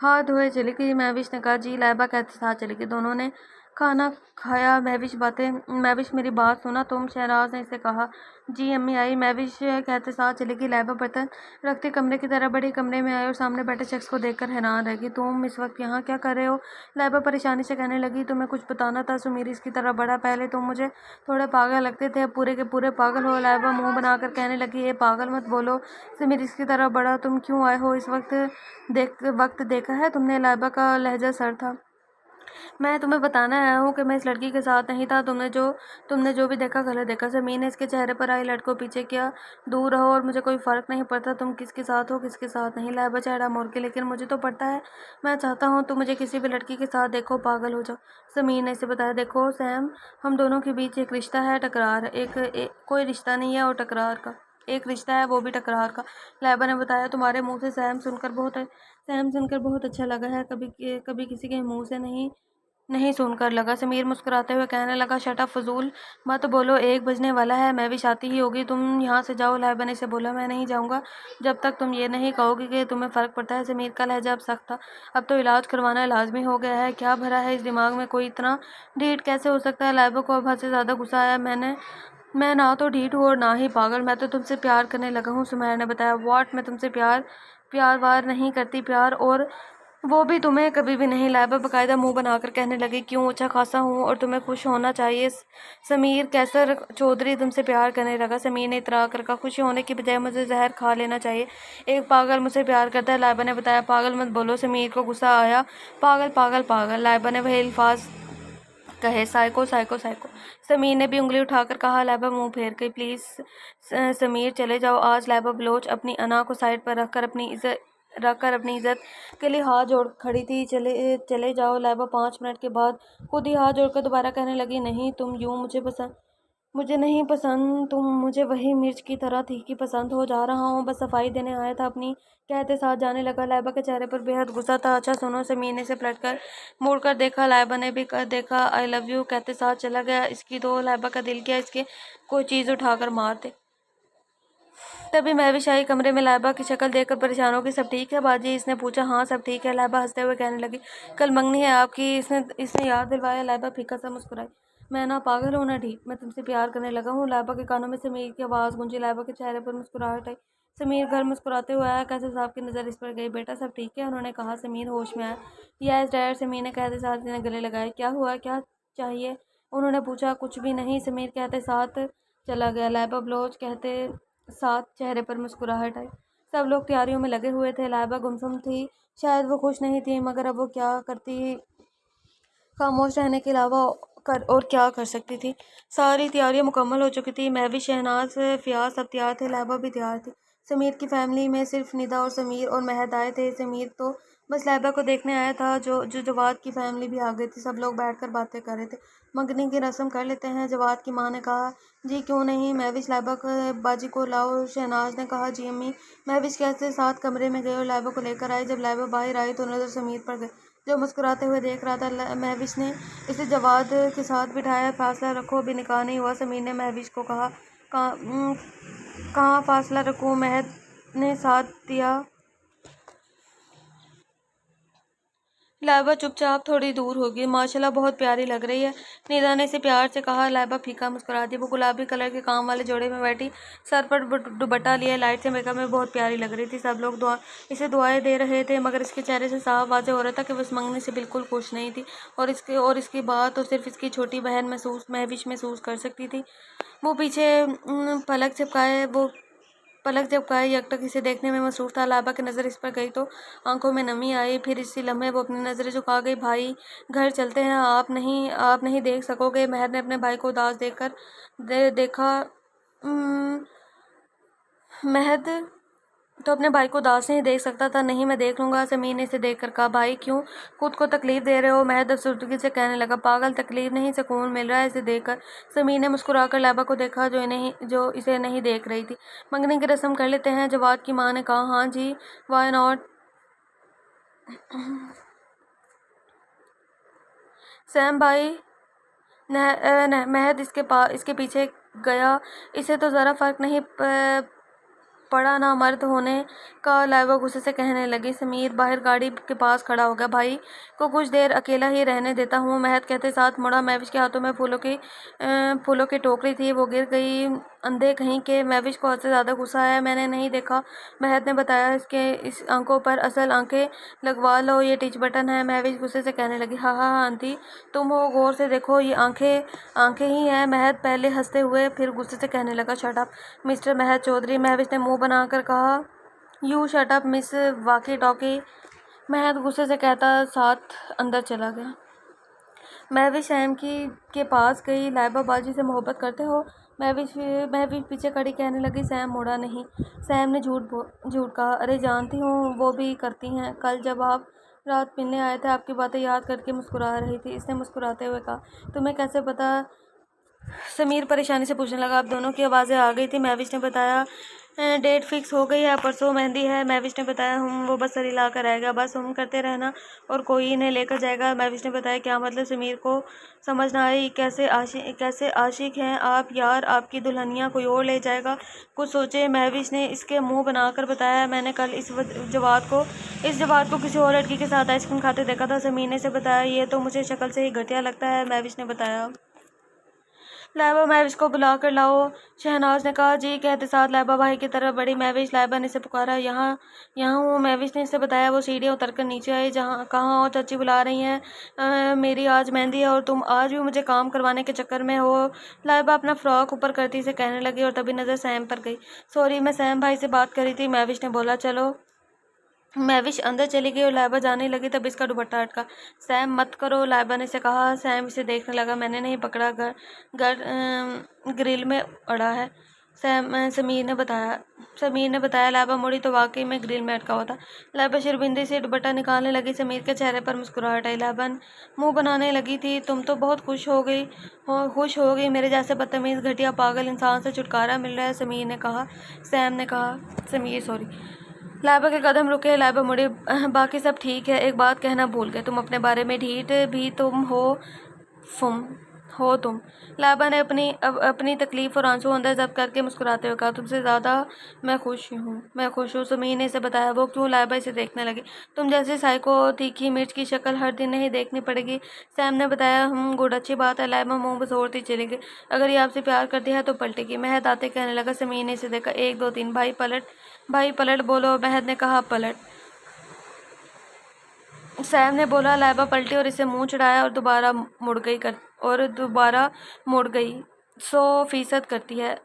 हाथ धोए चली गई। महविश ने कहा, जी। लैबा कहते साथ चली गई। दोनों ने खाना खाया। महविश मेरी बात सुना तुम? शहनाज ने इसे कहा। जी अम्मी आई। महविश कहते साथ चली गई। लैबा बर्तन रखते कमरे की तरफ बढ़ी। कमरे में आई और सामने बैठे शख्स को देखकर हैरान रह गई। तुम इस वक्त यहाँ क्या कर रहे हो? लैबा परेशानी से कहने लगी। तुम्हें कुछ बताना था। सुमीर इसकी तरफ बढ़ा। पहले तुम मुझे थोड़े पागल लगते थे, अब पूरे के पूरे पागल हो। लैबा मुंह बनाकर कहने लगी, ये पागल मत बोलो। सुमीर इसकी तरफ बढ़ा। तुम क्यों आए हो इस वक्त देखा है तुमने? लैबा का लहजा सर था। मैं तुम्हें बताना आया हूँ कि मैं इस लड़की के साथ नहीं था। तुमने जो भी देखा गलत देखा। समीर ने इसके चेहरे पर आई लड़कों पीछे किया। दूर रहो और मुझे कोई फ़र्क नहीं पड़ता तुम किसके साथ हो किसके साथ नहीं। लैबा चेहरा मोड़ के, लेकिन मुझे तो पड़ता है। मैं चाहता हूँ तुम मुझे किसी भी लड़की के साथ देखो पागल हो जाओ। समीर ने इसे बताया। देखो सैम, हम दोनों के बीच एक रिश्ता है, टकरार कोई रिश्ता नहीं है, और टकरार का एक रिश्ता है, वो भी टकरार का। लैबा ने बताया। तुम्हारे मुंह से सैम सुनकर बहुत अच्छा लगा है। कभी किसी के मुंह से नहीं सुनकर लगा। समीर मुस्कुराते हुए कहने लगा, शट अप फजूल मत बोलो, 1 बजने वाला है, मैं भी शादी ही होगी, तुम यहाँ से जाओ। लैबा ने से बोला। मैं नहीं जाऊँगा जब तक तुम ये नहीं कहोगी कि तुम्हें फ़र्क पड़ता है। समीर का लहजा अब सख्त था। अब तो इलाज करवाना लाजमी हो गया है। क्या भरा है इस दिमाग में? कोई इतना ढीठ कैसे हो सकता है? लैबा को अब हद से ज़्यादा गुस्सा आया। मैं ना तो ढीठ हूँ और ना ही पागल, मैं तो तुमसे प्यार करने लगा हूँ। सुमैर ने बताया। व्हाट? मैं तुमसे प्यार वार नहीं करती। प्यार और वो भी तुम्हें कभी भी नहीं। लैबा बाकायदा मुंह बनाकर कहने लगी, क्यों? अच्छा खासा हूँ और तुम्हें खुश होना चाहिए। समीर कैसर चौधरी तुमसे प्यार करने लगा। समीर ने इतरा कर कहा, खुशी होने की बजाय मुझे जहर खा लेना चाहिए। एक पागल मुझसे प्यार करता है। लैबा ने बताया। पागल मत बोलो। समीर को गुस्सा आया। पागल पागल पागल, लैबा ने वही अल्फाज कहे। साइको साइको साइको, समीर ने भी उंगली उठाकर कहा। लैबा मुंह फेर गई। प्लीज़ समीर चले जाओ आज। लैबा बलोच अपनी अना को साइड पर रखकर अपनी इज्जत के लिए हाथ जोड़ खड़ी थी। चले जाओ। लैबा 5 मिनट के बाद खुद ही हाथ जोड़कर दोबारा कहने लगी, नहीं तुम यूं मुझे नहीं पसंद, तुम मुझे वही मिर्च की तरह तीखी पसंद हो। जा रहा हूँ, बस सफाई देने आया था अपनी, कहते साथ जाने लगा। लैबा के चेहरे पर बेहद गुस्सा था। अच्छा सुनो। समीर ने से पलटकर मुड़कर देखा। लैबा ने भी देखा। आई लव यू कहते साथ चला गया। इसकी तो लैबा का दिल किया इसके कोई चीज़ उठाकर मार दे। तभी महविश आई। कमरे में लैबा की शक्ल देखकर परेशान हो गई। सब ठीक है बाजी? इसने पूछा। हाँ सब ठीक है। लैबा हंसते हुए कहने लगी, कल मंगनी है आपकी, इसने याद दिलवाया। लैबा फीका सा मुस्कुराई। मैं ना पागल हूँ ना ठीक, मैं तुमसे प्यार करने लगा हूँ। लैबा के कानों में समीर की आवाज़ गूंजी। लैबा के चेहरे पर मुस्कुराहट आई। समीर घर मुस्कुराते हुए आया। कैसे साहब की नज़र इस पर गई। बेटा सब ठीक है? उन्होंने कहा। समीर होश में आया। यस डैड, समीर ने कहते साथ ने गले लगाए। क्या हुआ? क्या चाहिए? उन्होंने पूछा। कुछ भी नहीं, समीर कहते साथ चला गया। लैबा बलोच कहते साथ चेहरे पर मुस्कुराहट आई। सब लोग तैयारियों में लगे हुए थे। लैबा गुमसुम थी। शायद वो खुश नहीं थी, मगर अब वो क्या करती? खामोश रहने के अलावा और क्या कर सकती थी? सारी तैयारियां मुकम्मल हो चुकी थी। मैं भी, शहनाज, फ़ियाज़ सब तैयार थे। लैबा भी तैयार थी। समीर की फैमिली में सिर्फ निदा और समीर और महद आए थे। समीर तो बस लैबा को देखने आया था। जो जवाद की फैमिली भी आ गई थी। सब लोग बैठकर बातें कर रहे थे। मंगनी की रस्म कर लेते हैं, जवाद की माँ ने कहा। जी क्यों नहीं। महविश लैबा को बाजी को लाओ, शहनाज ने कहा। जी अम्मी। महविश कैसे साथ कमरे में गए और लैबा को लेकर आए। जब लैबा बाहर आई तो नज़र समीर पर गई, जो मुस्कुराते हुए देख रहा था। महविश ने इसे जवाद के साथ बिठाया। फासला रखो, अभी निकाह नहीं हुआ। समीर ने महविश को कहा। कहाँ फासला रखूँ? महद ने साथ दिया। लाइबा चुपचाप थोड़ी दूर होगी। माशाल्लाह बहुत प्यारी लग रही है, निदा ने इसे प्यार से कहा। लाइबा फीका मुस्कुरा दी। वो गुलाबी कलर के काम वाले जोड़े में बैठी, सर पर दुपट्टा लिए लाइट से मेकअप में बहुत प्यारी लग रही थी। सब लोग इसे दुआएं दे रहे थे, मगर इसके चेहरे से साफ वाज़ेह हो रहा था कि वो इस मंगनी से बिल्कुल खुश नहीं थी। और इसकी बात तो सिर्फ इसकी छोटी बहन महविश महसूस कर सकती थी। वो पीछे पलक झपकाए यकटक इसे देखने में मसरूफ था। लाइबा की नज़र इस पर गई तो आंखों में नमी आई। फिर इसी लम्हे वो अपनी नज़रें झुका गई। भाई घर चलते हैं, आप नहीं देख सकोगे। महर ने अपने भाई को उदास देखा। महद तो अपने भाई को उदास नहीं देख सकता था। नहीं, मैं देख लूंगा, समीर ने इसे देखकर कहा। भाई क्यों खुद को तकलीफ दे रहे हो? महद अफसरदगी से कहने लगा। पागल, तकलीफ नहीं, सुकून मिल रहा है इसे देखकर। समीर ने मुस्कुराकर लाइबा को देखा जो इसे नहीं देख रही थी। मंगनी की रस्म कर लेते हैं, जवाद की माँ ने कहा। हाँ जी, वाई नॉट। सैम भाई महद इसके पीछे गया। इसे तो ज़रा फर्क नहीं पड़ा ना मर्द होने का। लाइबा गुस्से से कहने लगी। समीर बाहर गाड़ी के पास खड़ा हो गया। भाई को कुछ देर अकेला ही रहने देता हूँ, महद कहते साथ मुड़ा। महविश के हाथों में फूलों की टोकरी थी, वो गिर गई। अंधे कहीं के, महविश को हद से ज़्यादा गुस्सा आया। मैंने नहीं देखा, महद ने बताया। इस आंखों पर असल आंखें लगवा लो, ये टिच बटन है। महविश गुस्से से कहने लगी। हाँ हाँ आंटी, तुम हो, गौर से देखो, ये आंखें ही हैं। महद पहले हंसते हुए फिर गुस्से से कहने लगा। Shut up mister Mahad Chaudhary, Mahvish ने मुंह बनाकर कहा। You shut up miss walkie talkie, Mahad गुस्से से कहता साथ अंदर चला गया। महविश सैम के पास गई। लाइबा बाजी से मोहब्बत करते हो? महविश पीछे खड़ी कहने लगी। सैम मुड़ा नहीं। सैम ने झूठ कहा। अरे जानती हूँ, वो भी करती हैं। कल जब आप रात मिलने आए थे, आपकी बातें याद करके मुस्कुरा रही थी। इसने मुस्कुराते हुए कहा। तुम्हें कैसे पता? समीर परेशानी से पूछने लगा। आप दोनों की आवाज़ें आ गई थी। महविश ने बताया। डेट फिक्स हो गई है, परसों मेहंदी है। महविश ने बताया। वो बस सर हिला कर आएगा, बस हम करते रहना और कोई इन्हें लेकर जाएगा। महविश ने बताया। क्या मतलब? समीर को समझ ना आई। कैसे आशिक हैं आप यार, आपकी दुल्हनिया कोई और ले जाएगा। कुछ सोचे महविश ने इसके मुंह बनाकर बताया। मैंने कल इस जवाद को किसी और लड़की के साथ आइसक्रीम खाते देखा था। समीर ने से बताया। ये तो मुझे शक्ल से ही घटिया लगता है, महविश ने बताया। लाइबा, महविश को बुला कर लाओ, शहनाज ने कहा। जी कहते साथ लाइबा भाई की तरफ बढ़ी। महविश, लाइबा ने इसे पुकारा। यहाँ यहाँ हूँ, महविश ने इसे बताया। वो सीढ़ियाँ उतरकर नीचे आई। कहाँ हो? चाची बुला रही हैं। मेरी आज मेहंदी है और तुम आज भी मुझे काम करवाने के चक्कर में हो। लाइबा अपना फ्रॉक ऊपर करती से कहने लगी और तभी नज़र सैम पर गई। सॉरी, मैं सैम भाई से बात करी थी, महविश ने बोला। चलो। महविश अंदर चली गई और लाइबा जाने लगी, तब इसका दुपट्टा अटका। सैम मत करो, लाइबा ने से कहा। सैम इसे देखने लगा। मैंने नहीं पकड़ा, ग्रिल में अड़ा है, समीर ने बताया। लाइबा मुड़ी तो वाकई में ग्रिल में अटका हुआ था। लाइबा शर्मिंदगी से दुपट्टा निकालने लगी। समीर के चेहरे पर मुस्कुराहट आई। लाइबा मुंह बनाने लगी थी। तुम तो बहुत खुश हो गई, मेरे जैसे बदतमीज घटिया पागल इंसान से छुटकारा मिल रहा है, समीर सॉरी। लाइबा के कदम रुके। लाइबा मुड़ी। बाकी सब ठीक है, एक बात कहना भूल गए, तुम अपने बारे में ढीठ भी तुम। लाइबा ने अपनी तकलीफ और आंसू अंदर जब्त करके मुस्कुराते हुए कहा। तुमसे ज़्यादा मैं खुश हूँ, समीर ने इसे बताया। वो क्यों? लाइबा इसे देखने लगी। तुम जैसे साइको तीखी मिर्च की शक्ल हर दिन नहीं देखनी पड़ेगी, सैम ने बताया। गुड, अच्छी बात है। लाइबा मुँह बसोरती चली गई। अगर ये आपसे प्यार करती है तो पलटेगी, महद आते कहने लगा। समीर ने इसे देखा। 1 2 3 भाई पलट बोलो, महद ने कहा। पलट, सैम ने बोला। लाइबा पलटी और इसे मुंह चढ़ाया और दोबारा मुड़ गई। 100% करती है,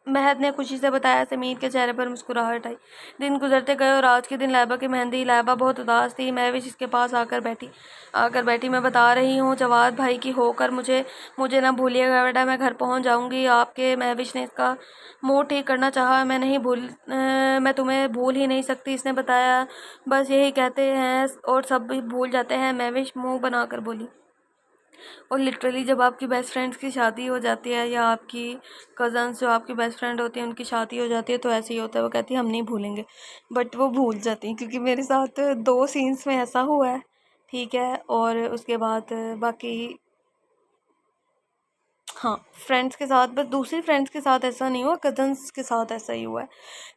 महद ने खुशी से बताया। समीर के चेहरे पर मुस्कुराहट आई। दिन गुजरते गए और आज के दिन लाइबा की मेहंदी। लाइबा बहुत उदास थी। महविश इसके पास आकर बैठी। मैं बता रही हूँ, जवाद भाई की होकर मुझे ना भूलिएगा बेटा, मैं घर पहुँच जाऊँगी आपके। महविश ने इसका मूड ठीक करना चाहा। मैं तुम्हें भूल ही नहीं सकती, इसने बताया। बस यही कहते हैं और सब भी भूल जाते हैं, महविश मुँह बनाकर बोली। और लिटरली जब आपकी बेस्ट फ्रेंड्स की शादी हो जाती है या आपकी कज़न्स जो आपकी बेस्ट फ्रेंड होती है उनकी शादी हो जाती है तो ऐसे ही होता है। वो कहती है हम नहीं भूलेंगे, बट वो भूल जाती हैं। क्योंकि मेरे साथ 2 सीन्स में ऐसा हुआ है, ठीक है। और उसके बाद बाकी हाँ, फ्रेंड्स के साथ, बस दूसरी फ्रेंड्स के साथ ऐसा नहीं हुआ, कज़न्स के साथ ऐसा ही हुआ है।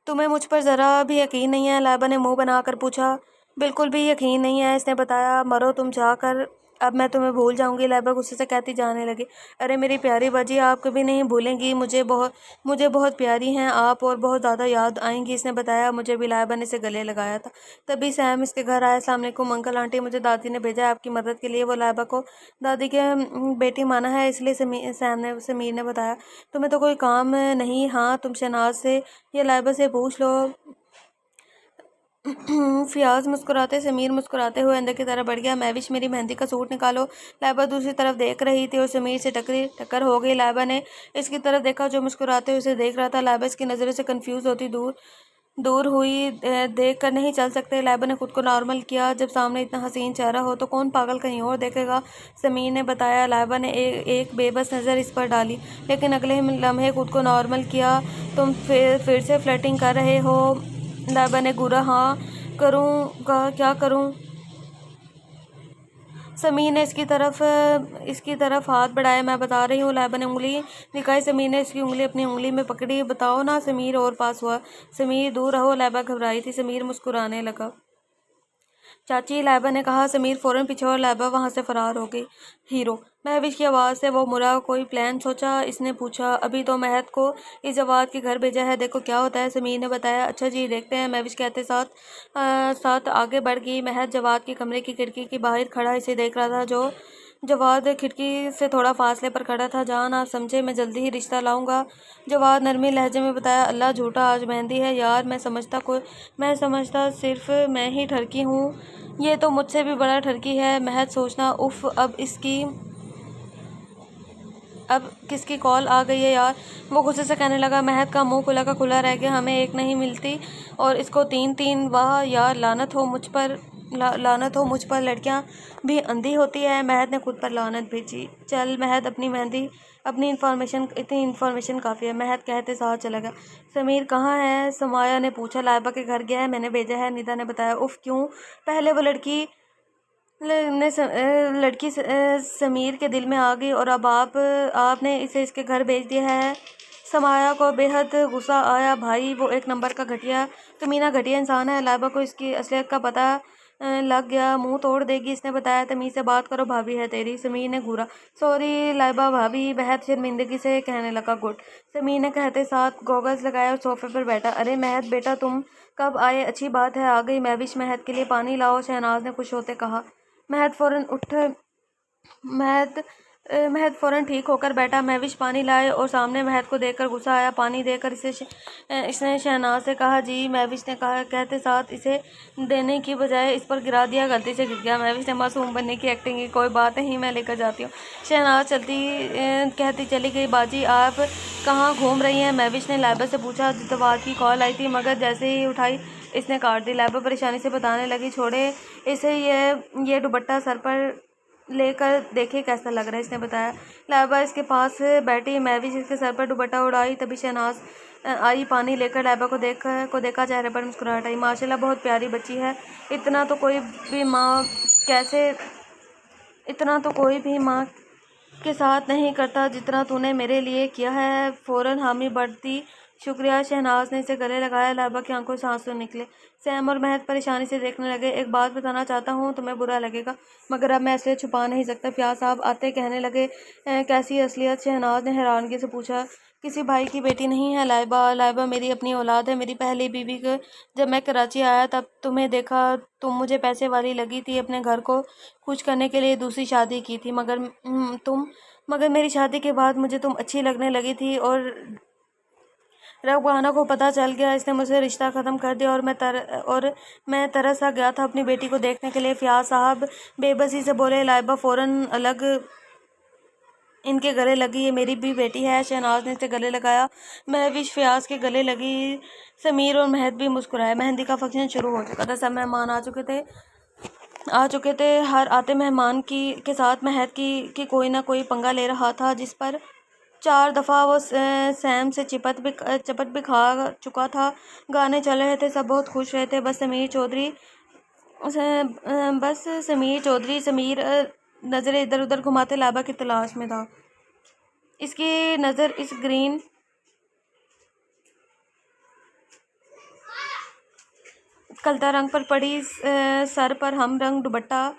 तुम्हें मुझ पर ज़रा भी यकीन नहीं है? लाइबा ने मुँह बनाकर पूछा। बिल्कुल भी यकीन नहीं है, इसने बताया। मरो तुम जाकर, अब मैं तुम्हें भूल जाऊंगी। लैबा गुस्से से कहती जाने लगी, अरे मेरी प्यारी बाजी, आप कभी नहीं भूलेंगी मुझे बहुत प्यारी हैं आप, और बहुत ज़्यादा याद आएंगी। इसने बताया। मुझे भी लैबा ने इसे गले लगाया था। तभी सैम इसके घर आया। अस्सलाम वालेकुम अंकल आंटी, मुझे दादी ने भेजा है आपकी मदद के लिए। वो लैबा को दादी के बेटी माना है, इसलिए समीर ने बताया। तुम्हें तो कोई काम नहीं? हाँ, तुम शहनाज से या लैबा से पूछ लो। फियाज मुस्कुराते समीर मुस्कुराते हुए अंदर की तरफ बढ़ गया। महविश, मेरी मेहंदी का सूट निकालो। लैबा दूसरी तरफ देख रही थी और समीर से टक्कर हो गई। लैबा ने इसकी तरफ देखा जो मुस्कुराते हुए उसे देख रहा था। लैबा इसकी नज़रों से कंफ्यूज होती दूर दूर हुई। देख कर नहीं चल सकते। लैबा ने खुद को नॉर्मल किया। जब सामने इतना हसीन चेहरा हो तो कौन पागल कहीं और देखेगा, समीर ने बताया। लैबा ने एक बेबस नज़र इस पर डाली, लेकिन अगले ही लम्हे खुद को नॉर्मल किया। तुम फिर से फ्लर्टिंग कर रहे हो? लैबा ने घूरा। हाँ, करूँगा, क्या करूँ? समीर ने इसकी तरफ हाथ बढ़ाया। मैं बता रही हूँ। लैबा ने उंगली दिखाई। समीर ने इसकी उंगली अपनी उंगली में पकड़ी। बताओ ना। समीर और पास हुआ। समीर दूर रहो। लैबा घबराई थी। समीर मुस्कुराने लगा। चाची, लैबा ने कहा। समीर फौरन पीछे और लैबा वहां से फरार हो गई। हीरो, महविश की आवाज़ से वो मुड़ा। कोई प्लान सोचा? इसने पूछा। अभी तो महत को इस जवाब के घर भेजा है, देखो क्या होता है, समीर ने बताया। अच्छा जी, देखते हैं, महविश कहते साथ आगे बढ़ गई। महत जवाद के कमरे की खिड़की के बाहर खड़ा इसे देख रहा था। जो जवाद खिड़की से थोड़ा फासले पर खड़ा था। जान, आप समझे, मैं जल्दी ही रिश्ता लाऊंगा, जवाद नरमी लहजे में बताया। अल्लाह झूठा, आज मेहंदी है यार। मैं समझता सिर्फ मैं ही ठरकी हूँ, ये तो मुझसे भी बड़ा ठरकी है। महज सोचना, उफ, अब किसकी कॉल आ गई है यार, वो गुस्से से कहने लगा। महक का मुंह खुला का खुला रह गया। हमें एक नहीं मिलती और इसको तीन तीन। वाह यार, लानत हो मुझ पर, लड़कियां भी अंधी होती है। महक ने खुद पर लानत भेजी। चल महक, इतनी इन्फॉर्मेशन काफ़ी है, महक कहते साथ चला गया। समीर कहाँ है? समाया ने पूछा। लाइबा के घर गया है, मैंने भेजा है, निदा ने बताया। उफ, क्यों? पहले वो लड़की समीर के दिल में आ गई और अब आपने इसे इसके घर भेज दिया है। समाया को बेहद गुस्सा आया। भाई, वो एक नंबर का कमीना घटिया इंसान है। लाइबा को इसकी असलियत का पता लग गया, मुंह तोड़ देगी। इसने बताया। तमीज़ से बात करो, भाभी है तेरी। समीर ने घूरा। सॉरी लाइबा भाभी, बेहद शर्मिंदगी से कहने लगा। गुड, समीर ने कहते साथ गॉगल्स लगाया और सोफे पर बैठा। अरे महत बेटा, तुम कब आए? अच्छी बात है, आ गई। महविश, महत के लिए पानी लाओ, शहनाज ने खुश होते कहा। महत फौरन उठ महत महत फौरन ठीक होकर बैठा। महविश पानी लाए और सामने महत को देखकर गुस्सा आया। पानी देकर इसने शहनाज से कहा। जी, महविश ने कहा, कहते साथ इसे देने की बजाय इस पर गिरा दिया। गलती से गिर गया। महविश ने मासूम बनने की एक्टिंग की। कोई बात नहीं, मैं लेकर जाती हूँ। शहनाज कहती चली गई। बाजी, आप कहाँ घूम रही हैं? महविश ने लैबा से पूछा। जितवार की कॉल आई थी, मगर जैसे ही उठाई इसने काट दी। लैबा परेशानी से बताने लगी। छोड़े इसे, ये दुपट्टा सर पर लेकर देखे कैसा लग रहा है, इसने बताया। लैबा इसके पास बैठी। महविश इसके सर पर दुपट्टा उड़ाई। तभी शहनाज आई पानी लेकर। लैबा को देखा, चेहरे पर मुस्कुराहट आई। माशाल्लाह, बहुत प्यारी बच्ची है। इतना तो कोई भी माँ कैसे इतना तो कोई भी माँ के साथ नहीं करता जितना तूने मेरे लिए किया है। फौरन हामी बढ़ती। शुक्रिया। शहनाज ने इसे गले लगाया। लाइबा की आंखों से आंसू निकले। सैम और महक परेशानी से देखने लगे। एक बात बताना चाहता हूँ, तुम्हें बुरा लगेगा, मगर अब मैं असलियत छुपा नहीं सकता। फियाज साहब आते कहने लगे। कैसी असलियत? शहनाज ने हैरानगी से पूछा। किसी भाई की बेटी नहीं है लाइबा मेरी अपनी औलाद है। मेरी पहली बीवी को जब मैं कराची आया तब तुम्हें देखा, तुम मुझे पैसे वाली लगी थी। अपने घर को खुश करने के लिए दूसरी शादी की थी, मगर मेरी शादी के बाद मुझे तुम अच्छी लगने लगी थी और रघुआना को पता चल गया। इसने मुझसे रिश्ता ख़त्म कर दिया और मैं तरस आ गया था अपनी बेटी को देखने के लिए। फियाज साहब बेबसी से बोले। लाइबा फौरन अलग इनके गले लगी। ये मेरी भी बेटी है। शहनाज ने इसे गले लगाया। महविश फियाज के गले लगी। समीर और महत भी मुस्कुराए। मेहंदी का फंक्शन शुरू हो चुका था। सब मेहमान आ चुके थे। हर आते मेहमान के साथ महक की कोई ना कोई पंगा ले रहा था, जिस पर 4 दफ़ा वो सैम से चपट भी खा चुका था। गाने चल रहे थे, सब बहुत खुश रहते। बस समीर नज़रें इधर उधर घुमाते लाइबा की तलाश में था। इसकी नज़र कलता रंग पर पड़ी सर पर हम रंग दुपट्टा,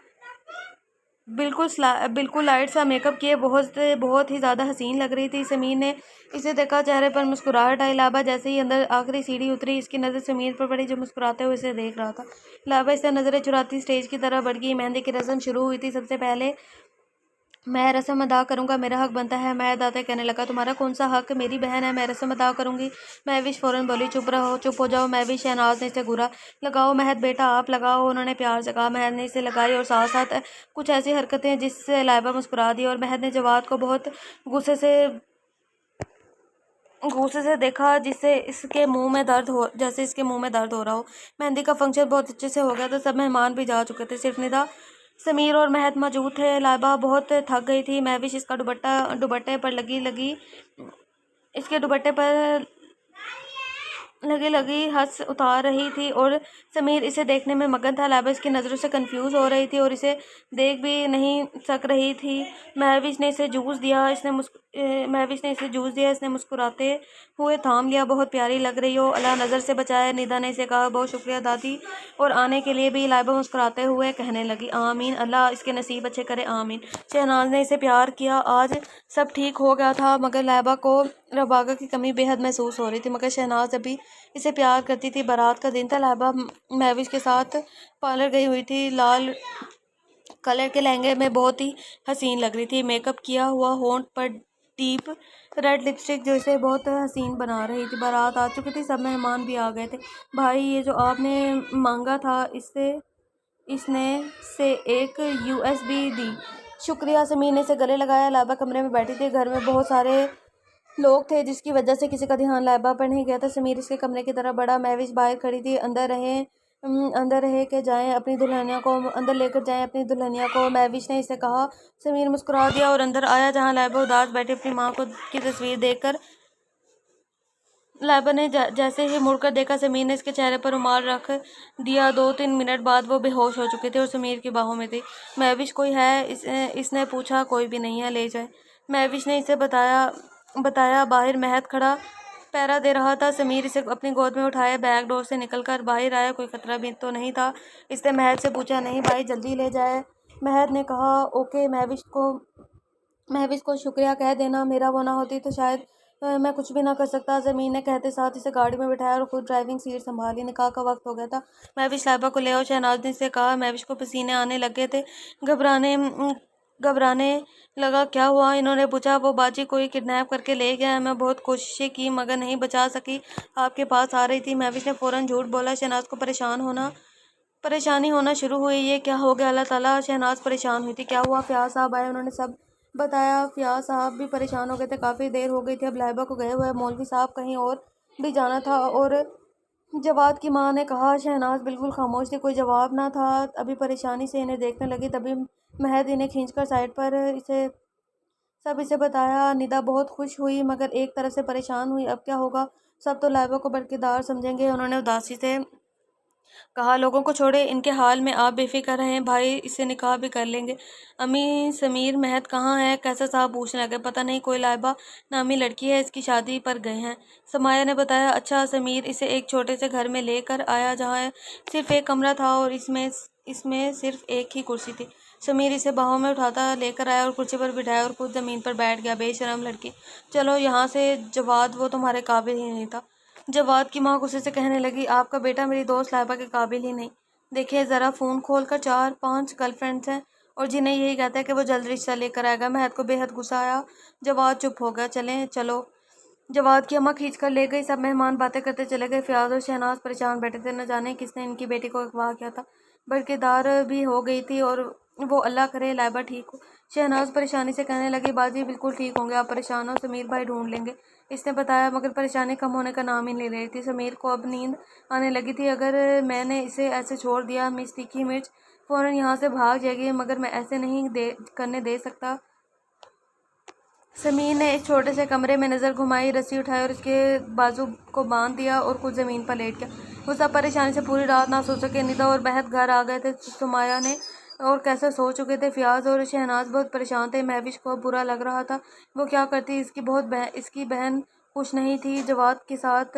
बिल्कुल लाइट सा मेकअप किए बहुत ही ज़्यादा हसीन लग रही थी। समीर ने इसे देखा, चेहरे पर मुस्कुराहट आई। लाबा जैसे ही अंदर आखिरी सीढ़ी उतरी, इसकी नज़र समीर पर पड़ी जो मुस्कुराते हुए इसे देख रहा था। लाबा इससे नज़रें चुराती स्टेज की तरफ बढ़ गई। मेहंदी की रस्म शुरू हुई थी। सबसे पहले मैं रस्म अदा करूंगा, मेरा हक बनता है। मैं दाते कहने लगा, तुम्हारा कौन सा हक, मेरी बहन है, मैं रस्म अदा करूंगी। महविश फौरन बोली, चुप रहो, चुप हो जाओ महविश। शहनाज ने इसे घूरा। लगाओ महद बेटा, आप लगाओ, उन्होंने प्यार से कहा। महद ने इसे लगाई और साथ साथ कुछ ऐसी हरकतें जिससे लाइबा मुस्कुरा दी। और महद ने जवाद को बहुत गुस्से से देखा, जिससे इसके मुंह में दर्द हो जैसे इसके मुंह में दर्द हो रहा हो। मेहंदी का फंक्शन बहुत अच्छे से हो गया था। सब मेहमान भी जा चुके थे, सिर्फ निदा, समीर और महद मौजूद थे। लाइबा बहुत थक गई थी। महविश इसका दुपट्टे पर लगी इसके दुपट्टे पर लगी लगी हंस उतार रही थी और समीर इसे देखने में मगन था। लाइबा इसकी नज़रों से कंफ्यूज हो रही थी और इसे देख भी नहीं सक रही थी। महविश ने इसे जूस दिया। इसने मुस्कुराते हुए थाम लिया। बहुत प्यारी लग रही हो, अल्लाह नज़र से बचाए, निदा ने इसे कहा। बहुत शुक्रिया दादी, और आने के लिए भी। लाइबा मुस्कुराते हुए कहने लगी, आमीन, अल्लाह इसके नसीब अच्छे करे, आमीन। शहनाज ने इसे प्यार किया। आज सब ठीक हो गया था, मगर लाइबा को रबागा की कमी बेहद महसूस हो रही थी। मगर शहनाज अभी इसे प्यार करती थी। बारात का दिन था। लाइबा महविश के साथ पार्लर गई हुई थी। लाल कलर के लहंगे में बहुत ही हसीन लग रही थी। मेकअप किया हुआ, होंठ पर डीप रेड लिपस्टिक जो इसे बहुत हसीन बना रही थी। बारात आ चुकी थी, सब मेहमान भी आ गए थे। भाई, ये जो आपने मांगा था, इसने से एक USB दी। शुक्रिया। समीर ने इसे गले लगाया। लाइबा कमरे में बैठी थी। घर में बहुत सारे लोग थे, जिसकी वजह से किसी का ध्यान लाइबा पर नहीं गया था। समीर इसके कमरे की तरफ बढ़ा। महविश बाहर खड़ी थी। अंदर रह के जाएं अपनी दुल्हनिया को, अंदर लेकर जाएं अपनी दुल्हनिया को, महविश ने इसे कहा। समीर मुस्कुरा दिया और अंदर आया, जहां लाइबा उदास बैठी अपनी माँ को की तस्वीर देखकर। लाइबा ने जैसे ही मुड़कर देखा, समीर ने इसके चेहरे पर रुमाल रख दिया। 2-3 मिनट बाद वो बेहोश हो चुके थे और समीर की बाहों में थी। महविश कोई है? इसने पूछा। कोई भी नहीं है, ले जाए। महविश ने इसे बताया। बाहर महद खड़ा पहरा दे रहा था। समीर इसे अपनी गोद में उठाया, बैक डोर से निकलकर बाहर आया। कोई खतरा भी तो नहीं था। इसने महद से पूछा। नहीं भाई, जल्दी ले जाए। महद ने कहा, ओके। महविश को शुक्रिया कह देना, मेरा वो ना होती तो शायद मैं कुछ भी ना कर सकता। ज़मीन ने कहते साथ इसे गाड़ी में बिठाया और खुद ड्राइविंग सीट संभाली। निकाह का वक्त हो गया था। महविश लाइबा को ले आओ, शहनाज ने से कहा। महविश को पसीने आने लगे थे। घबराने लगा। क्या हुआ? इन्होंने पूछा। वो बाजी कोई किडनैप करके ले गया है। मैं बहुत कोशिशें की मगर नहीं बचा सकी। आपके पास आ रही थी। महविश ने फौरन झूठ बोला। शहनाज को परेशानी होना शुरू हुई। ये क्या हो गया? अल्लाह ताला। शहनाज परेशान हुई थी। क्या हुआ? फ़याज़ साहब आए, उन्होंने सब बताया। फ़याज़ साहब भी परेशान हो गए थे। काफ़ी देर हो गई थी। अब लाइबा को गए हुए मौलवी साहब कहीं और भी जाना था। और जवाद की माँ ने कहा। शहनाज बिल्कुल खामोश थी, कोई जवाब ना था। अभी परेशानी से इन्हें देखने लगी। तभी महद इन्हें खींचकर साइड पर इसे बताया। निदा बहुत खुश हुई मगर एक तरह से परेशान हुई। अब क्या होगा? सब तो लाइबा को बरकिरदार समझेंगे। उन्होंने उदासी से कहा, लोगों को छोड़े, इनके हाल में आप बेफिक्र रहें, भाई इससे निकाह भी कर लेंगे। अम्मी, समीर महद कहाँ है? कैसर साहब पूछने लगे। पता नहीं, कोई लाइबा नामी लड़की है, इसकी शादी पर गए हैं, समाया ने बताया। अच्छा। समीर इसे एक छोटे से घर में लेकर आया जहाँ सिर्फ एक कमरा था और इसमें सिर्फ एक ही कुर्सी थी। समीर इसे बाहों में उठाता लेकर आया और कुर्सी पर बिठाया और खुद ज़मीन पर बैठ गया। बेशरम लड़की, चलो यहाँ से। जवाद, वो तुम्हारे काबिल ही नहीं था। जवाद की माँ गुस्से से कहने लगी, आपका बेटा मेरी दोस्त लाइबा के काबिल ही नहीं। देखिए ज़रा, फ़ोन खोल कर 4-5 गर्लफ्रेंड्स हैं और जिन्हें यही कहता है कि वो जल्द रिश्ता लेकर आएगा। महद को बेहद गुस्सा आया। जवाद चुप हो गया। चलो। जवाद की अम्मा खींच कर ले गई। सब मेहमान बातें करते चले गए। फ़याज़ और शहनाज परेशान बैठे थे। न जाने किसने इनकी बेटी को अगवा किया था। बरकिरदार भी हो गई थी और वो अल्लाह करे लाइबा ठीक हो। शहनाज परेशानी से कहने लगी, बाजी बिल्कुल ठीक होंगे, आप परेशान हो, समीर भाई ढूंढ लेंगे, इसने बताया। मगर परेशानी कम होने का नाम ही नहीं ले रही थी। समीर को अब नींद आने लगी थी। अगर मैंने इसे ऐसे छोड़ दिया, मिस तीखी मिर्च फ़ौरन यहाँ से भाग जाएगी, मगर मैं ऐसे नहीं करने दे सकता। समीर ने इस छोटे से कमरे में नज़र घुमाई, रस्सी उठाई और उसके बाजू को बांध दिया और खुद ज़मीन पर लेट गया। वो सब परेशानी से पूरी रात ना सो सके। निदा और महद घर आ गए थे। सुमाया ने और कैसे सो चुके थे। फ़याज़ और शहनाज बहुत परेशान थे। महविश को बुरा लग रहा था। वो क्या करती? इसकी बहन खुश नहीं थी। जवाद के साथ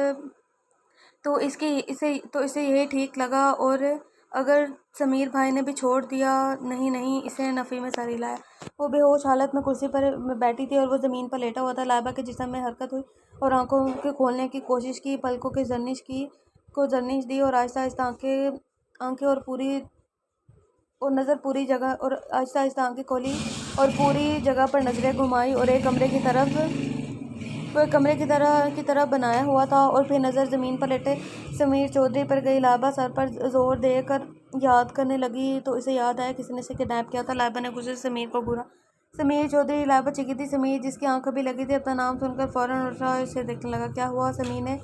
इसे यही ठीक लगा। और अगर समीर भाई ने भी छोड़ दिया, नहीं नहीं, इसे नफ़ी में सर हिलाया। वो बेहोश हालत में कुर्सी पर बैठी थी और वो ज़मीन पर लेटा हुआ था। लाइबा के जिस्म में हरकत हुई और आंखों के खोलने की कोशिश की, पलकों की जर्निश दी और आहिस्ता आहिस्ता आंखें और नज़र पूरी जगह और आहिस्ता आहिस्ता आंखें खोली और पूरी जगह पर नज़रें घुमाई और एक कमरे की तरफ बनाया हुआ था। और फिर नज़र ज़मीन पर लेटे समीर चौधरी पर गई। लाइबा सर पर जोर देकर याद करने लगी तो इसे याद आया किसी ने इसे किडनैप किया था। लाइबा ने गुस्से से समीर को घूरा। समीर चौधरी, लाइबा चीखी थी। समीर, जिसकी आंख भी लगी थी, अपना नाम सुनकर फौरन उठा और इसे देखने लगा। क्या हुआ? समीर ने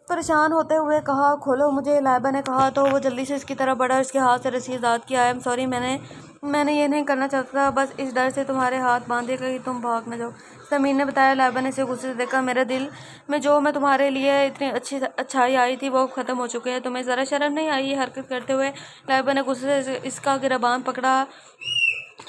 परेशान होते हुए कहा। खोलो मुझे, लाइबा ने कहा तो वो जल्दी से इसकी तरफ बढ़ा और इसके हाथ से रस्सी आज़ाद किया। आई एम सॉरी, मैंने ये नहीं करना चाहता था, बस इस डर से तुम्हारे हाथ बांधे कि तुम भाग न जाओ, समीर ने बताया। लाइबा ने इसे गुस्से से देखा। मेरे दिल में जो मैं तुम्हारे लिए इतनी अच्छाई आई थी वो ख़त्म हो चुकी है। तुम्हें ज़रा शर्म नहीं आई ये हरकत करते हुए? लाइबा ने गुस्से से इसका गिरबान पकड़ा।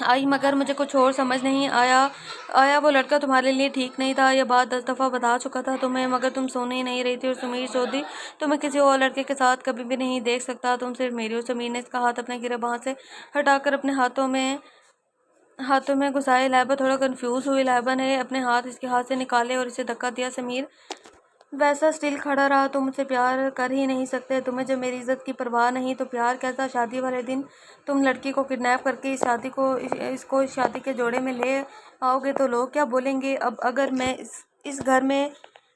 आई, मगर मुझे कुछ और समझ नहीं आया वो लड़का तुम्हारे लिए ठीक नहीं था। यह बात 10 दफ़ा बता चुका था तुम्हें, मगर तुम सुन ही नहीं रही थी। और समीर चौधरी, तुम्हें किसी और लड़के के साथ कभी भी नहीं देख सकता, तुम सिर्फ मेरी हो। समीर ने इसका हाथ अपने गिरबान से हटाकर अपने हाथों में घुसाए। लाइबा थोड़ा कंफ्यूज हुई। लाइबा ने अपने हाथ इसके हाथ से निकाले और इसे धक्का दिया। समीर वैसा स्टिल खड़ा रहा। तुम मुझसे प्यार कर ही नहीं सकते, तुम्हें जब मेरी इज्जत की परवाह नहीं तो प्यार कैसा? शादी वाले दिन तुम लड़की को किडनैप करके इसको इस शादी के जोड़े में ले आओगे तो लोग क्या बोलेंगे? अब अगर मैं इस घर में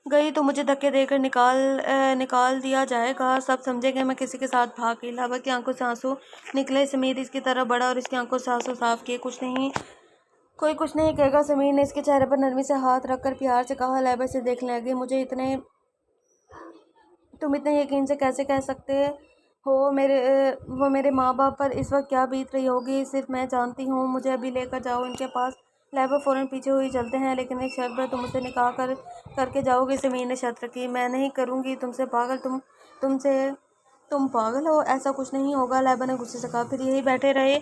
गई तो मुझे धक्के देकर निकाल दिया जाएगा, सब समझेंगे मैं किसी के साथ भाग गई। लाइबा की आंखों से आंसू निकले। समीर इसकी तरफ बढ़ा और इसकी आंखों से आंसू साफ किए। कोई कुछ नहीं कहेगा, समीर ने इसके चेहरे पर नरमी से हाथ रखकर प्यार से कहा। लाइबा से देखने लगी। तुम इतने यकीन से कैसे कह सकते हो? वो मेरे माँ बाप पर इस वक्त क्या बीत रही होगी सिर्फ मैं जानती हूँ। मुझे अभी लेकर जाओ इनके पास। लाइबा फौरन पीछे हुई। चलते हैं, लेकिन एक शर्त पर, तुम मुझसे निकाह करके जाओगे। समीर ने शर्त रखी। मैं नहीं करूँगी तुमसे पागल, तुम पागल हो, ऐसा कुछ नहीं होगा, लाइबा ने गुस्से से कहा। फिर यही बैठे रहे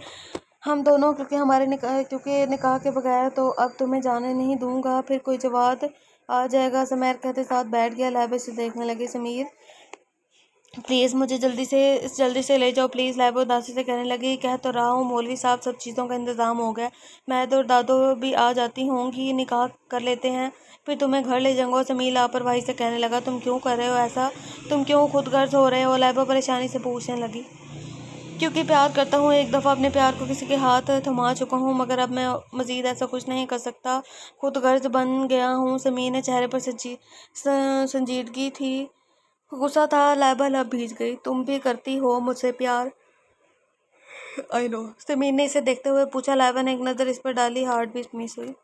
हम दोनों, क्योंकि निकाह के बगैर तो अब तुम्हें जाने नहीं दूंगा, फिर कोई जवाब आ जाएगा। समैर कहते साथ बैठ गया। लाइबा से देखने लगे। समीर, प्लीज़ मुझे जल्दी से ले जाओ प्लीज़, लाइबा उदासी से कहने लगी। कह तो रहा हूँ मौलवी साहब, सब चीज़ों का इंतज़ाम हो गया, मैं और दादो भी आ जाती होंगी, निकाह कर लेते हैं, फिर तुम्हें घर ले जाऊँगा। समीर लापरवाही से कहने लगा। तुम क्यों कर रहे हो ऐसा? तुम क्यों खुदगर्ज हो रहे हो? लाइबा परेशानी से पूछने लगी। क्योंकि प्यार करता हूँ, एक दफ़ा अपने प्यार को किसी के हाथ थमा चुका हूँ, मगर अब मैं मज़ीद ऐसा कुछ नहीं कर सकता, खुदगर्ज बन गया हूँ। समीर ने चेहरे पर संजीदगी थी, गुस्सा था। लाइबा लब भीज गई। तुम भी करती हो मुझसे प्यार? आई नो, समीर ने इसे देखते हुए पूछा। लाइबा ने एक नज़र इस पर डाली। हार्ट बीट मिस हुई।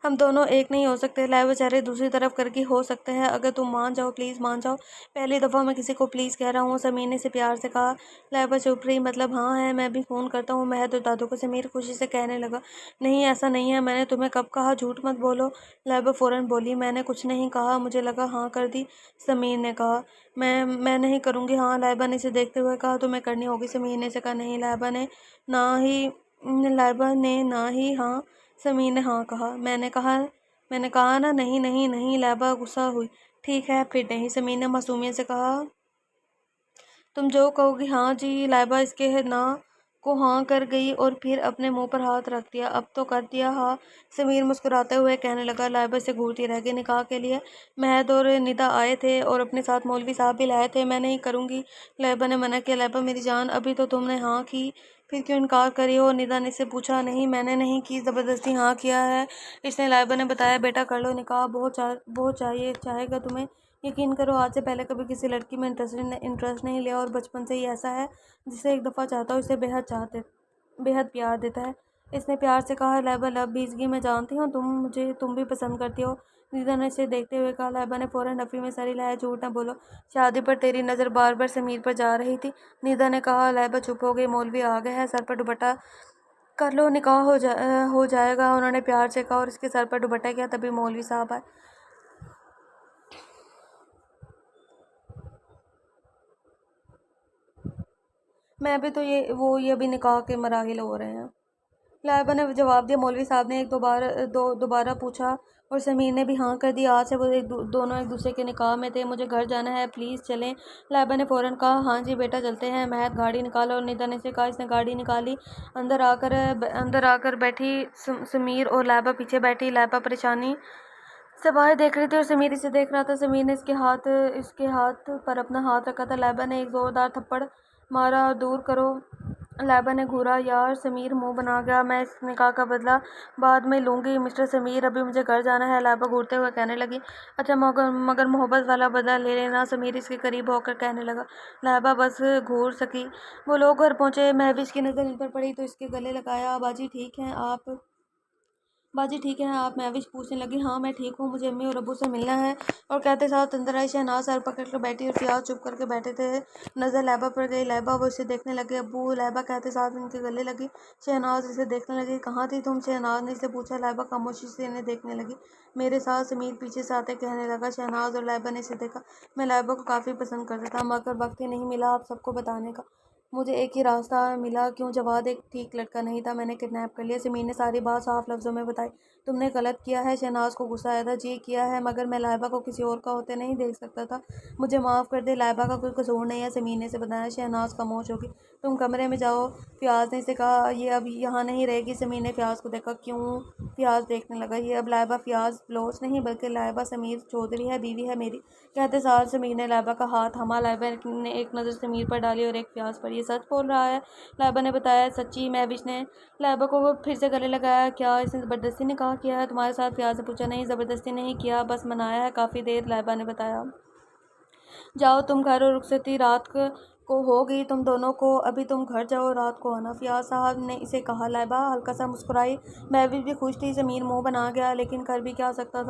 हम दोनों एक नहीं हो सकते, लाइबा चेहरे दूसरी तरफ करके। हो सकते हैं अगर तुम मान जाओ, प्लीज़ मान जाओ, पहली दफ़ा मैं किसी को प्लीज़ कह रहा हूँ, समीर ने इसे प्यार से कहा। लाइबा चुप रही। मतलब हाँ है, मैं भी फ़ोन करता हूँ महद और दादू को, समीर खुशी से कहने लगा। नहीं ऐसा नहीं है, मैंने तुम्हें कब कहा, झूठ मत बोलो। लाइबा फ़ौरन बोली। मैंने कुछ नहीं कहा, मुझे लगा हाँ कर दी, समीर ने कहा। मैं नहीं करूँगी। हाँ, लाइबा ने इसे देखते हुए कहा। तुम्हें करनी होगी, समीर ने इसे कहा। नहीं, लाइबा ने ना ही हाँ, समीर ने हाँ कहा। मैंने कहा ना, नहीं नहीं नहीं, लाइबा गुस्सा हुई। ठीक है फिर नहीं, समीर ने मासूमियत से कहा। तुम जो कहोगी। हाँ जी, लाइबा इसके ना को हाँ कर गई और फिर अपने मुंह पर हाथ रख दिया। अब तो कर दिया हाँ, समीर मुस्कुराते हुए कहने लगा। लाइबा से घूरती रह गई। निकाह के लिए महद और निदा आए थे और अपने साथ मौलवी साहब भी लाए थे। मैं नहीं करूँगी, लाइबा ने मना किया। लाइबा मेरी जान, अभी तो तुमने हाँ की, फिर क्यों इनकार करी हो? निदा ने से पूछा। नहीं, मैंने नहीं की, ज़बरदस्ती हाँ किया है इसने, लाइबा ने बताया। बेटा कर लो निकाह, बहुत चाहेगा तुम्हें, यकीन करो, आज से पहले कभी किसी लड़की में इंटरेस्ट नहीं लिया और बचपन से ही ऐसा है, जिसे एक दफ़ा चाहता हूँ इसे बेहद प्यार देता है, इसने प्यार से कहा। लाइबा लब भीज गई। मैं जानती हूँ तुम भी पसंद करती हो, निदा ने इसे देखते हुए कहा। लाइबा ने फ़ौरन नफ़ी में सर हिलाया। झूठ ना बोलो, शादी पर तेरी नज़र बार बार समीर पर जा रही थी, निदा ने कहा। लाइबा चुप हो गई। मौलवी आ गए हैं, सर पर दुपट्टा कर लो, निकाह हो जाएगा, उन्होंने प्यार से कहा और इसके सर पर दुपट्टा किया। तभी मौलवी साहब आए। मैं भी तो ये अभी निकाह के मराहिल हो रहे हैं। लाइबा ने जवाब दिया। मौलवी साहब ने दोबारा पूछा और समीर ने भी हाँ कर दी। आज से वो दोनों एक दूसरे के निकाह में थे। मुझे घर जाना है, प्लीज़ चलें। लाइबा ने फ़ौरन कहा हाँ जी बेटा चलते हैं। महक गाड़ी निकालो और निदा ने से कहा। इसने गाड़ी निकाली। अंदर आकर बैठी समीर और लाइबा पीछे बैठी। लाइबा परेशानी से बाहर देख रही थी और समीर इसे देख रहा था। समीर ने इसके हाथ पर अपना हाथ रखा था। लाइबा ने एक ज़ोरदार थप्पड़ मारा और दूर करो। लाइबा ने घूरा। यार समीर मुंह बना गया। मैं इस निकाह का बदला बाद में लूँगी मिस्टर समीर, अभी मुझे घर जाना है। लाइबा घूरते हुए कहने लगी। अच्छा मगर मोहब्बत वाला बदला ले लेना। समीर इसके करीब होकर कहने लगा। लाइबा बस घूर सकी। वो लोग घर पहुँचे। महविश की नज़र इन पर पड़ी तो इसके गले लगाया। बाजी ठीक है आप? महविश पूछने लगी। हाँ मैं ठीक हूँ, मुझे अम्मी और अब्बू से मिलना है। और कहते साथ अंदर आई। शहनाज सर पकड़ कर बैठी और फियाज चुप करके बैठे थे। नज़र लाइबा पर गई। लाइबा वो इसे देखने लगे। अब्बू लाइबा कहते साथ इनके गले लगी। शहनाज इसे देखने लगी। कहाँ थी तुम? शहनाज ने इसे पूछा। लाइबा खामोशी से इन्हें देखने लगी। मेरे साथ। समीर पीछे से आते कहने लगा। शहनाज और लाइबा ने इसे देखा। मैं लाइबा को काफ़ी पसंद करता था मगर वक्त ही नहीं मिला आप सबको बताने का। मुझे एक ही रास्ता मिला। क्यों? जवाद एक ठीक लड़का नहीं था, मैंने किडनैप कर लिया। समीर ने सारी बात साफ लफ्ज़ों में बताई। तुमने गलत किया है। शहनाज को गुस्सा आया था। जी किया है, मगर मैं लाइबा को किसी और का होते नहीं देख सकता था। मुझे माफ़ कर दे, लाइबा का कोई कसूर नहीं है। समीर ने से बताया। शहनाज खामोश होगी। तुम कमरे में जाओ। फ़ियाज़ ने इसे कहा। ये अब यहाँ नहीं रहेगी। समीर ने फ़ियाज़ को देखा। क्यों? फ़ियाज़ देखने लगा। ये अब लाइबा फ़ियाज़ बलोच नहीं बल्कि लाइबा समीर चौधरी है, बीवी है मेरी। कहते साथ समीर ने लाइबा का हाथ थामा। लाइबा ने एक नज़र समीर पर डाली और एक फ़ियाज़ पर। ये सच बोल रहा है? लाइबा ने बताया। सच्ची। महविश ने लाइबा को फिर से गले लगाया। क्या इसने ज़बरदस्ती निकाह किया है तुम्हारे साथ? फ़ियाज़ ने पूछा। नहीं ज़बरदस्ती नहीं किया, बस मनाया है काफ़ी देर। लाइबा ने बताया। जाओ तुम घर, और रुखसती रात को हो गई तुम दोनों को। अभी तुम घर जाओ, रात को आना। फ़ियाज़ साहब ने इसे कहा। लाइबा हल्का सा मुस्कुराई। महविश भी खुश थी। ज़मीर मुंह बना गया, लेकिन कर भी क्या सकता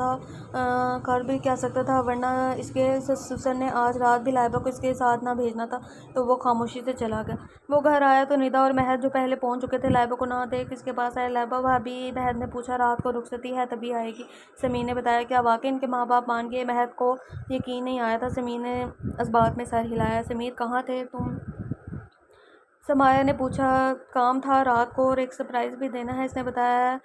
था, वरना इसके ससुर ने आज रात भी लाइबा को इसके साथ ना भेजना था। तो वो खामोशी से चला गया। वो घर आया तो निदा और महक जो पहले पहुंच चुके थे लाइबा को ना देख इसके पास आए। लाइबा भाभी, महक ने पूछा। रात को रुखसती है, तभी आएगी। समीर ने बताया। क्या वाकई इनके माँ बाप मान गए? महक को यकीन नहीं आया था। समीर ने इस बात में सर हिलाया। समीर कहाँ थे तुम? समाया ने पूछा। काम था रात को और एक सरप्राइज़ भी देना है, इसने बताया।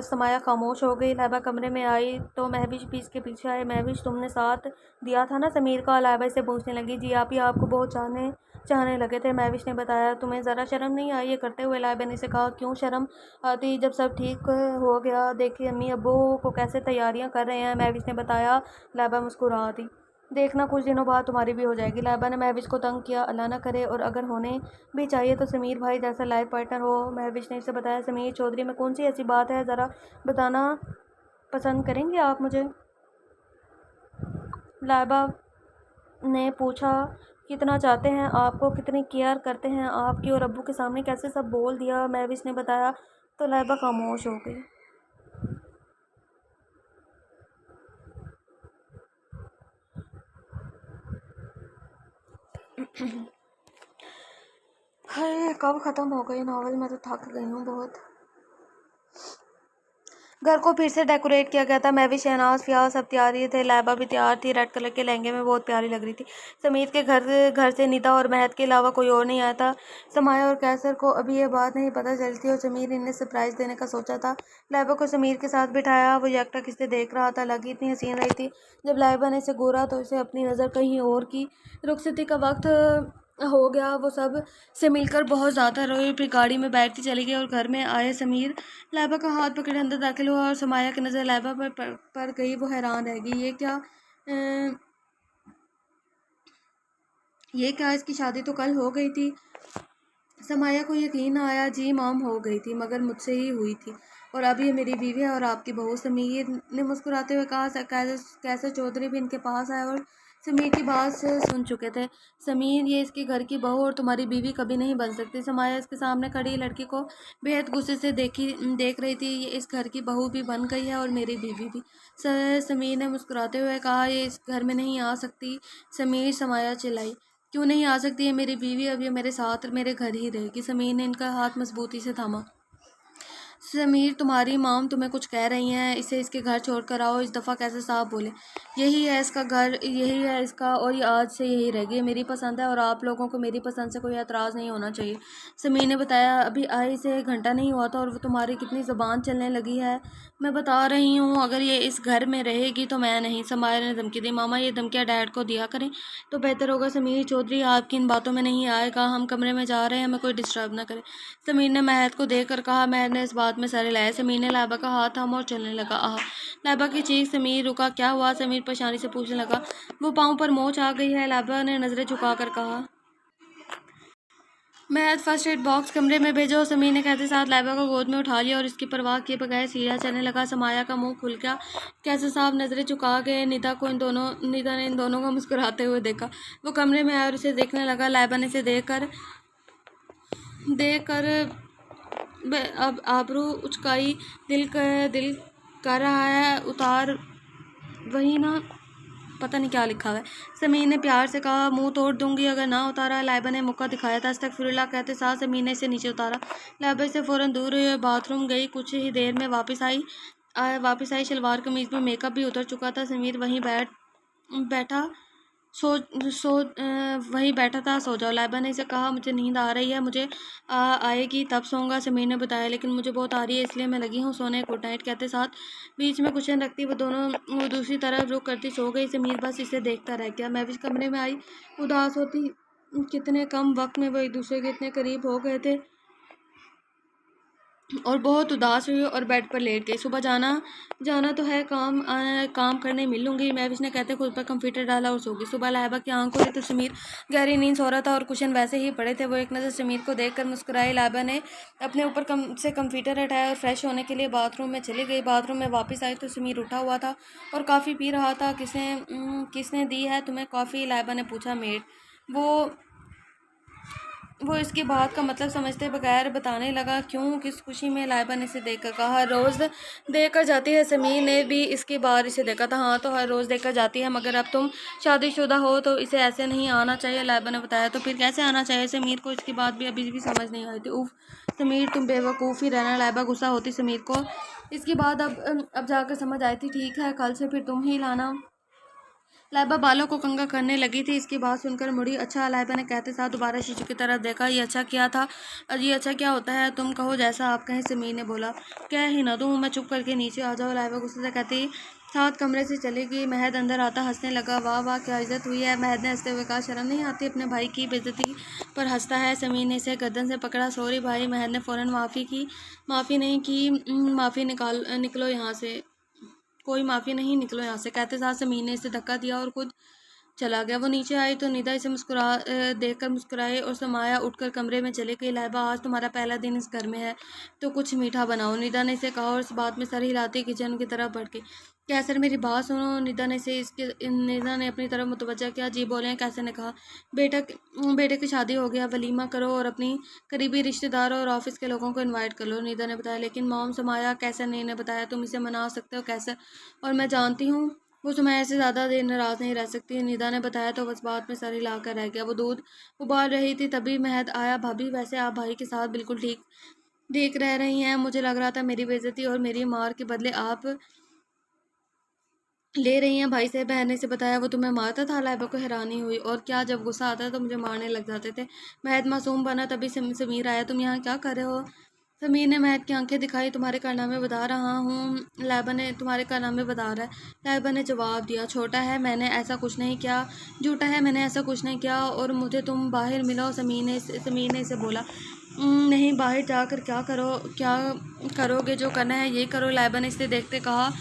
समाया खामोश हो गई। लाइबा कमरे में आई तो महविश भी इसके पीछे आए। महविश तुमने साथ दिया था ना समीर का? लाइबा इसे पूछने लगी। जी आप ही आपको बहुत चाहने लगे थे, महविश ने बताया। तुम्हें ज़रा शर्म नहीं आई ये करते हुए? लाइबा ने से कहा। क्यों शर्म आती जब सब ठीक हो गया? देखिए अम्मी अब्बू को कैसे तैयारियां कर रहे हैं, महविश ने बताया। लाइबा मुस्कुरा दी। देखना कुछ दिनों बाद तुम्हारी भी हो जाएगी। लाइबा ने महविश को तंग किया। अल्लाह ना करे, और अगर होने भी चाहिए तो समीर भाई जैसा लाइफ पार्टनर हो। महविश ने इसे बताया। समीर चौधरी में कौन सी ऐसी बात है, ज़रा बताना पसंद करेंगे आप मुझे? लाइबा ने पूछा। कितना चाहते हैं आपको, कितनी केयर करते हैं आपकी, और अब्बू के सामने कैसे सब बोल दिया, महविश ने बताया। तो लाइबा खामोश हो गई। हाय कब ख़त्म हो गई नॉवल, मैं तो थक गई हूँ बहुत। घर को फिर से डेकोरेट किया गया था। मैं भी, शहनाज, फ़ियाज़ सब तैयार ही थे। लाइबा भी तैयार थी। रेड कलर के लहंगे में बहुत प्यारी लग रही थी। समीर के घर से निदा और महक के अलावा कोई और नहीं आया था। समाया और कैसर को अभी ये बात नहीं पता चली थी और समीर इन्हें सरप्राइज़ देने का सोचा था। लाइबा को समीर के साथ बिठाया। वो यकटक किसे देख रहा था। लगी इतनी हसीन रही थी। जब लाइबा ने इसे घूरा तो इसे अपनी नज़र कहीं और की। रुखसती का वक्त हो गया। वो सब से मिलकर बहुत ज़्यादा रोई, फिर गाड़ी में बैठती चली गई और घर में आए समीर लाइबा का हाथ पकड़े अंदर दाखिल हुआ और समाया की नज़र लाइबा पर गई। वो हैरान रह गई। ये क्या, इसकी शादी तो कल हो गई थी। समाया को यकीन आया। जी माम हो गई थी, मगर मुझसे ही हुई थी, और अब ये मेरी बीवी है और आपकी बहू। समीर ने मुस्कुराते हुए कहा। कैसे चौधरी भी इनके पास आए और समीर की बात से सुन चुके थे। समीर, ये इसके घर की बहू और तुम्हारी बीवी कभी नहीं बन सकती। समाया इसके सामने खड़ी लड़की को बेहद गुस्से से देख रही थी। ये इस घर की बहू भी बन गई है और मेरी बीवी भी। समीर ने मुस्कुराते हुए कहा। ये इस घर में नहीं आ सकती। समीर, समाया चिल्लाई। क्यों नहीं आ सकती है मेरी बीवी? अब ये मेरे साथ मेरे घर ही रहेगी। समीर ने इनका हाथ मजबूती से थामा। समीर, तुम्हारी मॉम तुम्हें कुछ कह रही हैं, इसे इसके घर छोड़ कर आओ। इस दफ़ा कैसे साफ बोले। यही है इसका घर, यही है इसका, और ये आज से यही रहेगी। मेरी पसंद है और आप लोगों को मेरी पसंद से कोई एतराज़ नहीं होना चाहिए। समीर ने बताया, अभी आई से 1 घंटा नहीं हुआ था और वो तुम्हारी कितनी ज़ुबान चलने लगी है। मैं बता रही हूँ, अगर ये इस घर में रहेगी तो मैं नहीं। समायर ने धमकी दी। मामा, ये धमकियाँ डैड को दिया करें तो बेहतर होगा। समीर चौधरी आपकी इन बातों में नहीं आएगा। हम कमरे में जा रहे हैं, हमें कोई डिस्टर्ब ना करे। समीर ने महद को देख कर कहा। महद ने इस बात में सर हिलाया। समीर ने लाइबा का हाथ थामा और चलने लगा। आह! लाइबा की चीख। समीर रुका। क्या हुआ? समीर परेशानी से पूछने लगा। वो पाँव पर मोच आ गई है। लाइबा ने नज़रें झुकाकर कहा। महद, फर्स्ट एड बॉक्स कमरे में भेजो। समीर ने कहते साथ लाइबा को गोद में उठा लिया और इसकी परवाह किए बगैर सीढ़ियाँ चढ़ने लगा। समाया का मुंह खुल गया। कैसे साहब नज़रें झुका गए। निदा ने इन दोनों को मुस्कुराते हुए देखा। वो कमरे में आया और उसे देखने लगा। लाइबा ने इसे देख कर अब आबरू उचकाई। दिल कर रहा है उतार। वही ना, पता नहीं क्या लिखा हुआ है। समीर ने प्यार से कहा, मुंह तोड़ दूंगी अगर ना उतारा। लाइबा ने मुक्का दिखाया था। अस्तगफिरुल्लाह कहते साथ समीर ने इसे नीचे उतारा। लाइबा से फ़ौरन दूर हुई और बाथरूम गई। कुछ ही देर में वापस आई। शलवार कमीज में मेकअप भी उतर चुका था। समीर बैठा सो सो वहीं बैठा था। सो जाओ। लाइबा ने इसे कहा, मुझे नींद आ रही है, मुझे आएगी तब सोऊंगा। समीर ने बताया, लेकिन मुझे बहुत आ रही है इसलिए मैं लगी हूँ सोने। गुड नाइट कहते साथ बीच में कुशन रखती वो दूसरी तरफ रुख करती सो गई। समीर बस इसे देखता रह गया। मैं भी कमरे में आई, उदास होती। कितने कम वक्त में वो एक दूसरे के इतने करीब हो गए थे और बहुत उदास हुई और बेड पर लेट गई। सुबह जाना तो है, काम करने मिलूंगी। महविश ने कहते खुद पर कंप्यूटर डाला और सो गई। सुबह लाइबा की आंख खुली तो समीर गहरी नींद सो रहा था और कुशन वैसे ही पड़े थे। वो एक नज़र समीर को देखकर मुस्कुराई। लाइबा ने अपने ऊपर से कंप्यूटर हटाया और फ्रेश होने के लिए बाथरूम में चली गई। बाथरूम में वापस आई तो समीर उठा हुआ था और कॉफ़ी पी रहा था। किसने दी है तुम्हें कॉफ़ी? लाइबा ने पूछा। मेड। वो इसकी बात का मतलब समझते बगैर बताने लगा। क्यों? किस खुशी में? लाइबा ने इसे देखकर कहा। हर रोज़ देखकर जाती है। समीर ने भी इसकी बार इसे देखा था। हाँ तो हर रोज़ देखकर जाती है, मगर अब तुम शादीशुदा हो तो इसे ऐसे नहीं आना चाहिए। लाइबा ने बताया। तो फिर कैसे आना चाहिए? समीर को इसकी बात भी अभी भी समझ नहीं आई थी। उफ समीर, तुम बेवकूफ़ ही रहना। लाइबा गुस्सा होती समीर को इसकी बात अब जाकर समझ आई थी। ठीक है, कल से फिर तुम ही लाना। लाइबा बालों को कंघा करने लगी थी। इसकी बात सुनकर मुड़ी। अच्छा? लाइबा ने कहते साथ दोबारा शीशे की तरफ देखा। ये अच्छा किया था? ये अच्छा क्या होता है? तुम कहो जैसा आप कहें। समीर ने बोला। कह ही ना दूँ मैं, चुप करके नीचे आ जाओ। लाइबा गुस्से से कहती साथ कमरे से चली गई। महद अंदर आता हंसने लगा। वाह वाह, क्या इज्जत हुई है। महद ने हंसते हुए कहा, शर्म नहीं आती अपने भाई की बेइज्जती पर हंसता है। समीर ने इसे गर्दन से पकड़ा। सॉरी भाई। महद ने फ़ौरन माफ़ी नहीं की। माफ़ी निकलो यहाँ से। कोई माफ़ी नहीं, निकलो यहाँ से। कहते साथ समीर ने इसे धक्का दिया और खुद चला गया। वो नीचे आई तो निदा इसे देखकर मुस्कुराए और समाया उठकर कमरे में चली गई। लाइबा, आज तुम्हारा पहला दिन इस घर में है तो कुछ मीठा बनाओ, निदा ने इसे कहा और इस बात में सर हिलाती किचन की तरफ बढ़ गई। कैसर, मेरी बात सुनो। निदा ने अपनी तरफ मुतवज्जा किया। जी बोले। कैसर ने कहा, बेटे की शादी हो गया, वलीमा करो और अपनी करीबी रिश्तेदारों और ऑफिस के लोगों को इनवाइट कर लो। निदा ने बताया। लेकिन मॉम, समाया। कैसर ने बताया। तुम इसे मना सकते हो कैसर, और मैं जानती हूँ वो सुमैया से ज़्यादा देर नाराज़ नहीं रह सकती। निदा ने बताया तो बस बात में सर हिला कर रह गया। वो दूध उबाल रही थी तभी महद आया। भाभी, वैसे आप भाई के साथ बिल्कुल ठीक ठीक रह रही हैं। मुझे लग रहा था मेरी बेइज्जती और मेरी मार के बदले आप ले रही हैं। भाई से बहन ने इसे बताया। वो तुम्हें मारता था? लाइबा को हैरानी हुई। और क्या, जब गुस्सा आता तो मुझे मारने लग जाते थे। महद मासूम बना। तभी समीर आया। तुम यहाँ क्या कर रहे हो? समीर ने महक की आंखें दिखाई। तुम्हारे कारनामे बता रहा हूँ। लाइबा ने तुम्हारे कारनामे बता रहा है। लाइबा ने जवाब दिया। छोटा है, मैंने ऐसा कुछ नहीं किया। झूठा है, मैंने ऐसा कुछ नहीं किया। और मुझे तुम बाहर मिलो। समीर ने इसे बोला। नहीं, बाहर जाकर क्या करोगे? जो करना है ये करो। लाइबा ने इसे देखते कहा।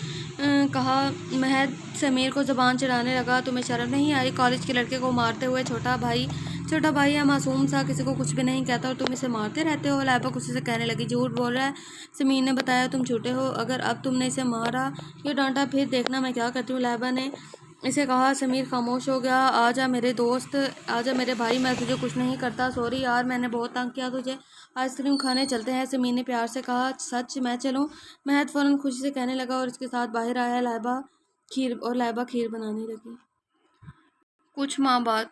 महद समीर को ज़बान चढ़ाने लगा। तुम्हें शर्म नहीं आई कॉलेज के लड़के को मारते हुए? छोटा भाई है, मासूम सा, किसी को कुछ भी नहीं कहता और तुम इसे मारते रहते हो। लाइबा गुस्से से कहने लगी। झूठ बोल रहा है। समीर ने बताया। तुम झूठे हो। अगर अब तुमने इसे मारा या डांटा फिर देखना मैं क्या करती हूँ। लाइबा ने इसे कहा। समीर खामोश हो गया। आजा मेरे दोस्त, आजा मेरे भाई, मैं तुझे कुछ नहीं करता। सॉरी यार, मैंने बहुत तंग किया तुझे। आइसक्रीम खाने चलते हैं। समीर ने प्यार से कहा। सच? मैं चलूँ? महद फ़ौरन खुशी से कहने लगा और इसके साथ बाहर आया। लाइबा खीर बनाने लगी। कुछ माह बाद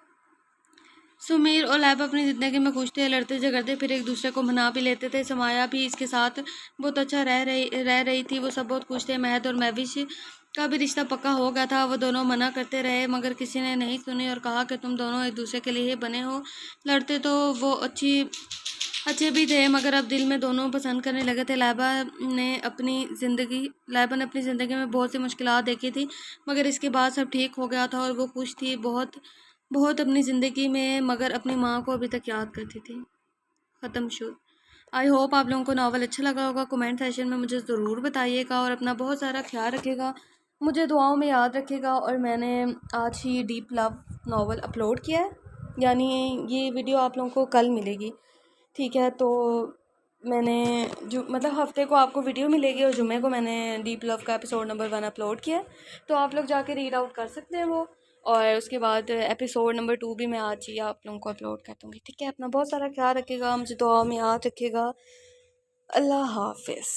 सुमीर और लैब अपनी ज़िंदगी में खुश थे, लड़ते झगड़ते फिर एक दूसरे को मना भी लेते थे। समाया भी इसके साथ बहुत अच्छा रह रही थी। वो सब बहुत खुश थे। महद और महविश का भी रिश्ता पक्का हो गया था। वो दोनों मना करते रहे मगर किसी ने नहीं सुनी और कहा कि तुम दोनों एक दूसरे के लिए ही बने हो। लड़ते तो वो अच्छे भी थे मगर अब दिल में दोनों पसंद करने लगे थे। लैबा ने अपनी ज़िंदगी में बहुत सी मुश्किलात देखी थी मगर इसके बाद सब ठीक हो गया था और वो खुश थी बहुत बहुत अपनी ज़िंदगी में, मगर अपनी माँ को अभी तक याद करती थी। ख़त्म शुरू। आई होप आप लोगों को नावल अच्छा लगा होगा। कमेंट सेशन में मुझे ज़रूर बताइएगा और अपना बहुत सारा ख्याल रखिएगा, मुझे दुआओं में याद रखिएगा। और मैंने आज ही डीप लव नावल अपलोड किया है, यानी ये वीडियो आप लोगों को कल मिलेगी, ठीक है। तो मैंने जो मतलब हफ्ते को आपको वीडियो मिलेगी और जुम्मे को मैंने डीप लव का एपिसोड नंबर 1 अपलोड किया है, तो आप लोग जाके रीड आउट कर सकते हैं वो। और उसके बाद एपिसोड नंबर 2 भी मैं आज ही आप लोगों को अपलोड कर दूँगी, ठीक है। अपना बहुत सारा ख्याल रखिएगा, मुझे दुआ में याद रखिएगा। अल्लाह हाफिज़।